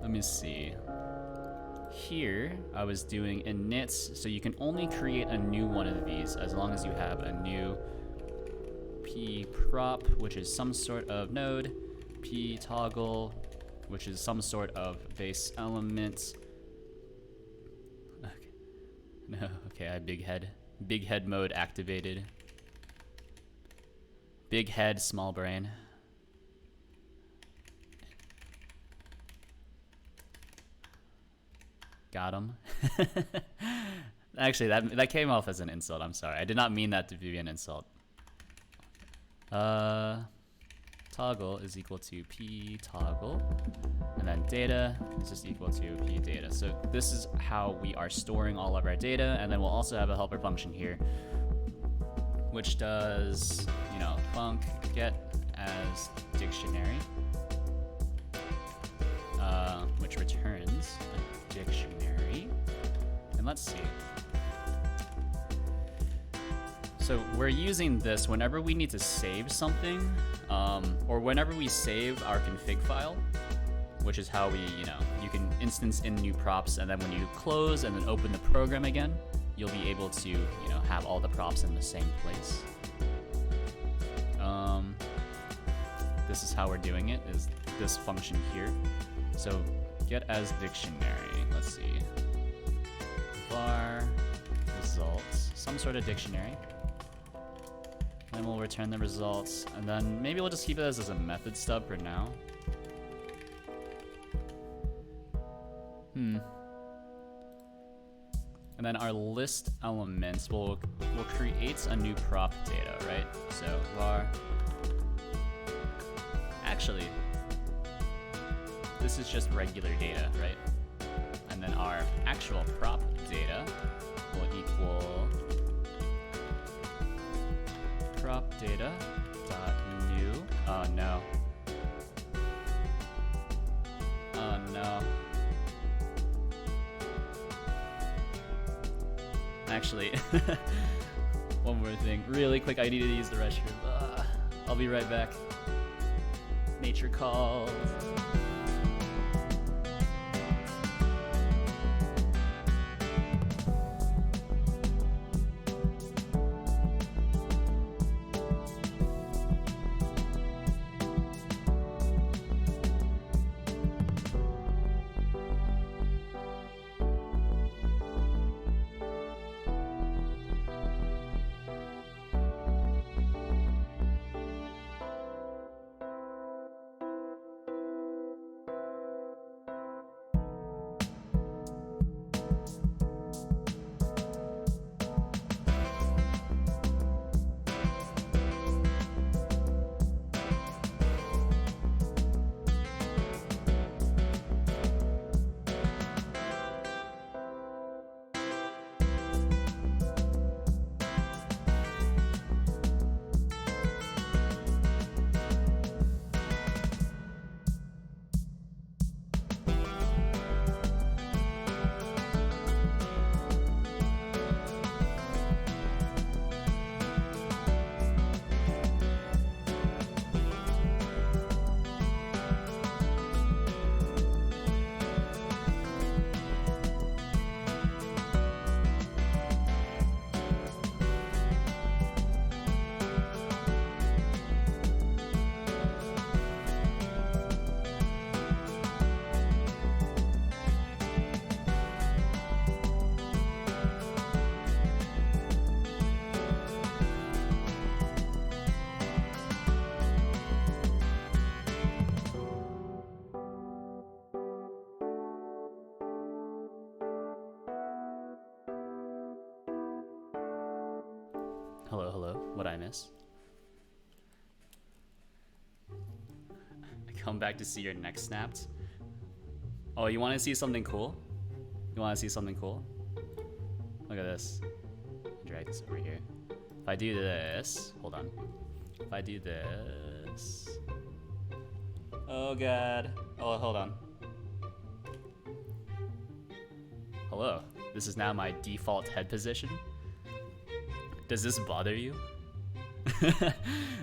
Let me see. Here, I was doing inits, so you can only create a new one of these as long as you have a new p prop, which is some sort of node, p toggle, which is some sort of base element. Okay. No, okay, I have big head. Big head mode activated. Big head, small brain. Got him. Actually, that came off as an insult. I'm sorry. I did not mean that to be an insult. Toggle is equal to p toggle, and then data is just equal to p data. So this is how we are storing all of our data, and then we'll also have a helper function here, which does, you know, func get as dictionary, which returns a dictionary. And let's see. So we're using this whenever we need to save something, or whenever we save our config file, which is how we, you can instance in new props, and then when you close and then open the program again, you'll be able to, have all the props in the same place. This is how we're doing it, is this function here. So get as dictionary, let's see, var results, some sort of dictionary. Then we'll return the results, and then maybe we'll just keep it as a method stub for now. And then our list elements will create a new prop data, right? So var. Actually, this is just regular data, right? And then our actual prop data will equal prop data dot new. Oh no. Oh no. Actually, one more thing. Really quick, I need to use the restroom. I'll be right back. Nature calls. Hello, hello. What'd I miss? I come back to see your neck snapped. Oh, you want to see something cool? You want to see something cool? Look at this. Drag this over here. If I do this, hold on. If I do this. Oh god. Oh, hold on. Hello. This is now my default head position. Does this bother you?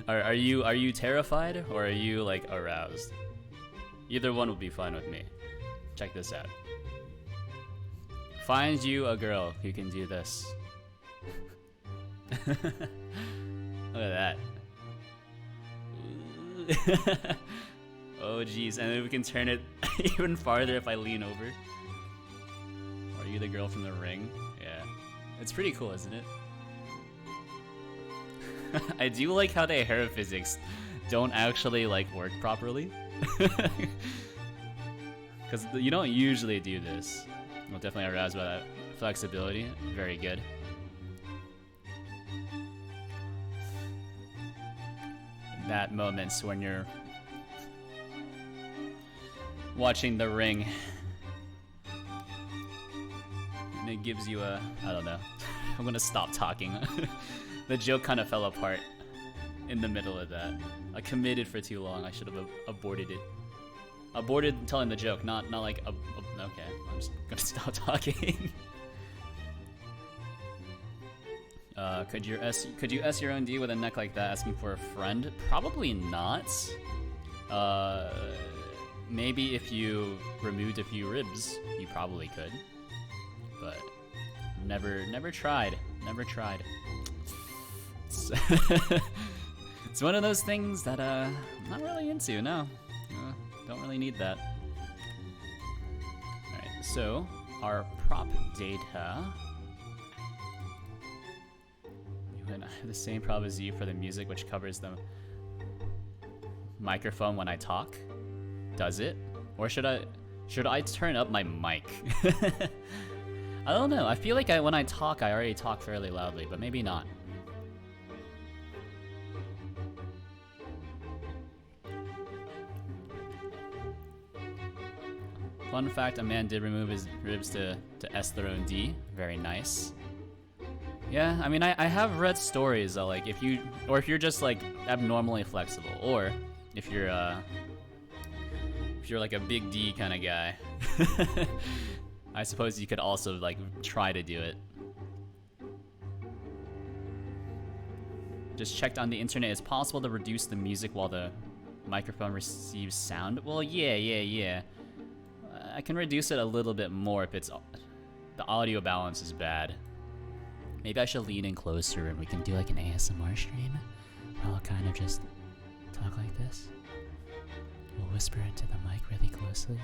are you terrified or are you like aroused? Either one would be fine with me. Check this out. Find you a girl who can do this. Look at that. Oh geez, and then we can turn it even farther if I lean over. Are you the girl from the ring? Yeah. It's pretty cool, isn't it? I do like how the hair physics don't actually like work properly. Because you don't usually do this. I'm definitely aroused by that flexibility. Very good. That moments when you're watching The Ring and it gives you a, I don't know. I'm gonna stop talking. The joke kind of fell apart in the middle of that. I committed for too long. I should have aborted it. Aborted telling the joke, not like okay. I'm just gonna stop talking. Could you S your own D with a neck like that asking for a friend? Probably not. Maybe if you removed a few ribs, you probably could. But never tried. Never tried. It's one of those things that I'm not really into. No, don't really need that. All right, so our prop data. You and I have the same prop as you for the music, which covers the microphone when I talk. Does it? Or should I turn up my mic? I don't know. I feel like when I talk, I already talk fairly loudly, but maybe not. Fun fact, a man did remove his ribs to S throne D. Very nice. Yeah, I mean, I have read stories that, like, if you're just like abnormally flexible, or if you're like a big D kind of guy, I suppose you could also like try to do it. Just checked on the internet. It's possible to reduce the music while the microphone receives sound. Well, yeah. I can reduce it a little bit more if it's the audio balance is bad. Maybe I should lean in closer and we can do like an ASMR stream where I'll kind of just talk like this. We'll whisper into the mic really closely.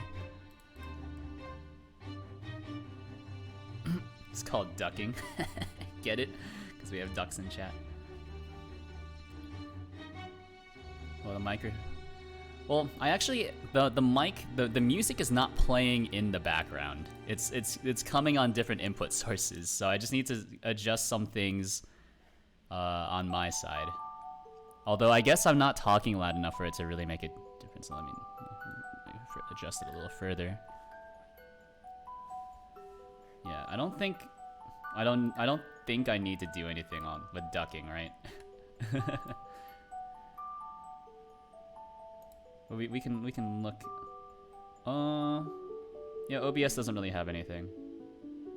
It's called ducking. Get it? Because we have ducks in chat. Well, the mic. Well, I actually the mic the music is not playing in the background. It's coming on different input sources. So I just need to adjust some things on my side. Although I guess I'm not talking loud enough for it to really make a difference. So let me adjust it a little further. Yeah, I don't think I need to do anything on with ducking, right? we can look. Yeah, OBS doesn't really have anything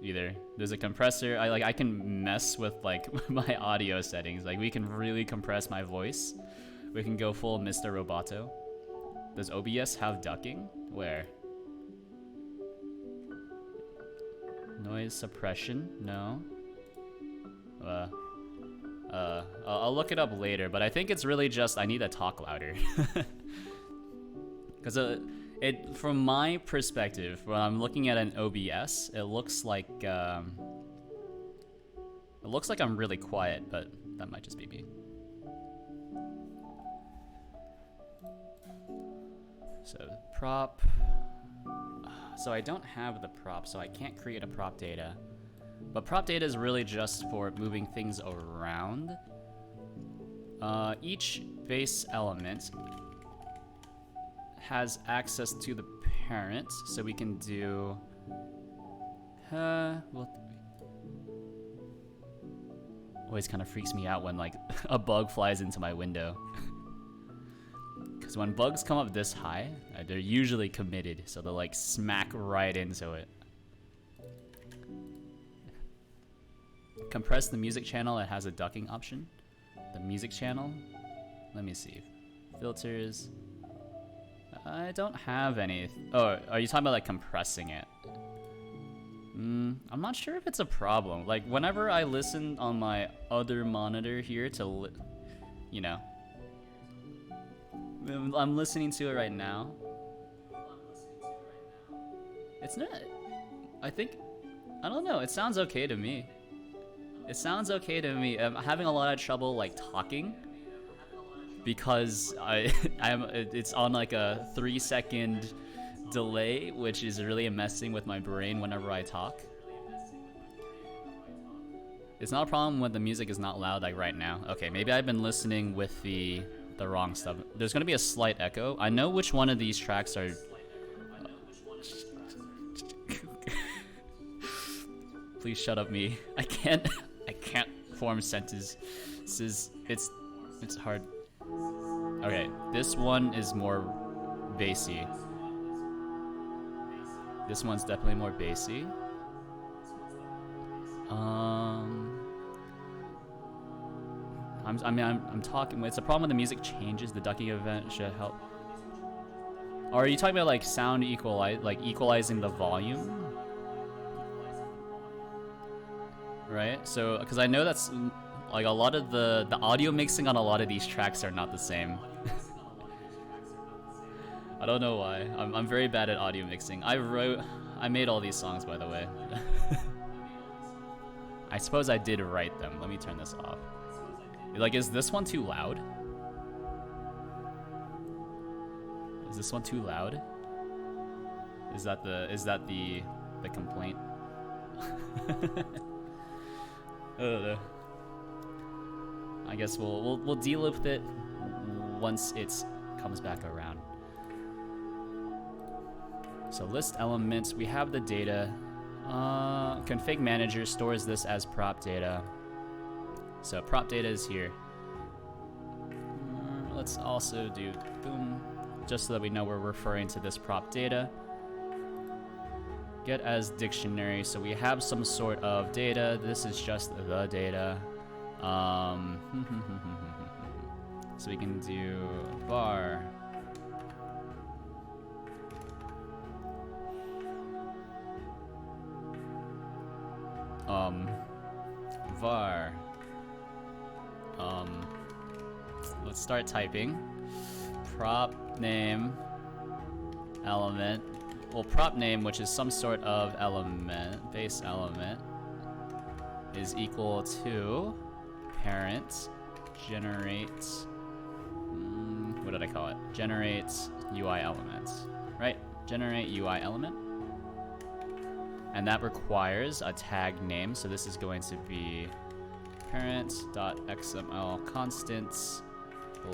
either. There's a compressor. I can mess with like my audio settings. Like we can really compress my voice. We can go full Mr. Roboto. Does OBS have ducking? Where? Noise suppression? No. I'll look it up later, but I think it's really just I need to talk louder. Because from my perspective, when I'm looking at an OBS, it looks like I'm really quiet, but that might just be me. So prop. So I don't have the prop, so I can't create a prop data. But prop data is really just for moving things around. Each base element has access to the parent, so we can do always kind of freaks me out when like a bug flies into my window. Because when bugs come up this high, they're usually committed, so they'll like smack right into it. Compress the music channel. It has a ducking option. The music channel, let me see. Filters. I don't have any. Oh, are you talking about like compressing it? I'm not sure if it's a problem. Like whenever I listen on my other monitor here to, you know, I'm listening to it right now. It's not. I don't know. It sounds okay to me. It sounds okay to me. I'm having a lot of trouble like talking because it's on like a 3-second delay, which is really messing with my brain whenever I talk. It's not a problem when the music is not loud like right now. Okay, maybe I've been listening with the wrong stuff. There's gonna be a slight echo. I know which one of these tracks are. Please shut up, me. I can't form sentences. It's hard. Okay, this one is more bassy. This one's definitely more bassy. I'm talking. It's a problem when the music changes. The ducking event should help. Or are you talking about like sound equalizing the volume? Right. So, because I know that's like a lot of the audio mixing on a lot of these tracks are not the same. I don't know why. I'm very bad at audio mixing. I made all these songs, by the way. I suppose I did write them. Let me turn this off. Like, is this one too loud? Is this one too loud? Is that the complaint? I don't know. I guess we'll deal with it once it comes back around. So list elements, we have the data. Config manager stores this as prop data. So prop data is here. Let's also do boom, just so that we know we're referring to this prop data. Get as dictionary, so we have some sort of data. This is just the data. So we can do var. Var. Let's start typing. Prop name element. Well, prop name, which is some sort of element, base element, is equal to parent generate. What did I call it? Generate UI elements, right? Generate UI element. And that requires a tag name. So this is going to be parent.xml constants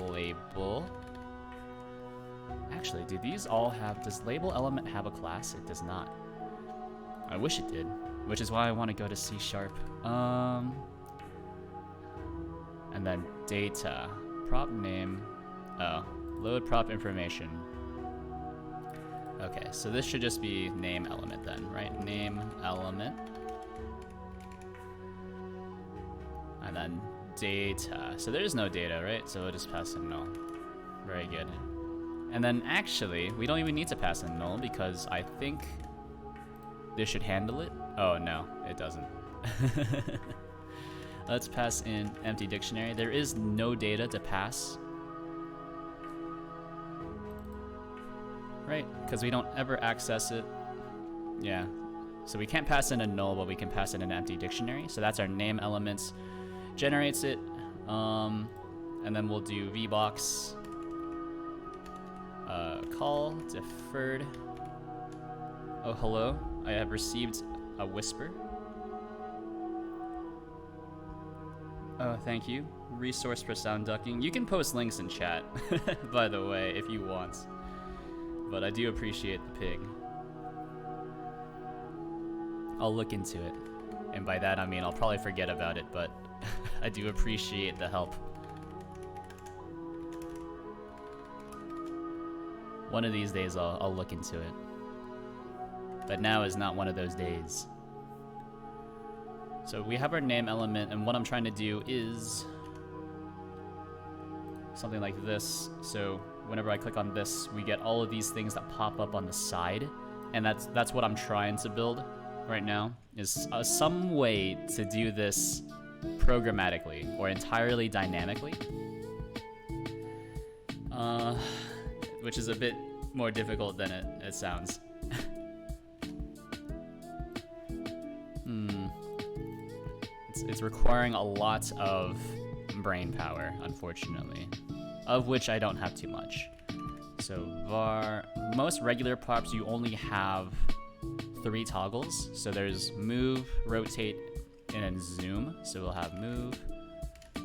label. Actually, do these all have, does label element have a class? It does not. I wish it did, which is why I want to go to C#. And then data, prop name, load prop information. Okay, so this should just be name element then, right? Name element. And then data. So there's no data, right? So we'll just pass in null. Very good. And then actually, we don't even need to pass in null because I think this should handle it. Oh no, it doesn't. Let's pass in empty dictionary. There is no data to pass. Right, because we don't ever access it. Yeah, so we can't pass in a null, but we can pass in an empty dictionary. So that's our name elements, generates it, and then we'll do vbox call deferred. Oh, hello, I have received a whisper. Oh, thank you. Resource for sound ducking. You can post links in chat, by the way, if you want. But I do appreciate the ping. I'll look into it. And by that I mean I'll probably forget about it, but I do appreciate the help. One of these days I'll look into it. But now is not one of those days. So we have our name element, and what I'm trying to do is something like this. So whenever I click on this, we get all of these things that pop up on the side, and that's what I'm trying to build right now, is some way to do this programmatically or entirely dynamically, which is a bit more difficult than it sounds. It's requiring a lot of brain power, unfortunately, of which I don't have too much. So var, most regular props you only have 3 toggles. So there's move, rotate, and then zoom. So we'll have move,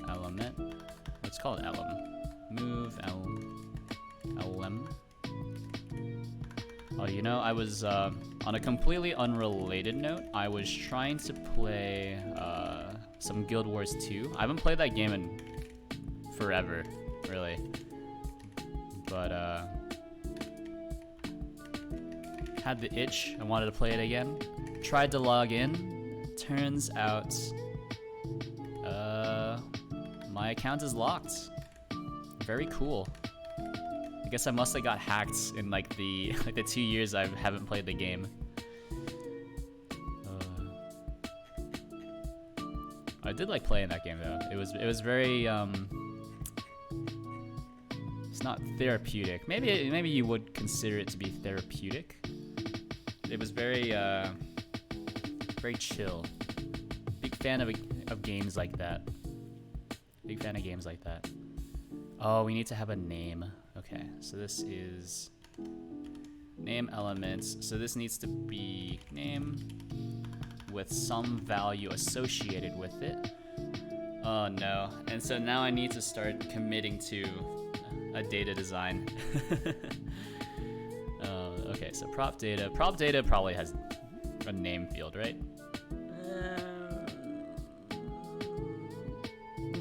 element. Let's call it elem. Move, elem. Oh, you know, I was, on a completely unrelated note, I was trying to play some Guild Wars 2. I haven't played that game in forever, really. But, had the itch, I wanted to play it again. Tried to log in, turns out, my account is locked. Very cool. I guess I must have got hacked in like the 2 years I haven't played the game. I did like playing that game though. It was very it's not therapeutic. Maybe you would consider it to be therapeutic. It was very chill. Big fan of games like that. Big fan of games like that. Oh, we need to have a name. Okay, so this is name elements. So this needs to be name with some value associated with it. Oh no, and so now I need to start committing to a data design. Okay, so prop data. Prop data probably has a name field, right?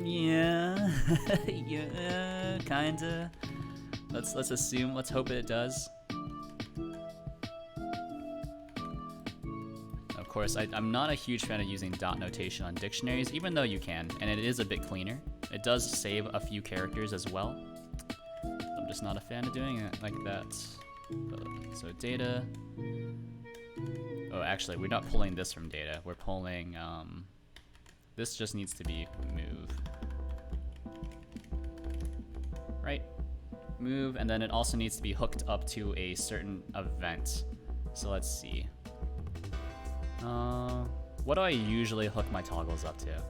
Yeah, yeah, kinda. Let's assume. Let's hope it does. Of course, I'm not a huge fan of using dot notation on dictionaries, even though you can, and it is a bit cleaner. It does save a few characters as well. I'm just not a fan of doing it like that. So data. Oh, actually, we're not pulling this from data. We're pulling. This just needs to be move. Right? Move, and then it also needs to be hooked up to a certain event. So let's see. What do I usually hook my toggles up to?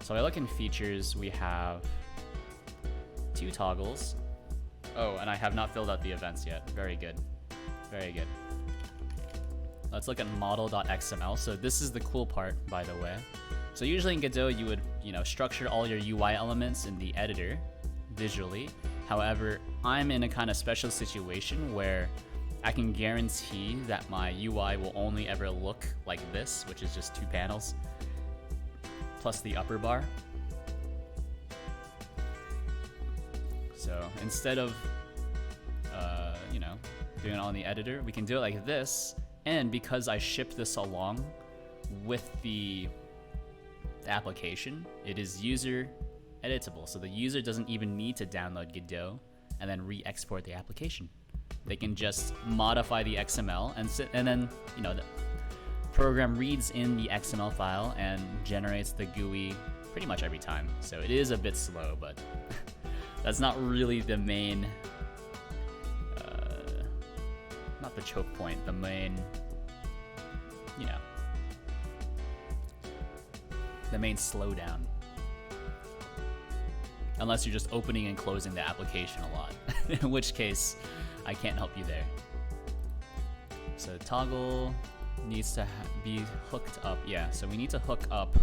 So I look in features, we have 2 toggles. Oh, and I have not filled out the events yet. Very good. Very good. Let's look at model.xml. So this is the cool part, by the way. So usually in Godot, you would, structure all your UI elements in the editor visually. However, I'm in a kind of special situation where I can guarantee that my UI will only ever look like this, which is just 2 panels, plus the upper bar. So instead of, doing it on the editor, we can do it like this. And because I ship this along with the application, it is user editable. So the user doesn't even need to download Godot and then re-export the application. They can just modify the XML and then, the program reads in the XML file and generates the GUI pretty much every time. So it is a bit slow, but that's not really the main, not the choke point, the main, the main slowdown. Unless you're just opening and closing the application a lot, in which case I can't help you there. So toggle needs to be hooked up. Yeah, so we need to hook up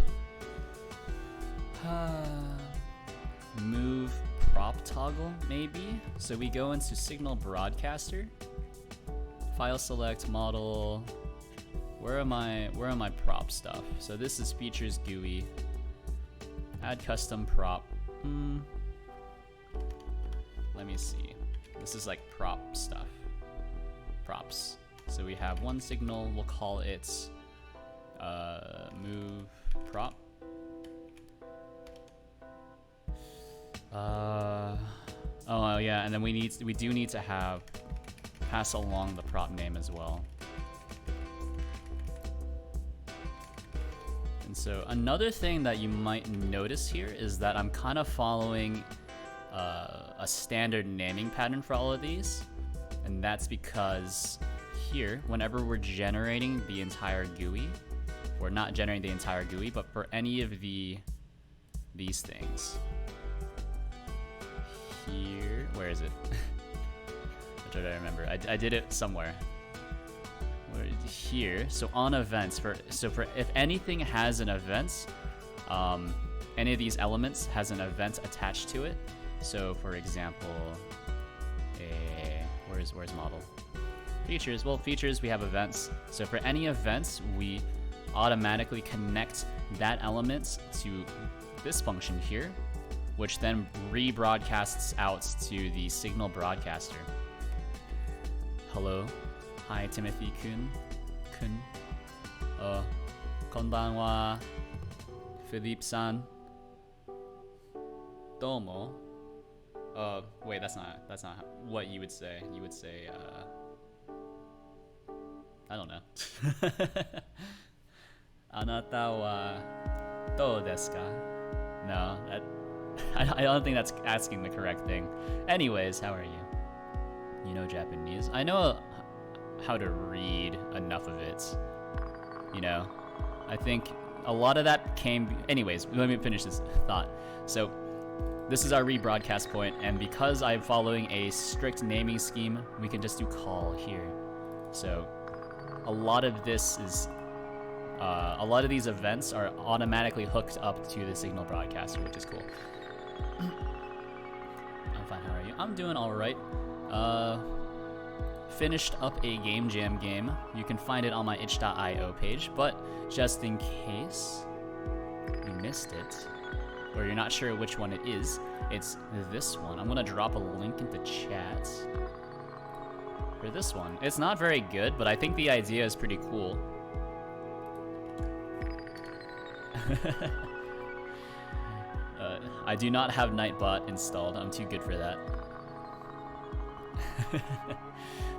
move prop toggle maybe. So we go into signal broadcaster, file select model. Where are my prop stuff? So this is features GUI, add custom prop. Let me see. This is like prop stuff. Props. So we have one signal, we'll call it move prop. Oh yeah, and then we do need to have pass along the prop name as well. And so another thing that you might notice here is that I'm kind of following a standard naming pattern for all of these, and that's because here, whenever we're generating the entire GUI, we're not generating the entire GUI, but for any of these things here, where is it? Which I don't remember. I did it somewhere. Here, so on events, for if anything has an event, any of these elements has an event attached to it. So for example, where's model? Features. Well, features, we have events. So for any events, we automatically connect that element to this function here, which then rebroadcasts out to the signal broadcaster. Hello. Hi, Timothy Kun. Konbanwa. Philippe-san. Domo. Wait, that's not what you would say. You would say, I don't know. Anata wa dou desu ka? No, I don't think that's asking the correct thing. Anyways, how are you? You know Japanese? I know how to read enough of it. I think a lot of that came. Anyways, let me finish this thought. So this is our rebroadcast point, and because I'm following a strict naming scheme, we can just do call here. So a lot of this is a lot of these events are automatically hooked up to the signal broadcaster, which is cool. I'm fine. How are you? I'm doing all right. finished up a Game Jam game. You can find it on my itch.io page, but just in case you missed it, or you're not sure which one it is, it's this one. I'm gonna drop a link in the chat for this one. It's not very good, but I think the idea is pretty cool. I do not have Nightbot installed. I'm too good for that.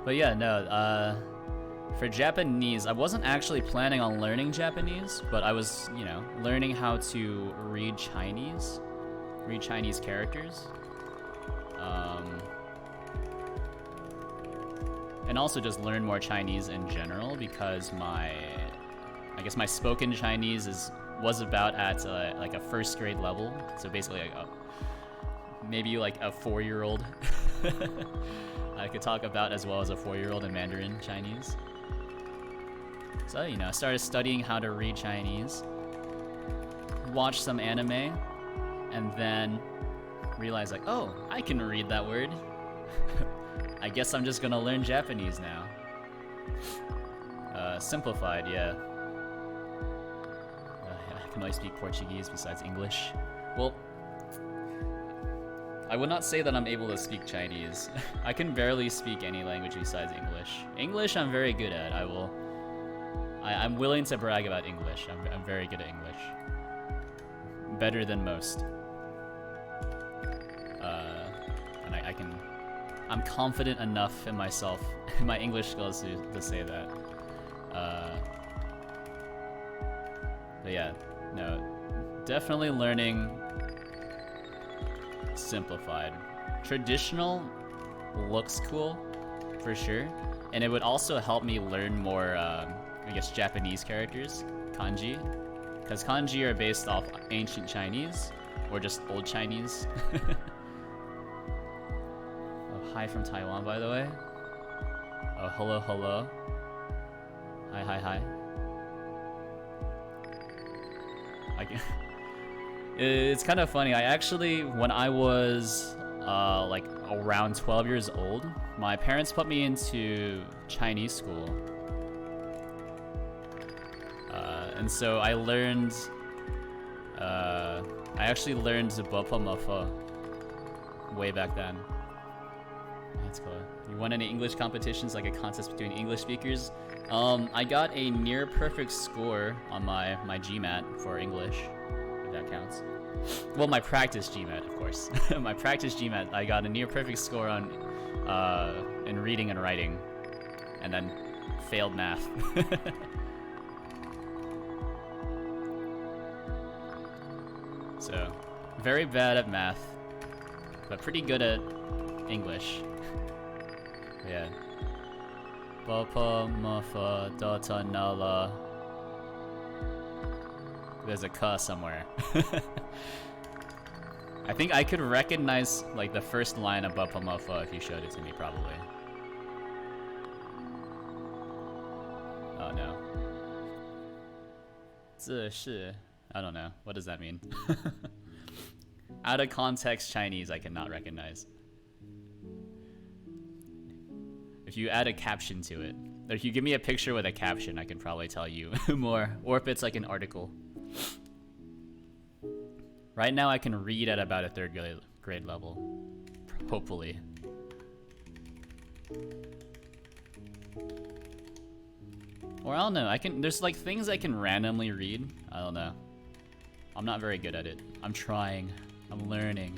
But yeah, no, for Japanese, I wasn't actually planning on learning Japanese, but I was, you know, learning how to read Chinese characters. And also just learn more Chinese in general, because I guess my spoken Chinese was about at like a first grade level, so basically like maybe like a 4-year-old I could talk about as well as a 4-year-old in Mandarin Chinese. So, you know, I started studying how to read Chinese, watched some anime, and then realized like, oh, I can read that word. I guess I'm just gonna learn Japanese now. Simplified, yeah. I can only speak Portuguese besides English. Well, I would not say that I'm able to speak Chinese. I can barely speak any language besides English. English I'm very good at. I'm willing to brag about English. I'm very good at English. Better than most. And I'm confident enough in myself, in my English skills to say that. But yeah, no, definitely learning simplified. Traditional looks cool, for sure, and it would also help me learn more, I guess, Japanese characters, kanji, because kanji are based off ancient Chinese, or just old Chinese. Oh, hi from Taiwan, by the way. Oh, hello, hello. Hi, hi, hi. It's kind of funny. I actually, when I was like around 12 years old, my parents put me into Chinese school. And so I learned, I actually learned Bapa Mafa way back then. That's cool. You won any English competitions, like a contest between English speakers? I got a near perfect score on my GMAT for English, if that counts. Well, my practice GMAT, of course. My practice GMAT, I got a near perfect score on in reading and writing, and then failed math. So, very bad at math, but pretty good at English. Yeah. Bapa Mafa Data Nala. There's a ka somewhere. I think I could recognize like the first line of Bapa Mafa if you showed it to me, probably. Oh no. 这是 I don't know. What does that mean? Out of context Chinese I cannot recognize. If you add a caption to it, or if you give me a picture with a caption, I can probably tell you more. Or if it's like an article. Right now I can read at about a 3rd grade level. Hopefully. Or I don't know, there's like things I can randomly read. I don't know. I'm not very good at it. I'm trying. I'm learning.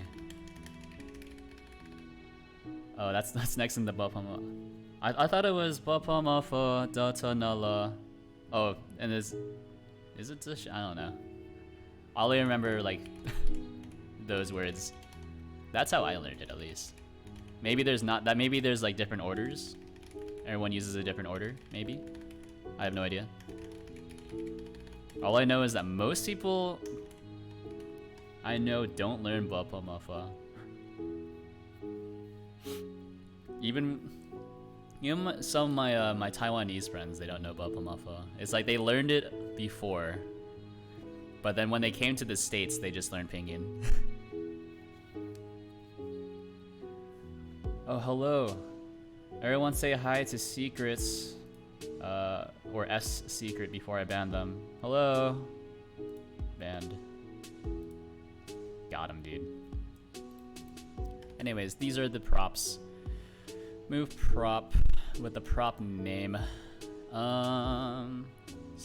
Oh, that's next in the Bapama. I thought it was Bapama for Data Nala. Oh, and is it this? I don't know. I only remember like those words. That's how I learned it, at least. Maybe there's not that. Maybe there's like different orders. Everyone uses a different order. Maybe. I have no idea. All I know is that most people I know don't learn Bapa Mafa. Even some of my my Taiwanese friends, they don't know Bapa Mafa. It's like they learned it before, but then when they came to the States, they just learned Pinyin. Oh, hello. Everyone say hi to Secrets, or S Secret before I ban them. Hello. Banned. Got him, dude. Anyways, these are the props. Move prop with the prop name. So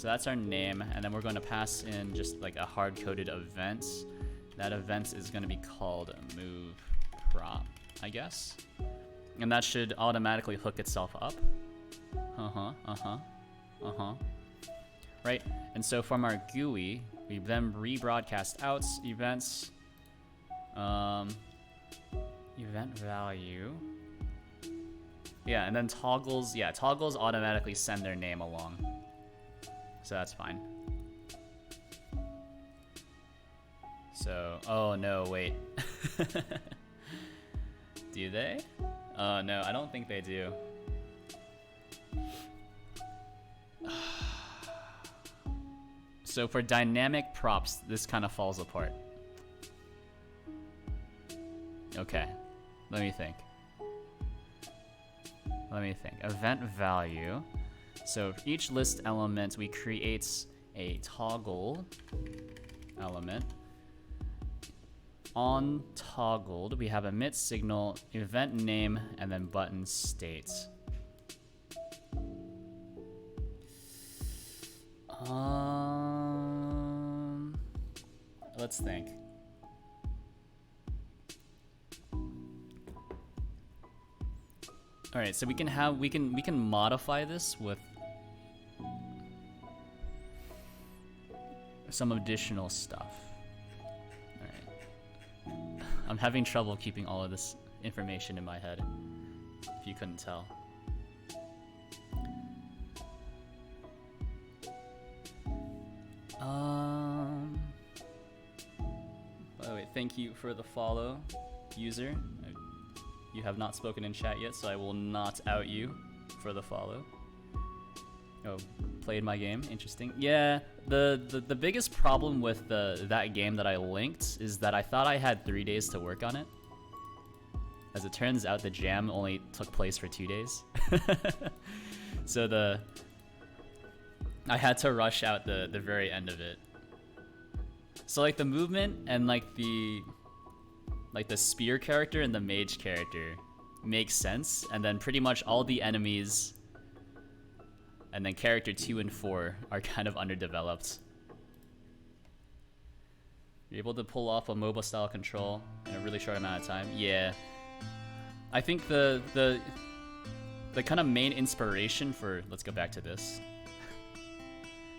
that's our name, and then we're going to pass in just like a hard-coded event. That event is going to be called move prop, I guess. And that should automatically hook itself up. Right, and so from our GUI, we then rebroadcast out events, event value. Yeah, and then toggles, toggles automatically send their name along. So that's fine. So, oh no, wait. Do they? No, I don't think they do. So for dynamic props, this kind of falls apart. Okay, let me think. Event value. So for each list element, we create a toggle element. On toggled, we have emit signal, event name, and then button state. Let's think. All right, so we can modify this with some additional stuff. All right. I'm having trouble keeping all of this information in my head, if you couldn't tell. By the way, thank you for the follow, user. You have not spoken in chat yet, so I will not out you for the follow. Oh, played my game. Interesting. Yeah, the biggest problem with that game that I linked is that I thought I had 3 days to work on it. As it turns out, the jam only took place for 2 days. So I had to rush out the very end of it. So like the movement and like the spear character and the mage character makes sense, and then pretty much all the enemies and then character 2 and 4 are kind of underdeveloped. You're able to pull off a mobile style control in a really short amount of time. Yeah. I think the kind of main inspiration for, let's go back to this.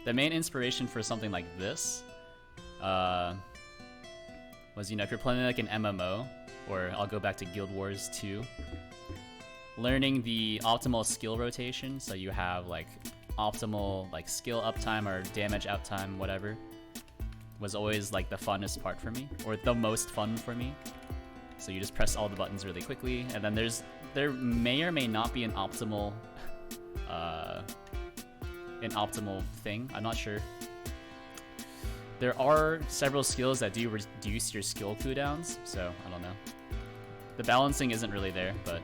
The main inspiration for something like this was, you know, if you're playing like an MMO, or I'll go back to Guild Wars 2, learning the optimal skill rotation, so you have like optimal like skill uptime or damage outtime, whatever, was always like the funnest part for me, or the most fun for me. So you just press all the buttons really quickly, and then there may or may not be an optimal thing. I'm not sure. There are several skills that do reduce your skill cooldowns, so I don't know. The balancing isn't really there, but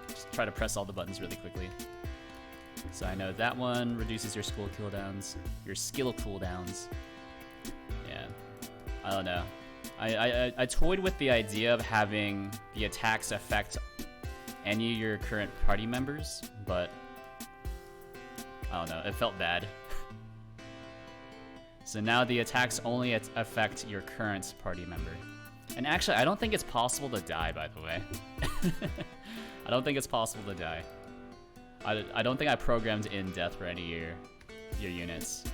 just try to press all the buttons really quickly. So I know that one reduces your skill cooldowns. Yeah, I don't know. I toyed with the idea of having the attacks affect any of your current party members, but I don't know, it felt bad. So now the attacks only affect your current party member. And actually, I don't think it's possible to die, by the way. I don't think it's possible to die. I don't think I programmed in death for any of your units.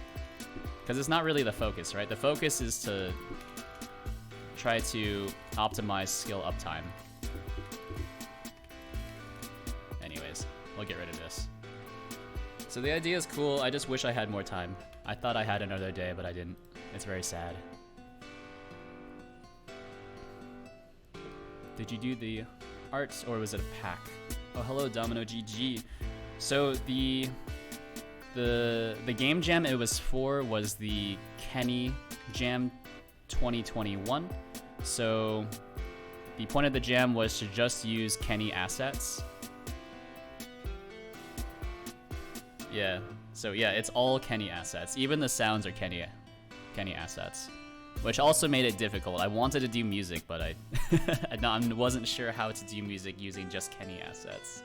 Because it's not really the focus, right? The focus is to try to optimize skill uptime. Anyways, we'll get rid of this. So the idea is cool, I just wish I had more time. I thought I had another day, but I didn't. It's very sad. Did you do the arts, or was it a pack? Oh, hello, Domino GG. So the The game jam it was for was the Kenny Jam 2021. So the point of the jam was to just use Kenny assets. Yeah. So yeah, it's all Kenny assets. Even the sounds are Kenny assets, which also made it difficult. I wanted to do music, but I wasn't sure how to do music using just Kenny assets.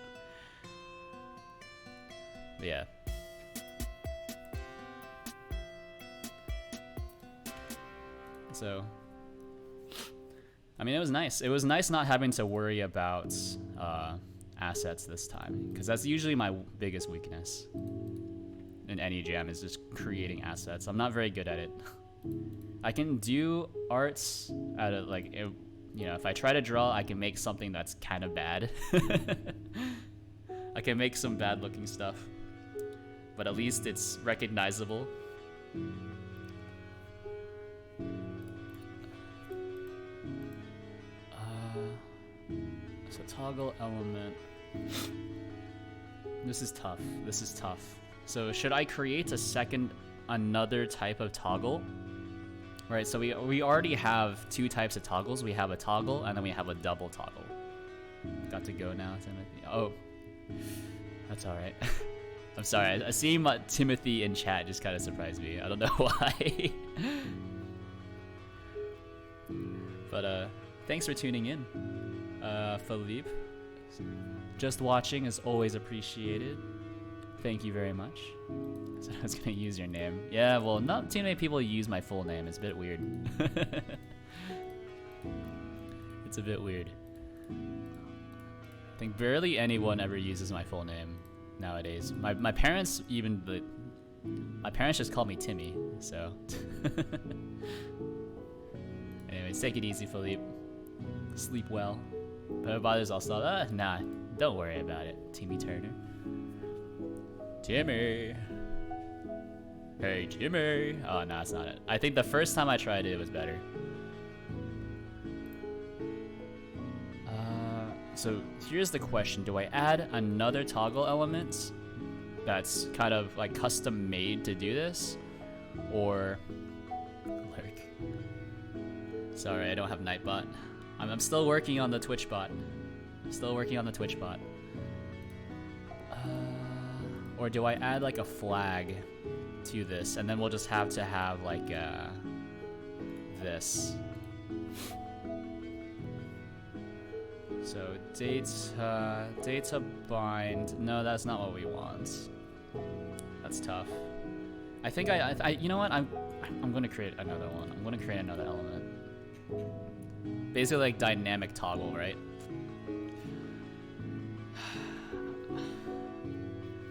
But yeah. So, I mean, it was nice. It was nice not having to worry about assets this time, because that's usually my biggest weakness in any jam, is just creating assets. I'm not very good at it. I can do arts at a, like, it, you know, if I try to draw, I can make something that's kind of bad. I can make some bad looking stuff, but at least it's recognizable. So toggle element. This is tough. This is tough. So should I create another type of toggle? Right, so we already have two types of toggles. We have a toggle and then we have a double toggle. Got to go now, Timothy. Oh, that's all right. I'm sorry. I see Timothy in chat just kind of surprised me. I don't know why. But thanks for tuning in, Philippe. Just watching is always appreciated. Thank you very much. So I was gonna use your name. Yeah, well, not too many people use my full name. It's a bit weird. It's a bit weird. I think barely anyone ever uses my full name nowadays. My parents my parents just call me Timmy, so. Anyways, take it easy, Philippe. Sleep well. But if it bothers, I'll stop. Nah, don't worry about it, Timmy Turner. Timmy. Hey, Timmy. Oh, no, that's not it. I think the first time I tried it, it was better. So here's the question. Do I add another toggle element that's kind of like custom made to do this? Or... Sorry, I don't have Nightbot. I'm still working on the Twitch bot. Or do I add like a flag to this, and then we'll just have to have like this. So data bind. No, that's not what we want. That's tough. I think you know what? I'm gonna create another one. I'm gonna create another element. Basically like dynamic toggle, right?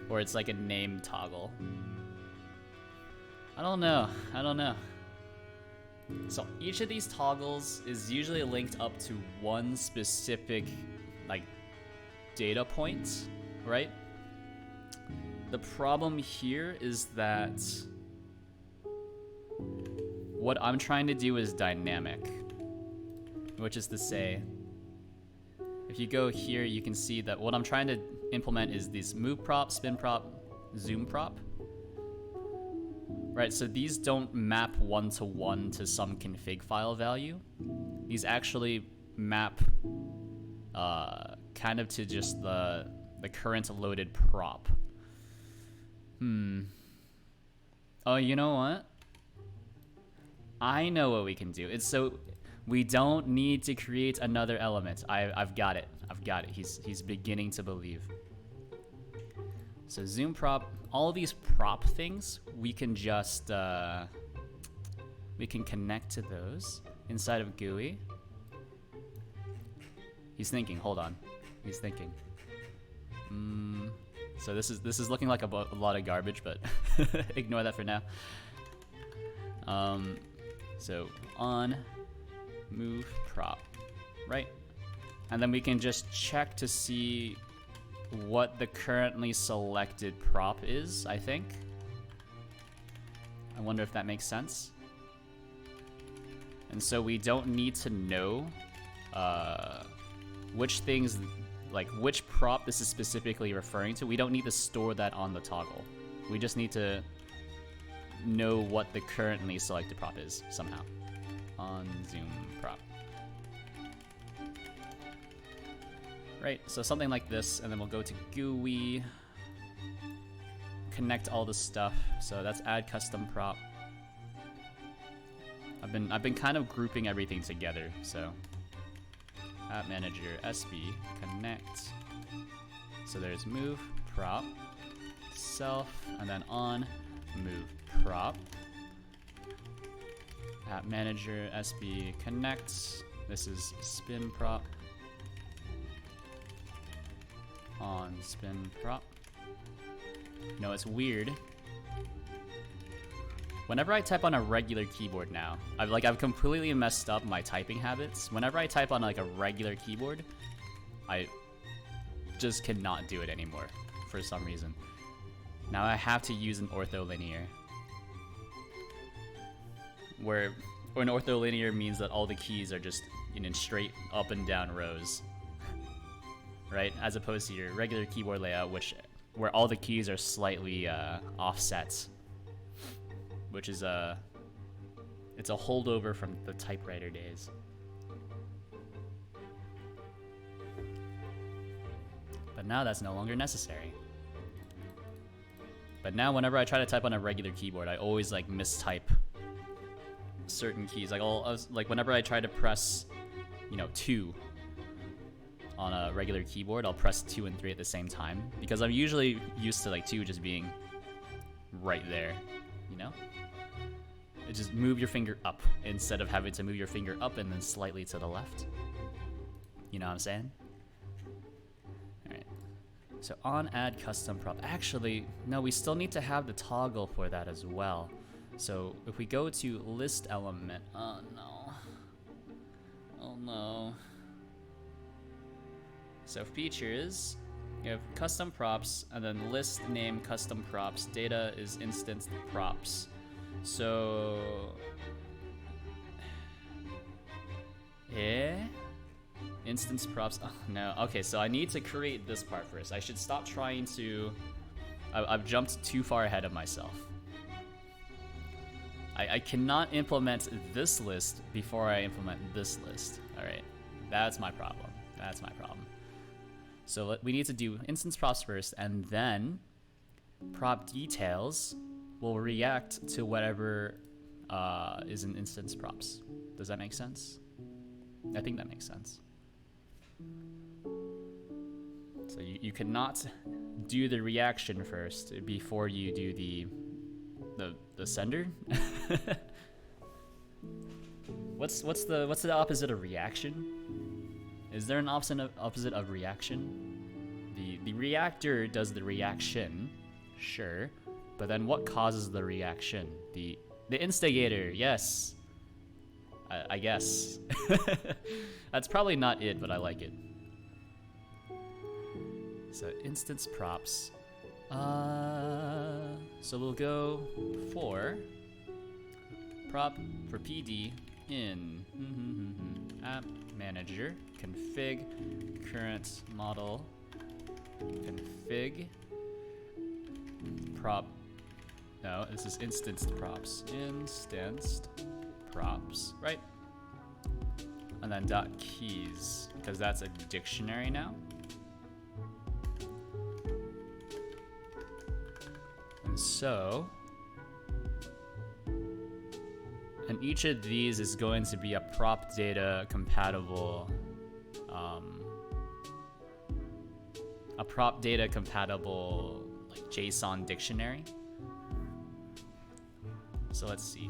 Or it's like a name toggle. I don't know. So each of these toggles is usually linked up to one specific like data point, right? The problem here is that what I'm trying to do is dynamic, which is to say, if you go here, you can see that what I'm trying to implement is these move prop, spin prop, zoom prop. Right, so these don't map one-to-one to some config file value. These actually map kind of to just the current loaded prop. Oh, you know what? I know what we can do. It's so we don't need to create another element. I've got it. He's beginning to believe. So zoom prop, all these prop things, we can just we can connect to those inside of GUI. He's thinking. Hold on. He's thinking. So this is looking like a lot of garbage, but ignore that for now. So on move prop, right? And then we can just check to see what the currently selected prop is, I think. I wonder if that makes sense. And so we don't need to know which things, like which prop this is specifically referring to. We don't need to store that on the toggle. We just need to know what the currently selected prop is somehow. On zoom prop. Right, so something like this, and then we'll go to GUI, connect all the stuff. So that's add custom prop. I've been kind of grouping everything together. So app manager SB connect. So there's move prop self, and then on move prop. App manager SB connect. This is spin prop. On spin prop. No, it's weird. Whenever I type on a regular keyboard now, I've completely messed up my typing habits. Whenever I type on like a regular keyboard, I just cannot do it anymore for some reason. Now I have to use an ortholinear. Where an ortholinear means that all the keys are just in straight up and down rows. Right? As opposed to your regular keyboard layout, where all the keys are slightly offset, which is it's a holdover from the typewriter days. But now that's no longer necessary. But now whenever I try to type on a regular keyboard, I always like mistype certain keys. Like whenever I try to press, 2 on a regular keyboard, I'll press 2 and 3 at the same time, because I'm usually used to like 2 just being right there, It just move your finger up instead of having to move your finger up and then slightly to the left. You know what I'm saying? Alright. So on add custom prop. Actually, no, we still need to have the toggle for that as well. So if we go to list element, oh no. So features, you have custom props, and then list name custom props. Data is instanced props. So, instance props. Oh no. Okay, so I need to create this part first. I should stop trying to. I've jumped too far ahead of myself. I cannot implement this list before I implement this list. All right, that's my problem. So we need to do instance props first, and then prop details will react to whatever is in instance props. Does that make sense? I think that makes sense. So you cannot do the reaction first before you do the sender. What's the opposite of reaction? Is there an opposite of reaction? The reactor does the reaction, sure, but then what causes the reaction? The instigator, yes. I guess. That's probably not it, but I like it. So instance props. So we'll go for prop for PD in app manager config current model config prop. No, this is instanced props. Instanced props, right? And then dot keys, because that's a dictionary now. And so, and each of these is going to be a prop data compatible, like JSON dictionary. So let's see,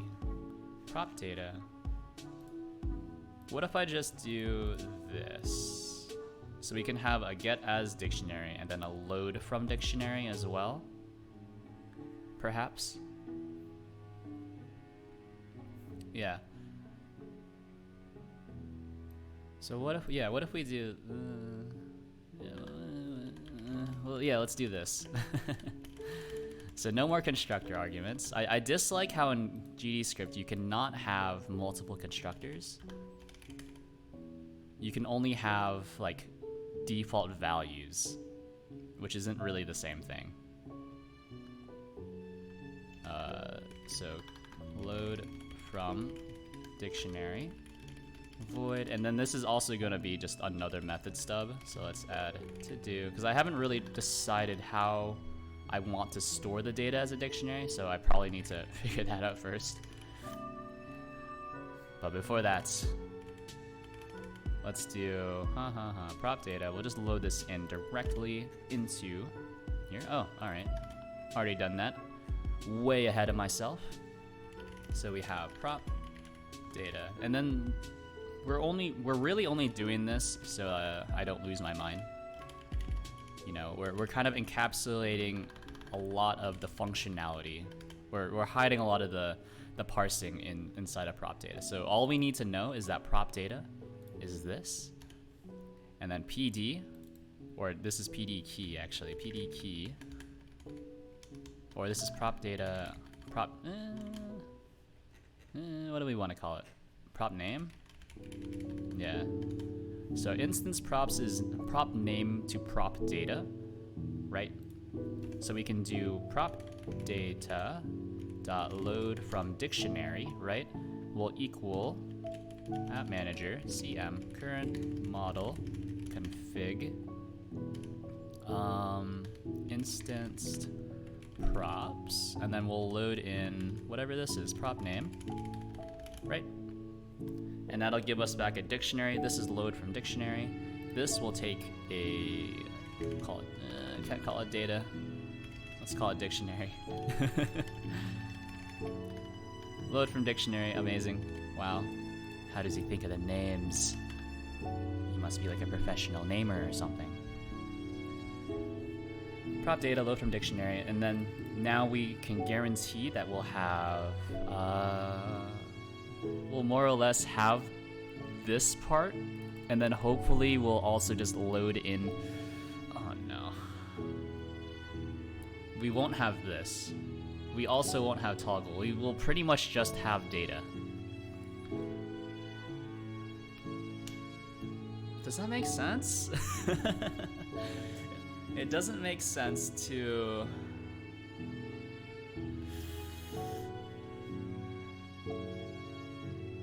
prop data. What if I just do this? So we can have a get as dictionary and then a load from dictionary as well. Perhaps. Yeah. So what if we do? Well, yeah, let's do this. So no more constructor arguments. I dislike how in GDScript you cannot have multiple constructors. You can only have like default values, which isn't really the same thing. So load from dictionary void, and then this is also going to be just another method stub. So let's add to do, because I haven't really decided how I want to store the data as a dictionary, so I probably need to figure that out first. But before that, let's do prop data. We'll just load this in directly into here. Oh, all right, already done that. Way ahead of myself. So we have prop data, and then we're really only doing this so I don't lose my mind. You know, we're kind of encapsulating a lot of the functionality. We're hiding a lot of the parsing inside of prop data. So all we need to know is that prop data is this, and then PD, or this is PD key actually, PD key, or this is prop data, what do we want to call it? Prop name? Yeah. So instance props is prop name to prop data, right? So we can do prop data dot load from dictionary, right? Will equal app manager cm current model config instanced props, and then we'll load in whatever this is, prop name, right? And that'll give us back a dictionary. This is load from dictionary. This will take a, can't call it data. Let's call it dictionary. Load from dictionary, amazing. Wow. How does he think of the names? He must be like a professional namer or something. Prop data, load from dictionary, and then now we can guarantee that we'll have, we'll more or less have this part, and then hopefully we'll also just load in, oh no. We won't have this. We also won't have toggle. We will pretty much just have data. Does that make sense? It doesn't make sense to...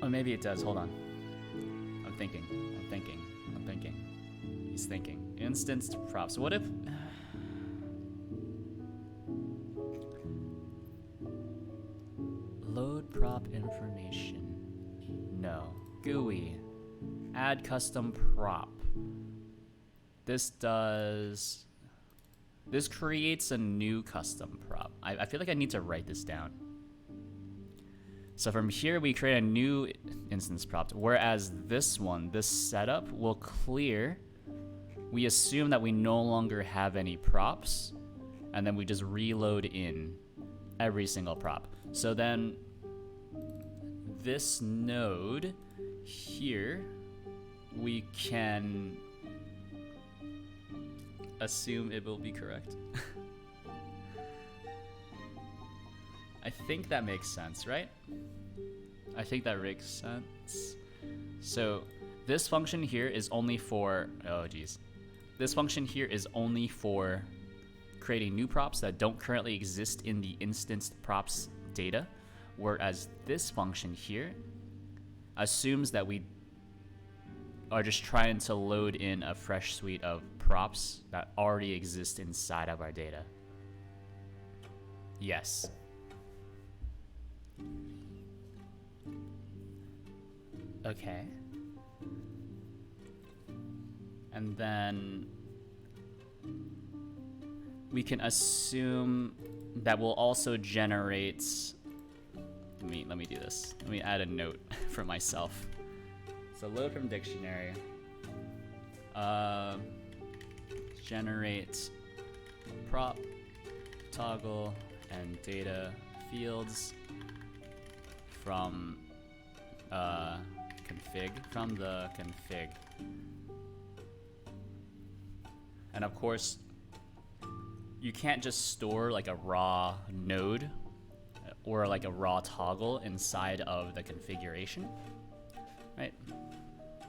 Or maybe it does, hold on. I'm thinking. He's thinking. Instance props. What if... Load prop information. No. GUI. Add custom prop. This creates a new custom prop. I feel like I need to write this down. So from here, we create a new instance prop, whereas this one, this setup, will clear. We assume that we no longer have any props, and then we just reload in every single prop. So then this node here, we can assume it will be correct. I think that makes sense, right? I think that makes sense. So this function here is only for, oh geez. This function here is only for creating new props that don't currently exist in the instanced props data, whereas this function here assumes that we are just trying to load in a fresh suite of props that already exist inside of our data. Yes. Okay. And then we can assume that we'll also generate, let me do this. Let me add a note for myself. So load from dictionary, generate prop, toggle, and data fields from config, from the config. And of course, you can't just store like a raw node or like a raw toggle inside of the configuration, right?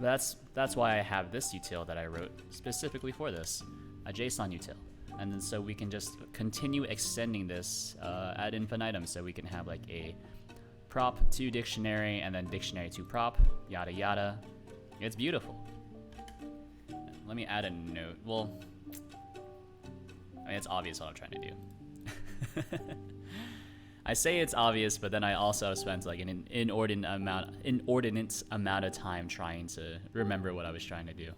That's why I have this util that I wrote specifically for this, a JSON util. And then so we can just continue extending this ad infinitum. So we can have like a prop to dictionary and then dictionary to prop, yada yada. It's beautiful. Let me add a note. Well, I mean, it's obvious what I'm trying to do. I say it's obvious, but then I also spent like an inordinate amount of time trying to remember what I was trying to do.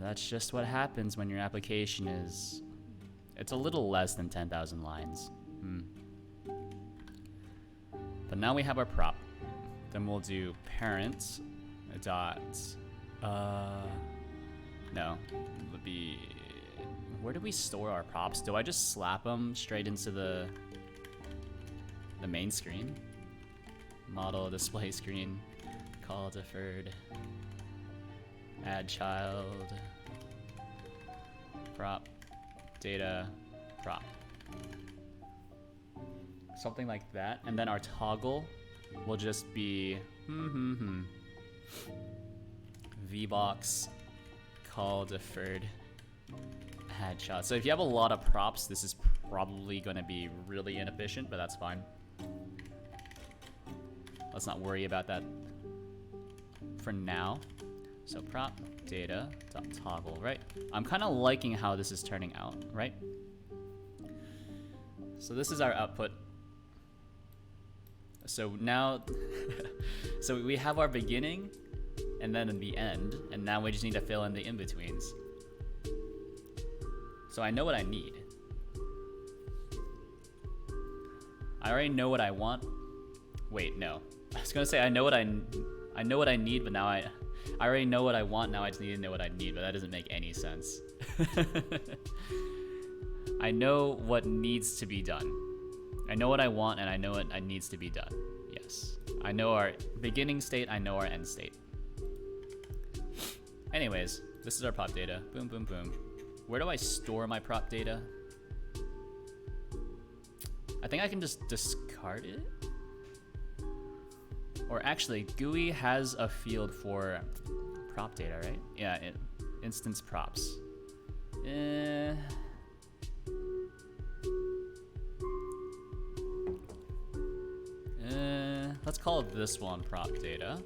That's just what happens when your application is... It's a little less than 10,000 lines. But now we have our prop. Then we'll do parent dot... No. It would be... Where do we store our props? Do I just slap them straight into the main screen? Model display screen. Call deferred. Add child. Prop. Data. Prop. Something like that. And then our toggle will just be VBox call deferred add child. So if you have a lot of props, this is probably going to be really inefficient, but that's fine. Let's not worry about that for now. So prop data dot toggle, right? I'm kind of liking how this is turning out, right? So this is our output. So now, so we have our beginning and then the end, and now we just need to fill in the in-betweens. So I know what I need. I already know what I want. Wait, no. I was gonna say I know what I need, but now I already know what I want. Now I just need to know what I need, but that doesn't make any sense. I know what needs to be done. I know what I want, and I know what needs to be done. Yes. I know our beginning state. I know our end state. Anyways, this is our prop data. Boom, boom, boom. Where do I store my prop data? I think I can just discard it. Or actually, GUI has a field for prop data, right? Yeah, instance props. Let's call this one prop data.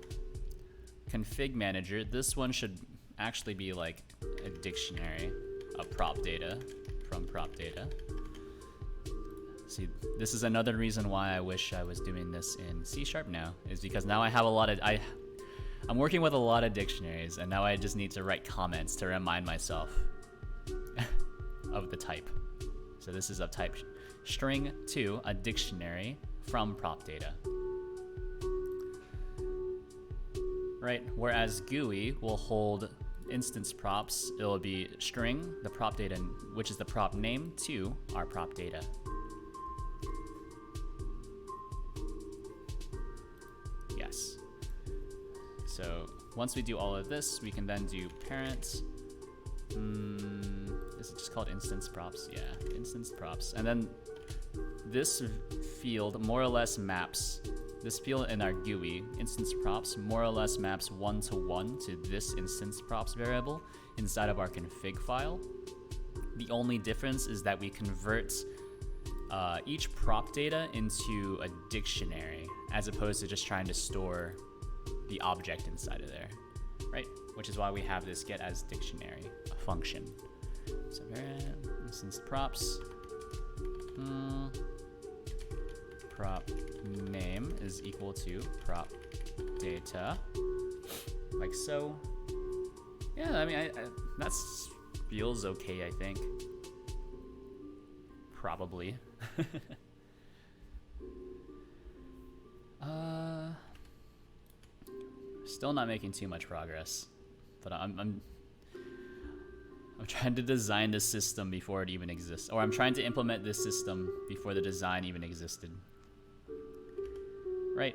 Config manager. This one should actually be like a dictionary of prop data from prop data. See, this is another reason why I wish I was doing this in C# now, is because now I have a lot of I'm working with a lot of dictionaries, and now I just need to write comments to remind myself of the type. So this is of type string to a dictionary from prop data. Right, whereas GUI will hold instance props. It'll be string, the prop data, which is the prop name, to our prop data. Yes. So once we do all of this, we can then do parent. Is it just called instance props? Yeah, instance props. And then this field more or less maps, this field in our GUI, instance props, more or less maps 1-to-1 to this instance props variable inside of our config file. The only difference is that we convert each prop data into a dictionary, as opposed to just trying to store the object inside of there, right? Which is why we have this get as dictionary function. So instance props. Prop name is equal to prop data, like so. Yeah, I mean, that feels okay, I think. Probably. Still not making too much progress, but I'm trying to design this system before it even exists, or I'm trying to implement this system before the design even existed. Right?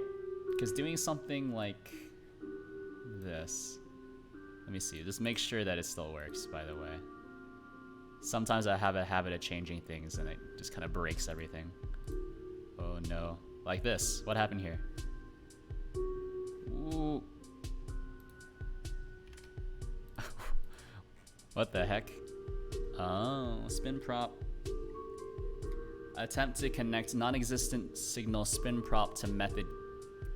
Because doing something like this, let me see, just make sure that it still works, by the way. Sometimes I have a habit of changing things and it just kind of breaks everything. Oh no. Like this. What happened here? Ooh. What the heck? Oh, spin prop. Attempt to connect non-existent signal spin prop to method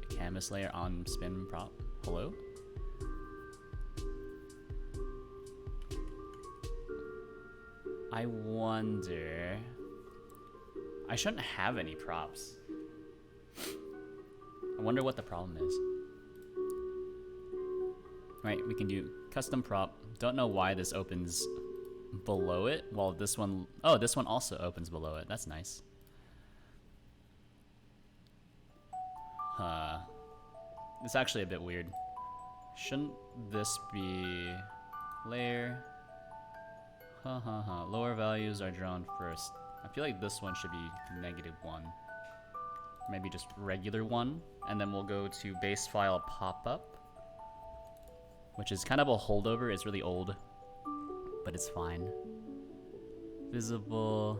canvas layer on spin prop. Hello? I wonder... I shouldn't have any props. I wonder what the problem is. Right, we can do custom prop. Don't know why this opens below it, while this one... Oh, this one also opens below it. That's nice. It's actually a bit weird. Shouldn't this be layer? Lower values are drawn first. I feel like this one should be -1. Maybe just regular 1. And then we'll go to base file pop-up, which is kind of a holdover. It's really old, but it's fine. Visible.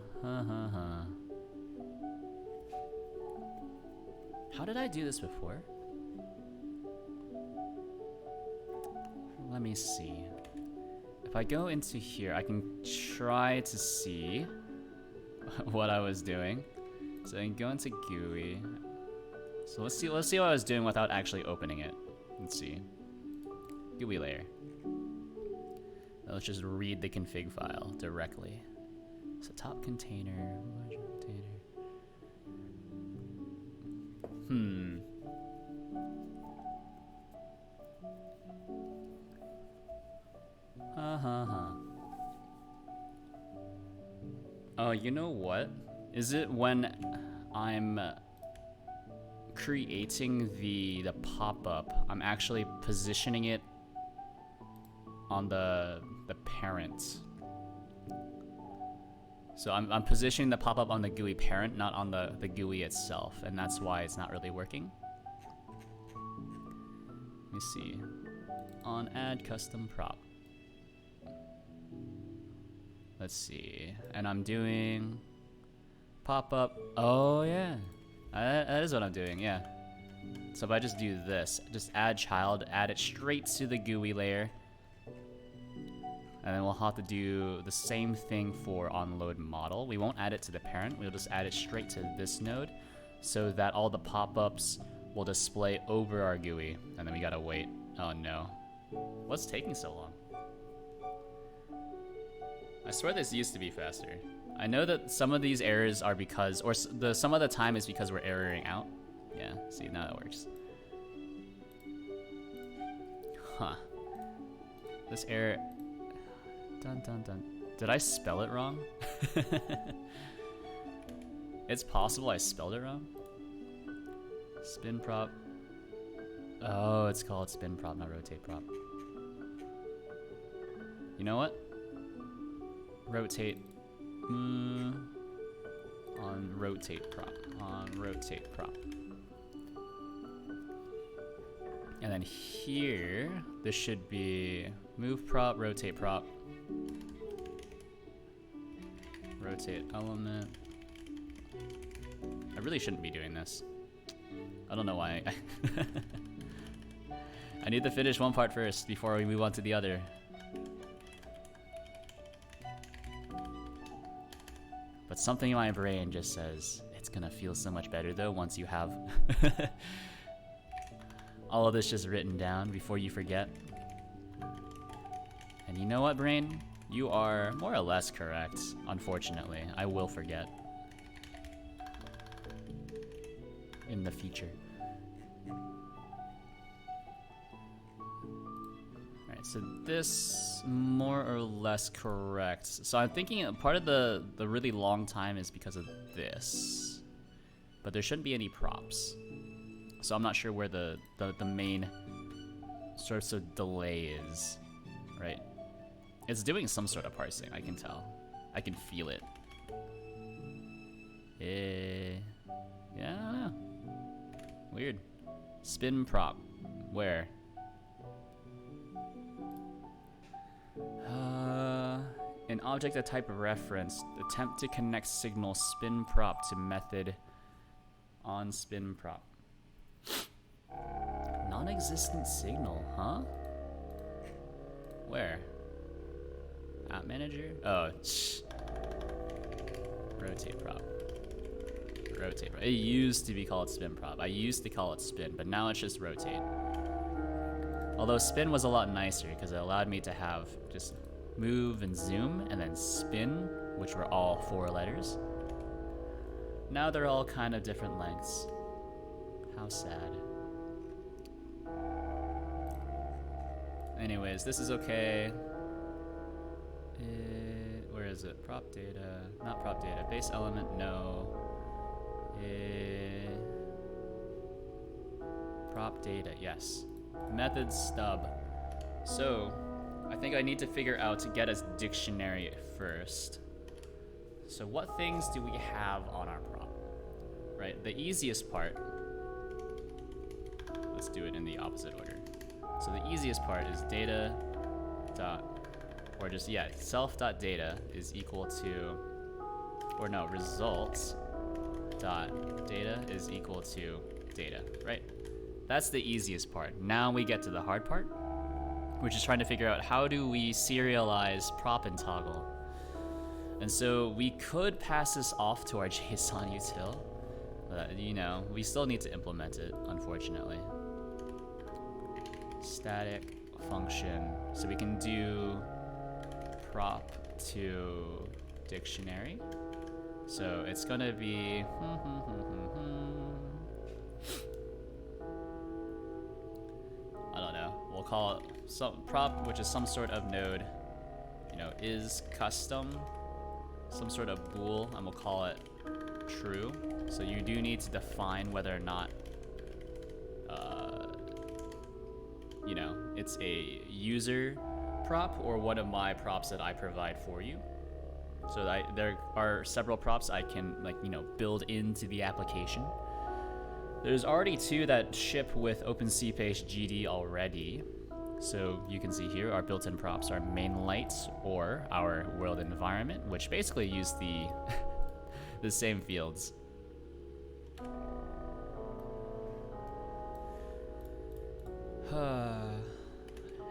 How did I do this before? Let me see. If I go into here, I can try to see what I was doing. So I can go into GUI. So let's see what I was doing without actually opening it. Let's see. GUI layer. Now let's just read the config file directly. So top container, large container. Oh, you know what? Is it when I'm creating the pop-up, I'm actually positioning it on the parent. So I'm positioning the pop-up on the GUI parent, not on the GUI itself, and that's why it's not really working. Let me see. On add custom prop. Let's see. And I'm doing pop-up. Oh yeah, that is what I'm doing. Yeah. So if I just do this, just add child, add it straight to the GUI layer. And then we'll have to do the same thing for onload model. We won't add it to the parent, we'll just add it straight to this node so that all the pop-ups will display over our GUI. And then we gotta wait. Oh no. What's taking so long? I swear this used to be faster. I know that some of these errors are because, or some of the time is because we're erroring out. Yeah, see, now that works. Huh. This error... Dun dun dun. Did I spell it wrong? It's possible I spelled it wrong. Spin prop. Oh, it's called spin prop, not rotate prop. You know what? Rotate. On rotate prop. On rotate prop. And then here, this should be move prop, rotate prop. Rotate element. I really shouldn't be doing this. I don't know why. I need to finish one part first before we move on to the other. But something in my brain just says, it's gonna feel so much better though once you have all of this just written down before you forget. And you know what, brain? You are more or less correct, unfortunately. I will forget in the future. Alright, so this more or less correct. So I'm thinking part of the really long time is because of this. But there shouldn't be any props. So I'm not sure where the main source of delay is, right? It's doing some sort of parsing, I can tell. I can feel it. Yeah, I don't know. Weird. Spin prop. Where? An object of type of reference. Attempt to connect signal spin prop to method on spin prop. Non-existent signal, huh? Where? App manager? Oh, rotate prop. Rotate prop. It used to be called spin prop. I used to call it spin, but now it's just rotate. Although spin was a lot nicer because it allowed me to have just move and zoom and then spin, which were all 4 letters. Now they're all kind of different lengths. How sad. Anyways, this is okay. Where is it? Prop data. Not prop data. Base element, no. Prop data, yes. Method stub. So, I think I need to figure out to get a dictionary first. So what things do we have on our prop? Right, the easiest part, let's do it in the opposite order. So the easiest part is data dot, or just, yeah, self.data is equal to, or no, results dot data is equal to data, right? That's the easiest part. Now we get to the hard part, which is trying to figure out how do we serialize prop and toggle. And so we could pass this off to our JSON util, but you know, we still need to implement it, unfortunately. Static function, so we can do prop to dictionary. So it's gonna be I don't know, we'll call it some prop, which is some sort of node, you know, is custom, some sort of bool, and we'll call it true. So you do need to define whether or not you know, it's a user prop or one of my props that I provide for you. So there are several props I can, like, you know, build into the application. There's already 2 that ship with OpenCPage GD already. So you can see here our built-in props are main lights or our world environment, which basically use the the same fields.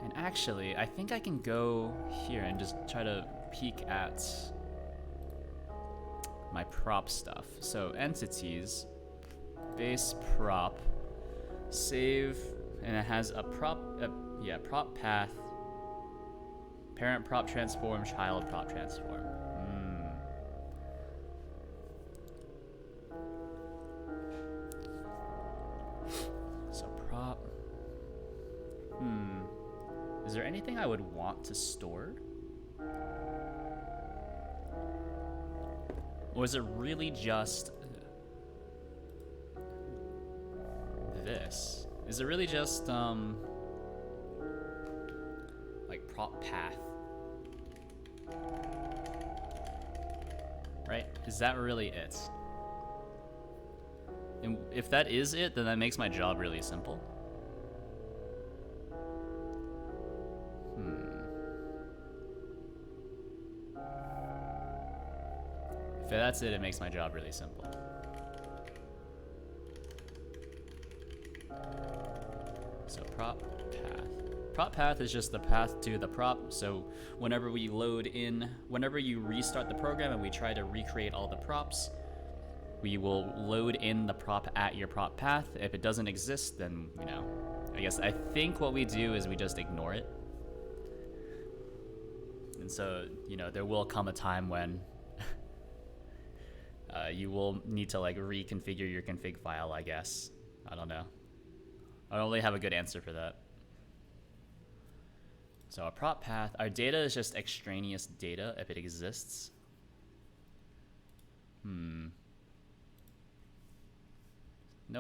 And actually, I think I can go here and just try to peek at my prop stuff. So entities, base prop, save, and it has a prop, prop path, parent prop transform, child prop transform. So prop. Is there anything I would want to store? Or is it really just this? Is it really just like prop path? Right? Is that really it? And if that is it, then that makes my job really simple. If that's it, it makes my job really simple. So prop path. Prop path is just the path to the prop. So whenever we load in, whenever you restart the program and we try to recreate all the props, we will load in the prop at your prop path. If it doesn't exist, then, you know, I think what we do is we just ignore it. And so, you know, there will come a time when you will need to like reconfigure your config file, I guess. I don't know. I don't really have a good answer for that. So our prop path, our data is just extraneous data if it exists. No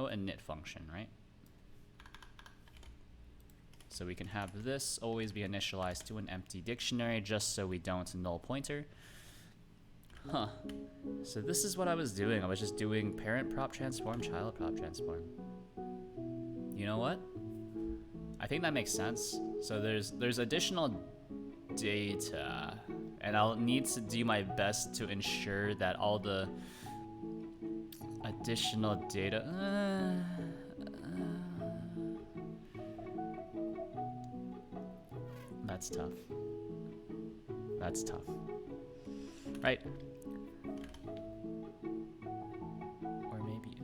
init function, right? So we can have this always be initialized to an empty dictionary just so we don't null pointer. Huh. So this is what I was doing. I was just doing parent prop transform, child prop transform. You know what? I think that makes sense. So there's additional data, and I'll need to do my best to ensure that all the additional data. That's tough. That's tough. Right? Or maybe...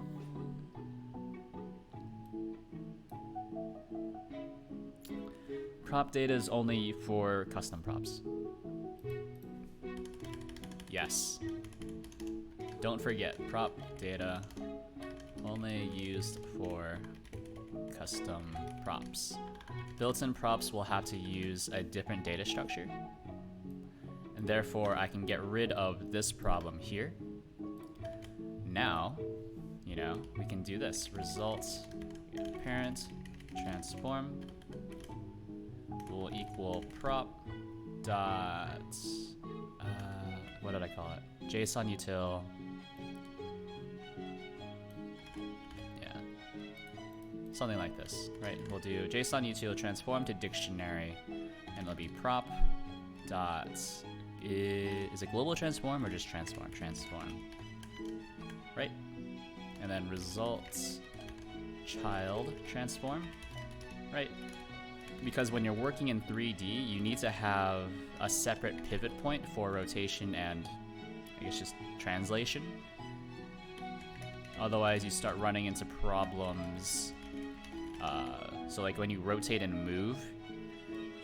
Prop data is only for custom props. Yes. Don't forget, prop data only used for custom props. Built-in props will have to use a different data structure, and therefore I can get rid of this problem here. Now, you know, we can do this. Results parent transform will equal prop dot what did I call it? JSON util. Yeah, something like this, right? We'll do JSON util transform to dictionary, and it'll be prop dot is it global transform or just transform? Transform, right? And then results child transform, right? Because when you're working in 3D, you need to have a separate pivot point for rotation and I guess just translation. Otherwise, you start running into problems. So like when you rotate and move,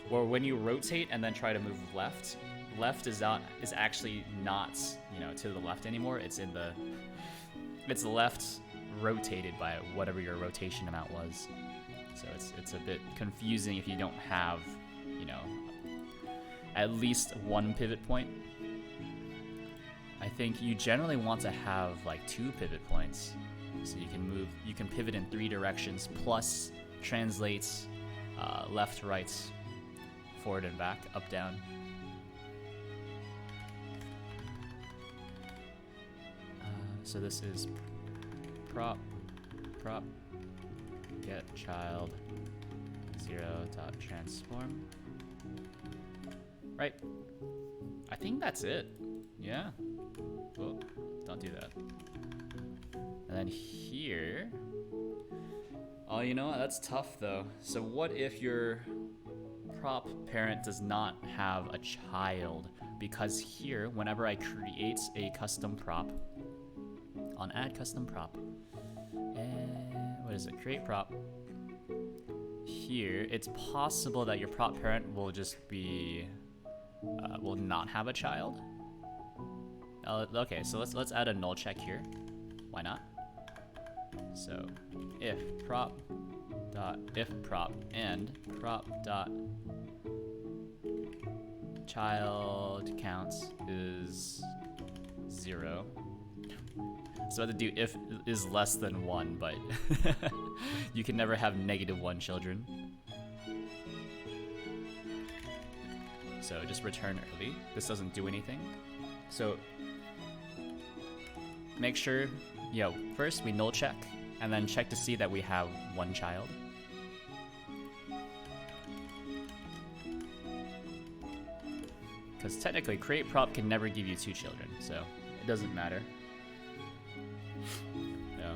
or when you rotate and then try to move left, left is actually not, you know, to the left anymore. It's left rotated by whatever your rotation amount was. So it's a bit confusing if you don't have, you know, at least one pivot point. I think you generally want to have like 2 pivot points, so you can pivot in 3 directions plus translate left, right, forward and back, up, down. So this is prop get child 0.transform. Right. I think that's it. Yeah. Oh, don't do that. And then here. Oh, you know what? That's tough though. So what if your prop parent does not have a child? Because here, whenever I create a custom prop on add custom prop, and what is it? Create prop. Here, it's possible that your prop parent will just be will not have a child. Okay, so let's add a null check here. Why not? So if prop and prop dot child counts is 0. So I have to do if is less than 1, but you can never have -1 children. So just return early. This doesn't do anything. So make sure, first we null check, and then check to see that we have 1 child. Because technically, create prop can never give you 2 children, so it doesn't matter. Yeah.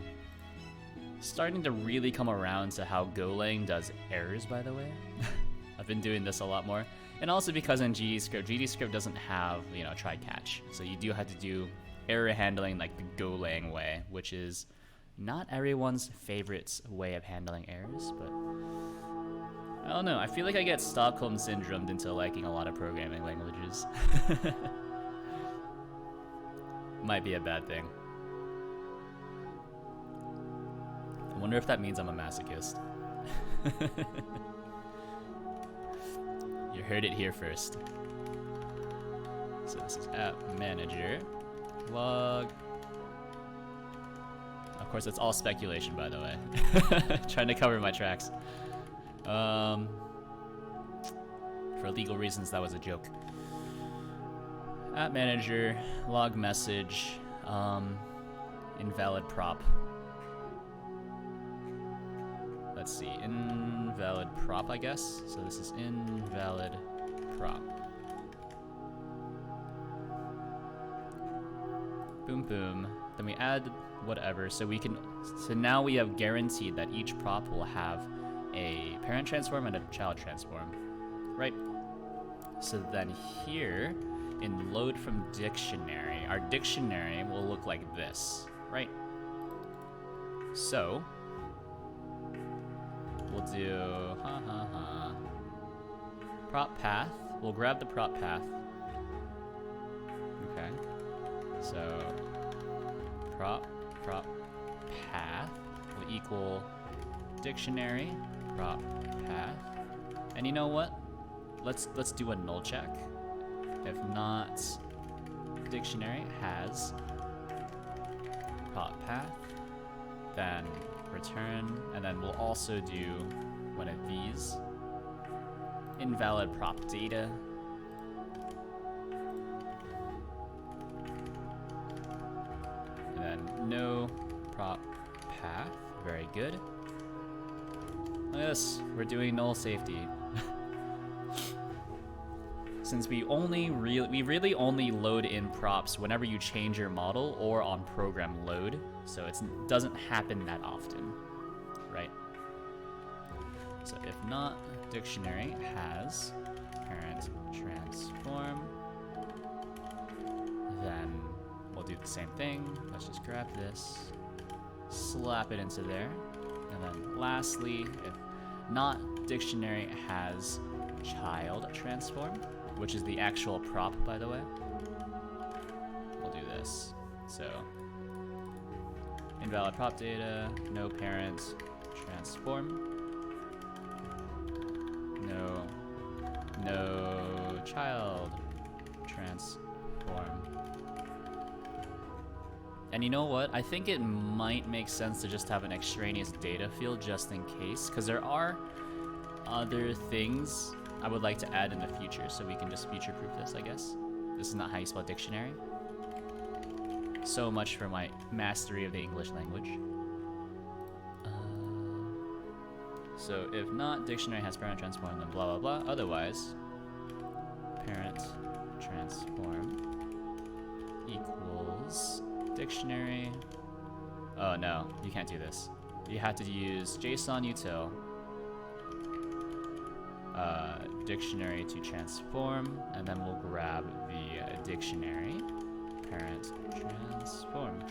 Starting to really come around to how Golang does errors, by the way. I've been doing this a lot more. And also because in GDScript doesn't have, try catch. So you do have to do error handling like the Golang way, which is not everyone's favorite way of handling errors, but I don't know. I feel like I get Stockholm syndromed into liking a lot of programming languages. Might be a bad thing. I wonder if that means I'm a masochist. You heard it here first. So this is app manager log. Of course, it's all speculation, by the way. Trying to cover my tracks. For legal reasons, that was a joke. App manager log message invalid prop. Let's see, invalid prop, I guess. So this is invalid prop. Boom, boom. Then we add whatever. So now we have guaranteed that each prop will have a parent transform and a child transform, right? So then here, in load from dictionary, our dictionary will look like this, right? So we'll do prop path. We'll grab the prop path. Okay. So prop path will equal dictionary prop path. And you know what? Let's do a null check. If not dictionary has prop path, then return, and then we'll also do one of these. Invalid prop data. And then no prop path. Very good. Look at this. We're doing null safety. Since we really only load in props whenever you change your model or on program load, so it doesn't happen that often, right? So if not dictionary has parent transform, then we'll do the same thing. Let's just grab this, slap it into there, and then lastly, if not dictionary has child transform, which is the actual prop, by the way, we'll do this. So invalid prop data, no parent transform, no child transform. And you know what? I think it might make sense to just have an extraneous data field just in case, because there are other things I would like to add in the future, so we can just future-proof this, I guess. This is not how you spell dictionary. So much for my mastery of the English language. So if not dictionary has parent transform, then blah blah blah. Otherwise, parent transform equals dictionary. Oh no, you can't do this. You have to use JSON util dictionary to transform, and then we'll grab the dictionary parent transform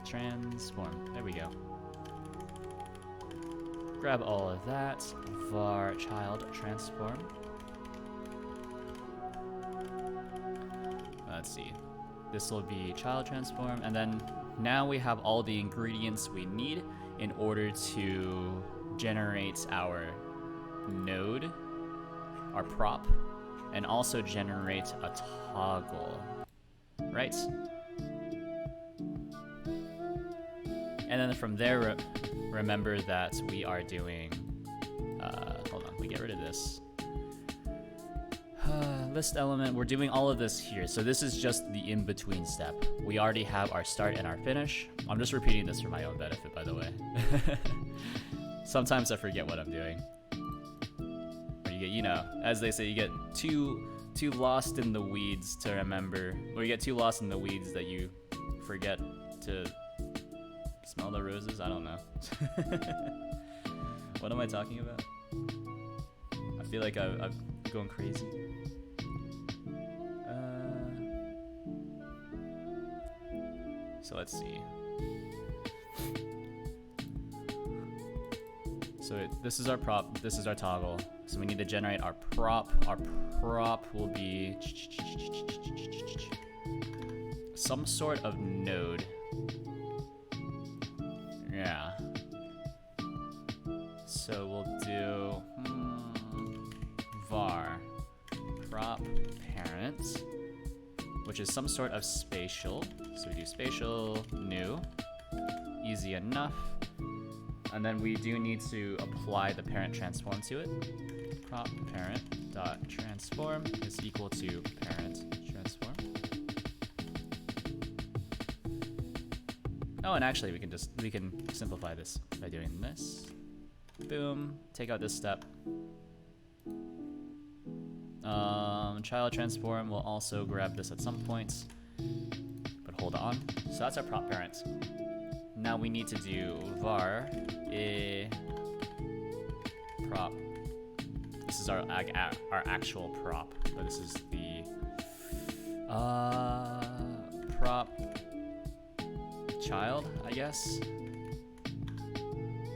transform. There we go. Grab all of that. Var child transform. Let's see. This will be child transform, and then now we have all the ingredients we need in order to generate our node, our prop, and also generate a toggle, right? And then from there, remember that we are doing, hold on, we get rid of this. List element, we're doing all of this here. So this is just the in-between step. We already have our start and our finish. I'm just repeating this for my own benefit, by the way. Sometimes I forget what I'm doing. Or you get, you know, as they say, you get too lost in the weeds to remember, or you get too lost in the weeds that you forget to smell the roses. I don't know. What am I talking about? I feel like I'm going crazy. So let's see. So this is our prop, this is our toggle. So we need to generate our prop. Our prop will be some sort of node. Yeah. So we'll do var prop parent, which is some sort of spatial. So we do spatial new, easy enough. And then we do need to apply the parent transform to it. Prop parent dot transform is equal to parent transform. Oh, and actually we can simplify this by doing this. Boom, take out this step. Child transform will also grab this at some point, but hold on. So that's our prop parent. Now we need to do var prop This is our actual prop, but this is the prop child, I guess,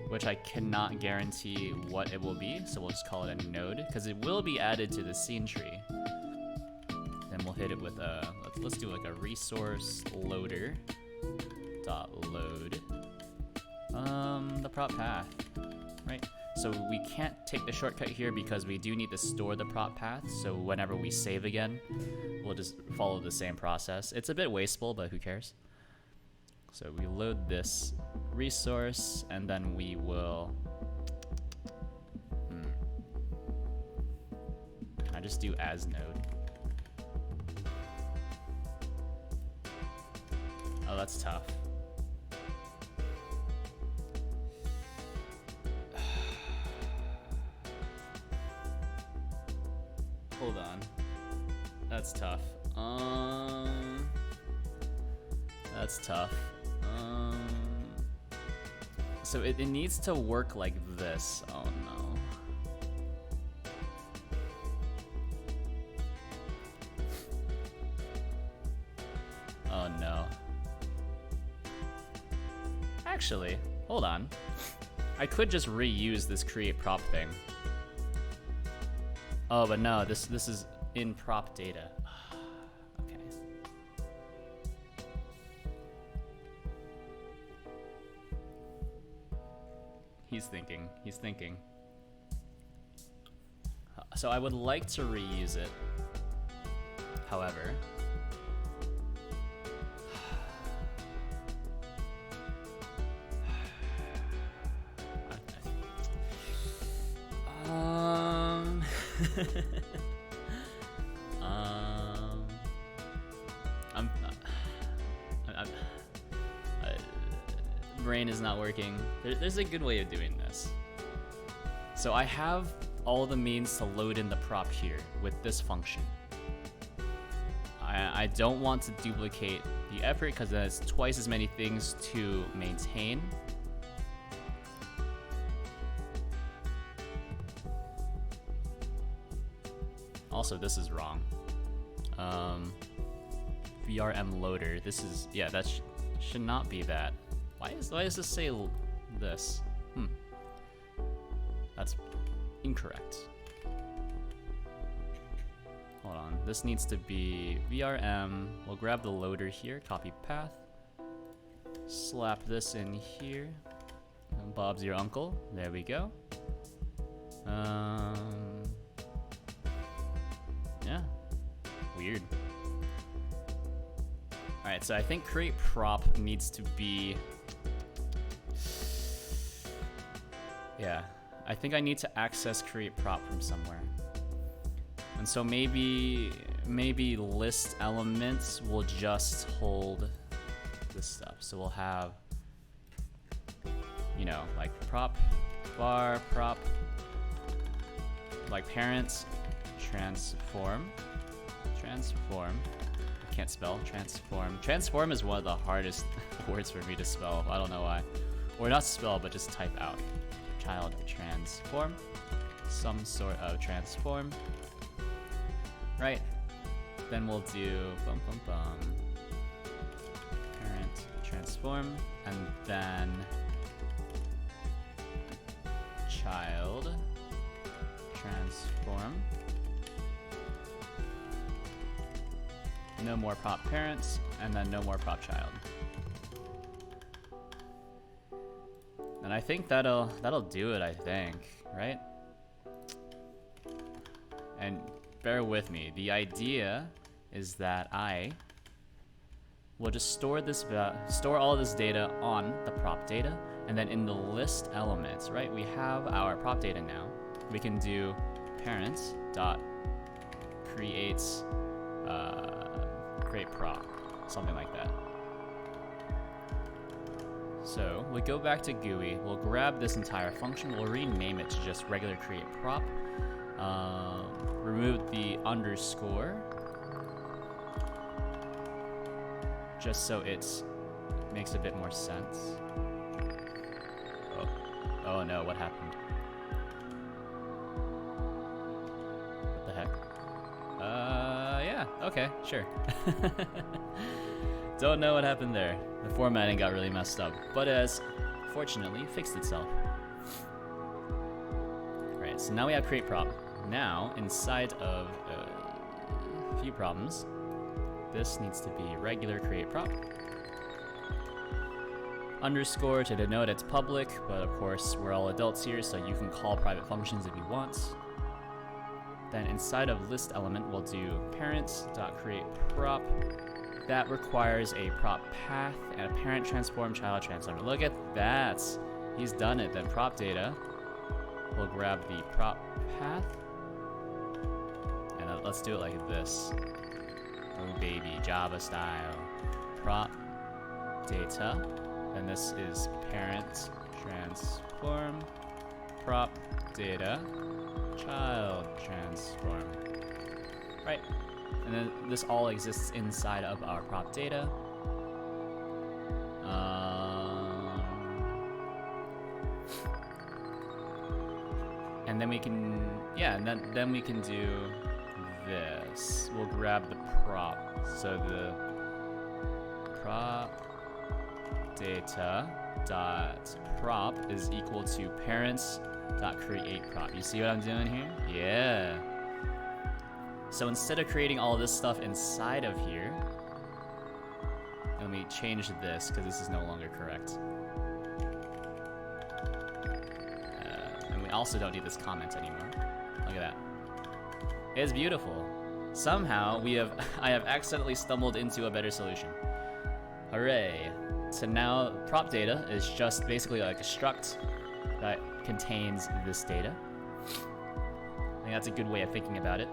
which I cannot guarantee what it will be, so we'll just call it a node, because it will be added to the scene tree. Then we'll hit it with a, let's do like a resource loader dot load the prop path, right? So we can't take the shortcut here because we do need to store the prop path, so whenever we save again, we'll just follow the same process. It's a bit wasteful, but who cares? So we load this resource, and then we will... Can I just do as node? Oh, that's tough. Hold on. That's tough. That's tough. So it needs to work like this. Oh no. Oh no. Actually, hold on. I could just reuse this create prop thing. Oh, but no, this is in prop data. Okay. He's thinking. He's thinking. So I would like to reuse it. However, brain is not working. There's a good way of doing this. So I have all the means to load in the prop here with this function. I don't want to duplicate the effort because there's twice as many things to maintain. Also, this is wrong. VRM loader. This is, yeah, that should not be that. Why does this say this? That's incorrect. Hold on. This needs to be VRM. We'll grab the loader here. Copy path. Slap this in here. And Bob's your uncle. There we go. Yeah. Weird. Alright, so I think create prop needs to be... Yeah. I think I need to access create prop from somewhere. And so maybe list elements will just hold this stuff. So we'll have, you know, like prop, var, prop, like parents, transform. I can't spell transform. Transform is one of the hardest words for me to spell. I don't know why. Or not spell, but just type out. Child transform. Some sort of transform. Right. Then we'll do parent transform, and then child transform. No more prop parents, and then no more prop child. And I think that'll do it, I think, right? And bear with me. The idea is that I will just store all this data on the prop data, and then in the list elements, right? We have our prop data now. We can do parents dot creates create prop, something like that. So we'll go back to GUI. We'll grab this entire function. We'll rename it to just regular create prop. Remove the underscore, just so it makes a bit more sense. Oh no, what happened? Okay, sure. Don't know what happened there. The formatting got really messed up, but it has fortunately fixed itself. Right, so now we have create prop. Now, inside of a few problems, this needs to be regular create prop. Underscore to denote it's public, but of course we're all adults here, so you can call private functions if you want. Then inside of list element, we'll do parent.createProp. That requires a prop path and a parent transform, child transform. Look at that. He's done it. Then prop data. We'll grab the prop path. And then let's do it like this. Oh baby, Java style. Prop data. And this is parent transform. Prop data. Child transform. Right. And then this all exists inside of our prop data. And then we can, yeah, and then we can do this. We'll grab the prop. So the prop data dot prop is equal to parents dot create prop. You see what I'm doing here? Yeah. So instead of creating all this stuff inside of here, let me change this because this is no longer correct. And we also don't need this comment anymore. Look at that. It's beautiful. Somehow I have accidentally stumbled into a better solution. Hooray. So now prop data is just basically like a struct that contains this data. I think that's a good way of thinking about it.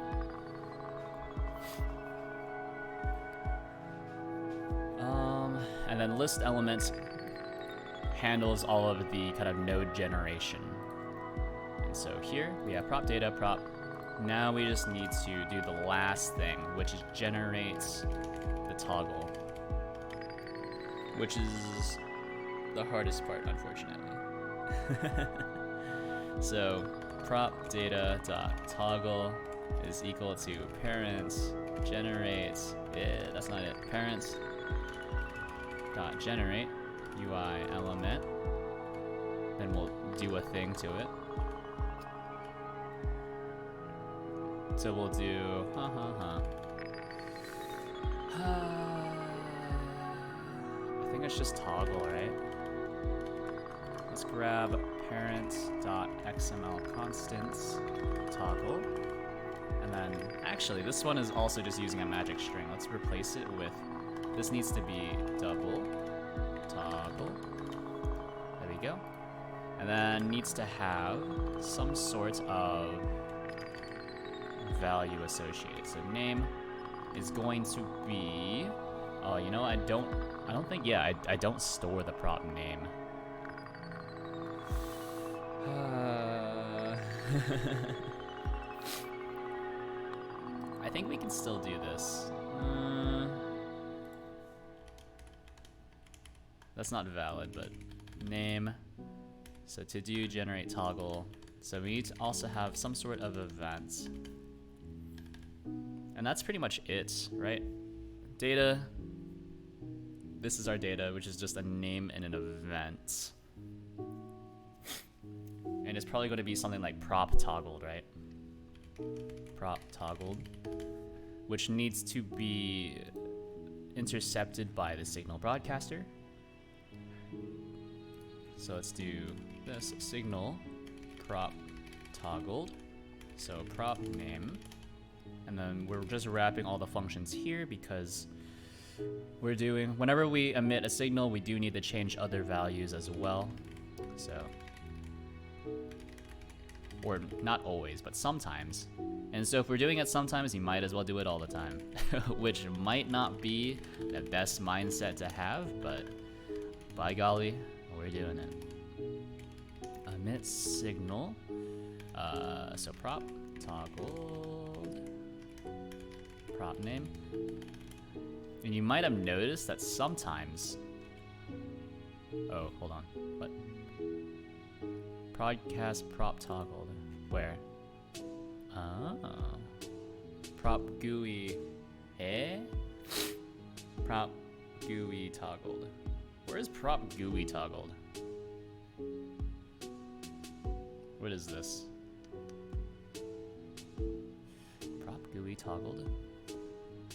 And then list element handles all of the kind of node generation. And so here we have prop data, prop. Now we just need to do the last thing, which is generate the toggle, which is the hardest part, unfortunately. So prop data dot toggle is equal to parents generate. That's not it. Parents dot generate UI element. Then we'll do a thing to it. So we'll do I think it's just toggle, right? Let's grab parent.xml constants toggle. And then actually this one is also just using a magic string. Let's replace it with, this needs to be double toggle. There we go. And then needs to have some sort of value associated. So name is going to be, oh, you know, I don't think, yeah, I don't store the prop name. I think we can still do this. That's not valid, but name. So to do generate toggle. So we need to also have some sort of event. And that's pretty much it, right? Data. This is our data, which is just a name and an event. And it's probably going to be something like prop toggled, right? Prop toggled, which needs to be intercepted by the signal broadcaster. So let's do this signal prop toggled. So prop name. And then we're just wrapping all the functions here because we're doing, whenever we emit a signal, we do need to change other values as well. So, or not always, but sometimes. And so if we're doing it sometimes, you might as well do it all the time, which might not be the best mindset to have, but by golly, we're doing it. Emit signal. So prop toggled. Prop name. And you might have noticed that sometimes, oh, hold on, what? Broadcast prop toggled, where? Oh, prop GUI Eh? Prop GUI toggled. Where is prop GUI toggled? What is this? Prop GUI toggled?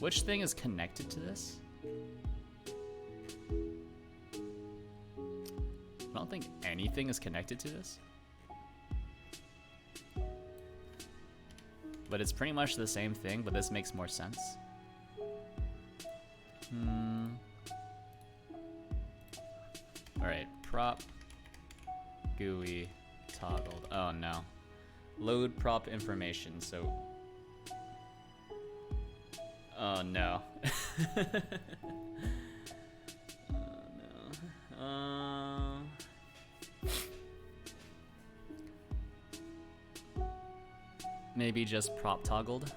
Which thing is connected to this? I don't think anything is connected to this. But it's pretty much the same thing, but this makes more sense. Alright, prop GUI toggled. Oh no. Load prop information, so... Oh no. Oh no. Maybe just prop toggled.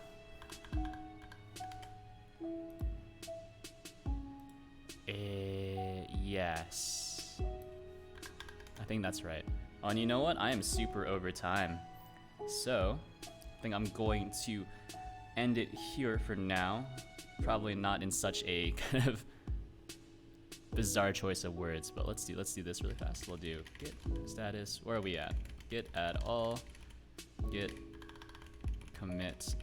Yes. I think that's right. Oh, and you know what? I am super over time. So, I think I'm going to end it here for now. Probably not in such a kind of bizarre choice of words, but let's do this really fast. We'll do git status. Where are we at? Git add all. Git commit.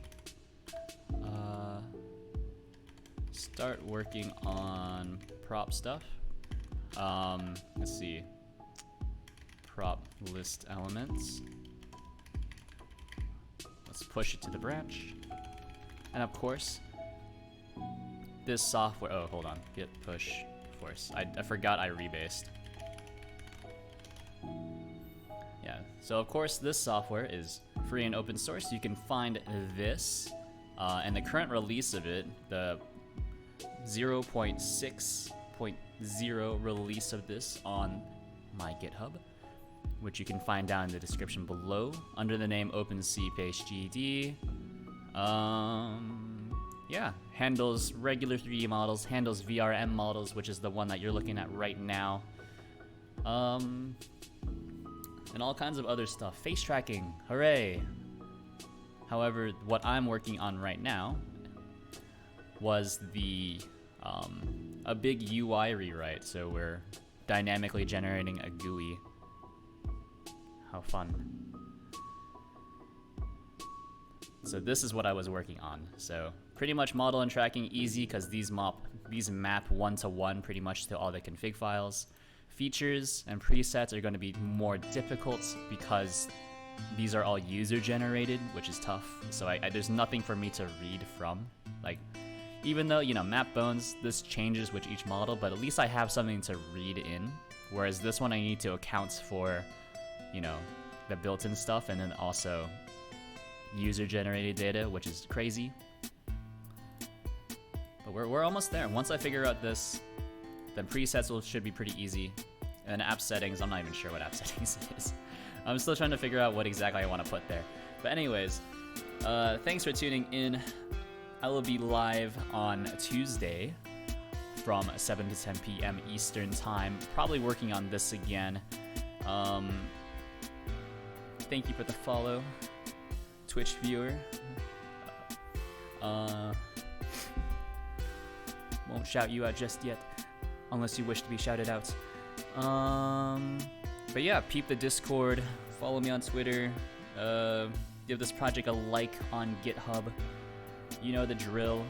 Start working on prop stuff. Let's see. Prop list elements. Let's push it to the branch. And of course, this software. Oh, hold on. Git push force. I forgot I rebased. Yeah. So of course, this software is free and open source. You can find this and the current release of it, the 0.6.0 release of this on my GitHub, which you can find down in the description below under the name OpenCPageGD. Yeah, handles regular 3D models, handles VRM models, which is the one that you're looking at right now. And all kinds of other stuff. Face tracking, hooray! However, what I'm working on right now was a big UI rewrite, so we're dynamically generating a GUI. How fun. So this is what I was working on. So pretty much model and tracking easy because these map one-to-one pretty much to all the config files. Features and presets are going to be more difficult because these are all user generated, which is tough. So there's nothing for me to read from. Like, even though, you know, map bones, this changes with each model, but at least I have something to read in. Whereas this one I need to account for, you know, the built-in stuff and then also user generated data, which is crazy. But we're almost there. Once I figure out this, then presets should be pretty easy. And app settings, I'm not even sure what app settings is. I'm still trying to figure out what exactly I want to put there. But anyways, thanks for tuning in. I will be live on Tuesday from 7 to 10 p.m. Eastern Time, probably working on this again. Thank you for the follow, Twitch viewer. Won't shout you out just yet, unless you wish to be shouted out. But yeah, peep the Discord, follow me on Twitter, give this project a like on GitHub. You know the drill.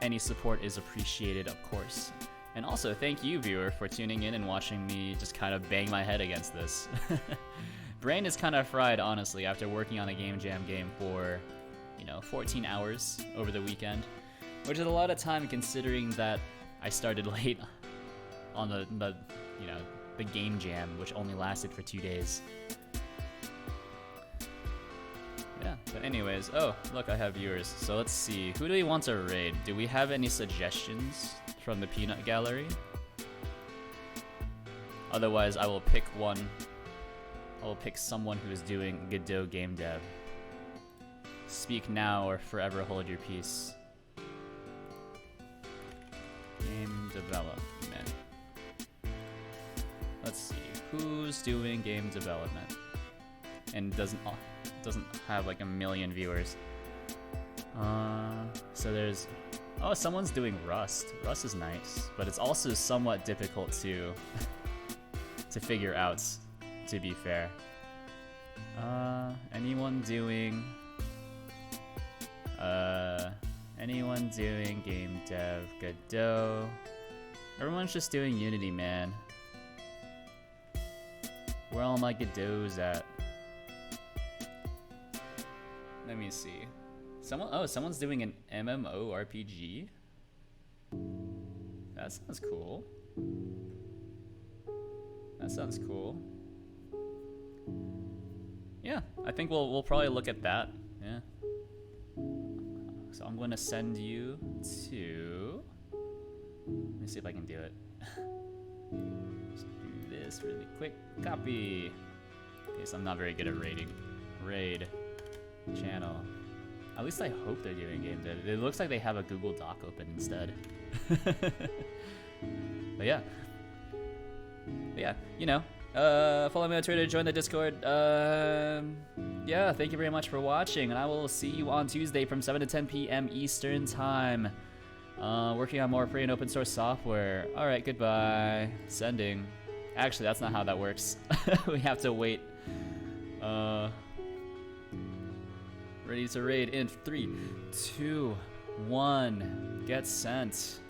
Any support is appreciated, of course. And also, thank you, viewer, for tuning in and watching me just kind of bang my head against this. Brain is kind of fried, honestly, after working on a Game Jam game for, 14 hours over the weekend, which is a lot of time considering that I started late on the Game Jam, which only lasted for 2 days. Yeah, but anyways, oh, look, I have viewers. So let's see, who do we want to raid? Do we have any suggestions from the peanut gallery? Otherwise, I will pick one. I will pick someone who is doing Godot game dev. Speak now or forever hold your peace. Game development. Let's see, who's doing game development and doesn't have like a million viewers. So there's, oh, someone's doing Rust. Rust is nice, but it's also somewhat difficult to to figure out, to be fair. Anyone doing game dev, Godot? Everyone's just doing Unity, man. Where all my Godots at? Let me see. Someone's doing an MMORPG? That sounds cool. That sounds cool. Yeah, I think we'll probably look at that. Yeah. So I'm gonna send you to. Let me see if I can do it. Just do this really quick. Copy. Okay, so I'm not very good at raid channel. At least I hope they're doing game dev. It looks like they have a Google Doc open instead. But yeah. You know. Follow me on Twitter, join the Discord. Yeah, thank you very much for watching, and I will see you on Tuesday from 7 to 10 p.m. Eastern Time. Working on more free and open source software. Alright, goodbye. Sending. Actually, that's not how that works. We have to wait. Ready to raid in 3, 2, 1. Get sent.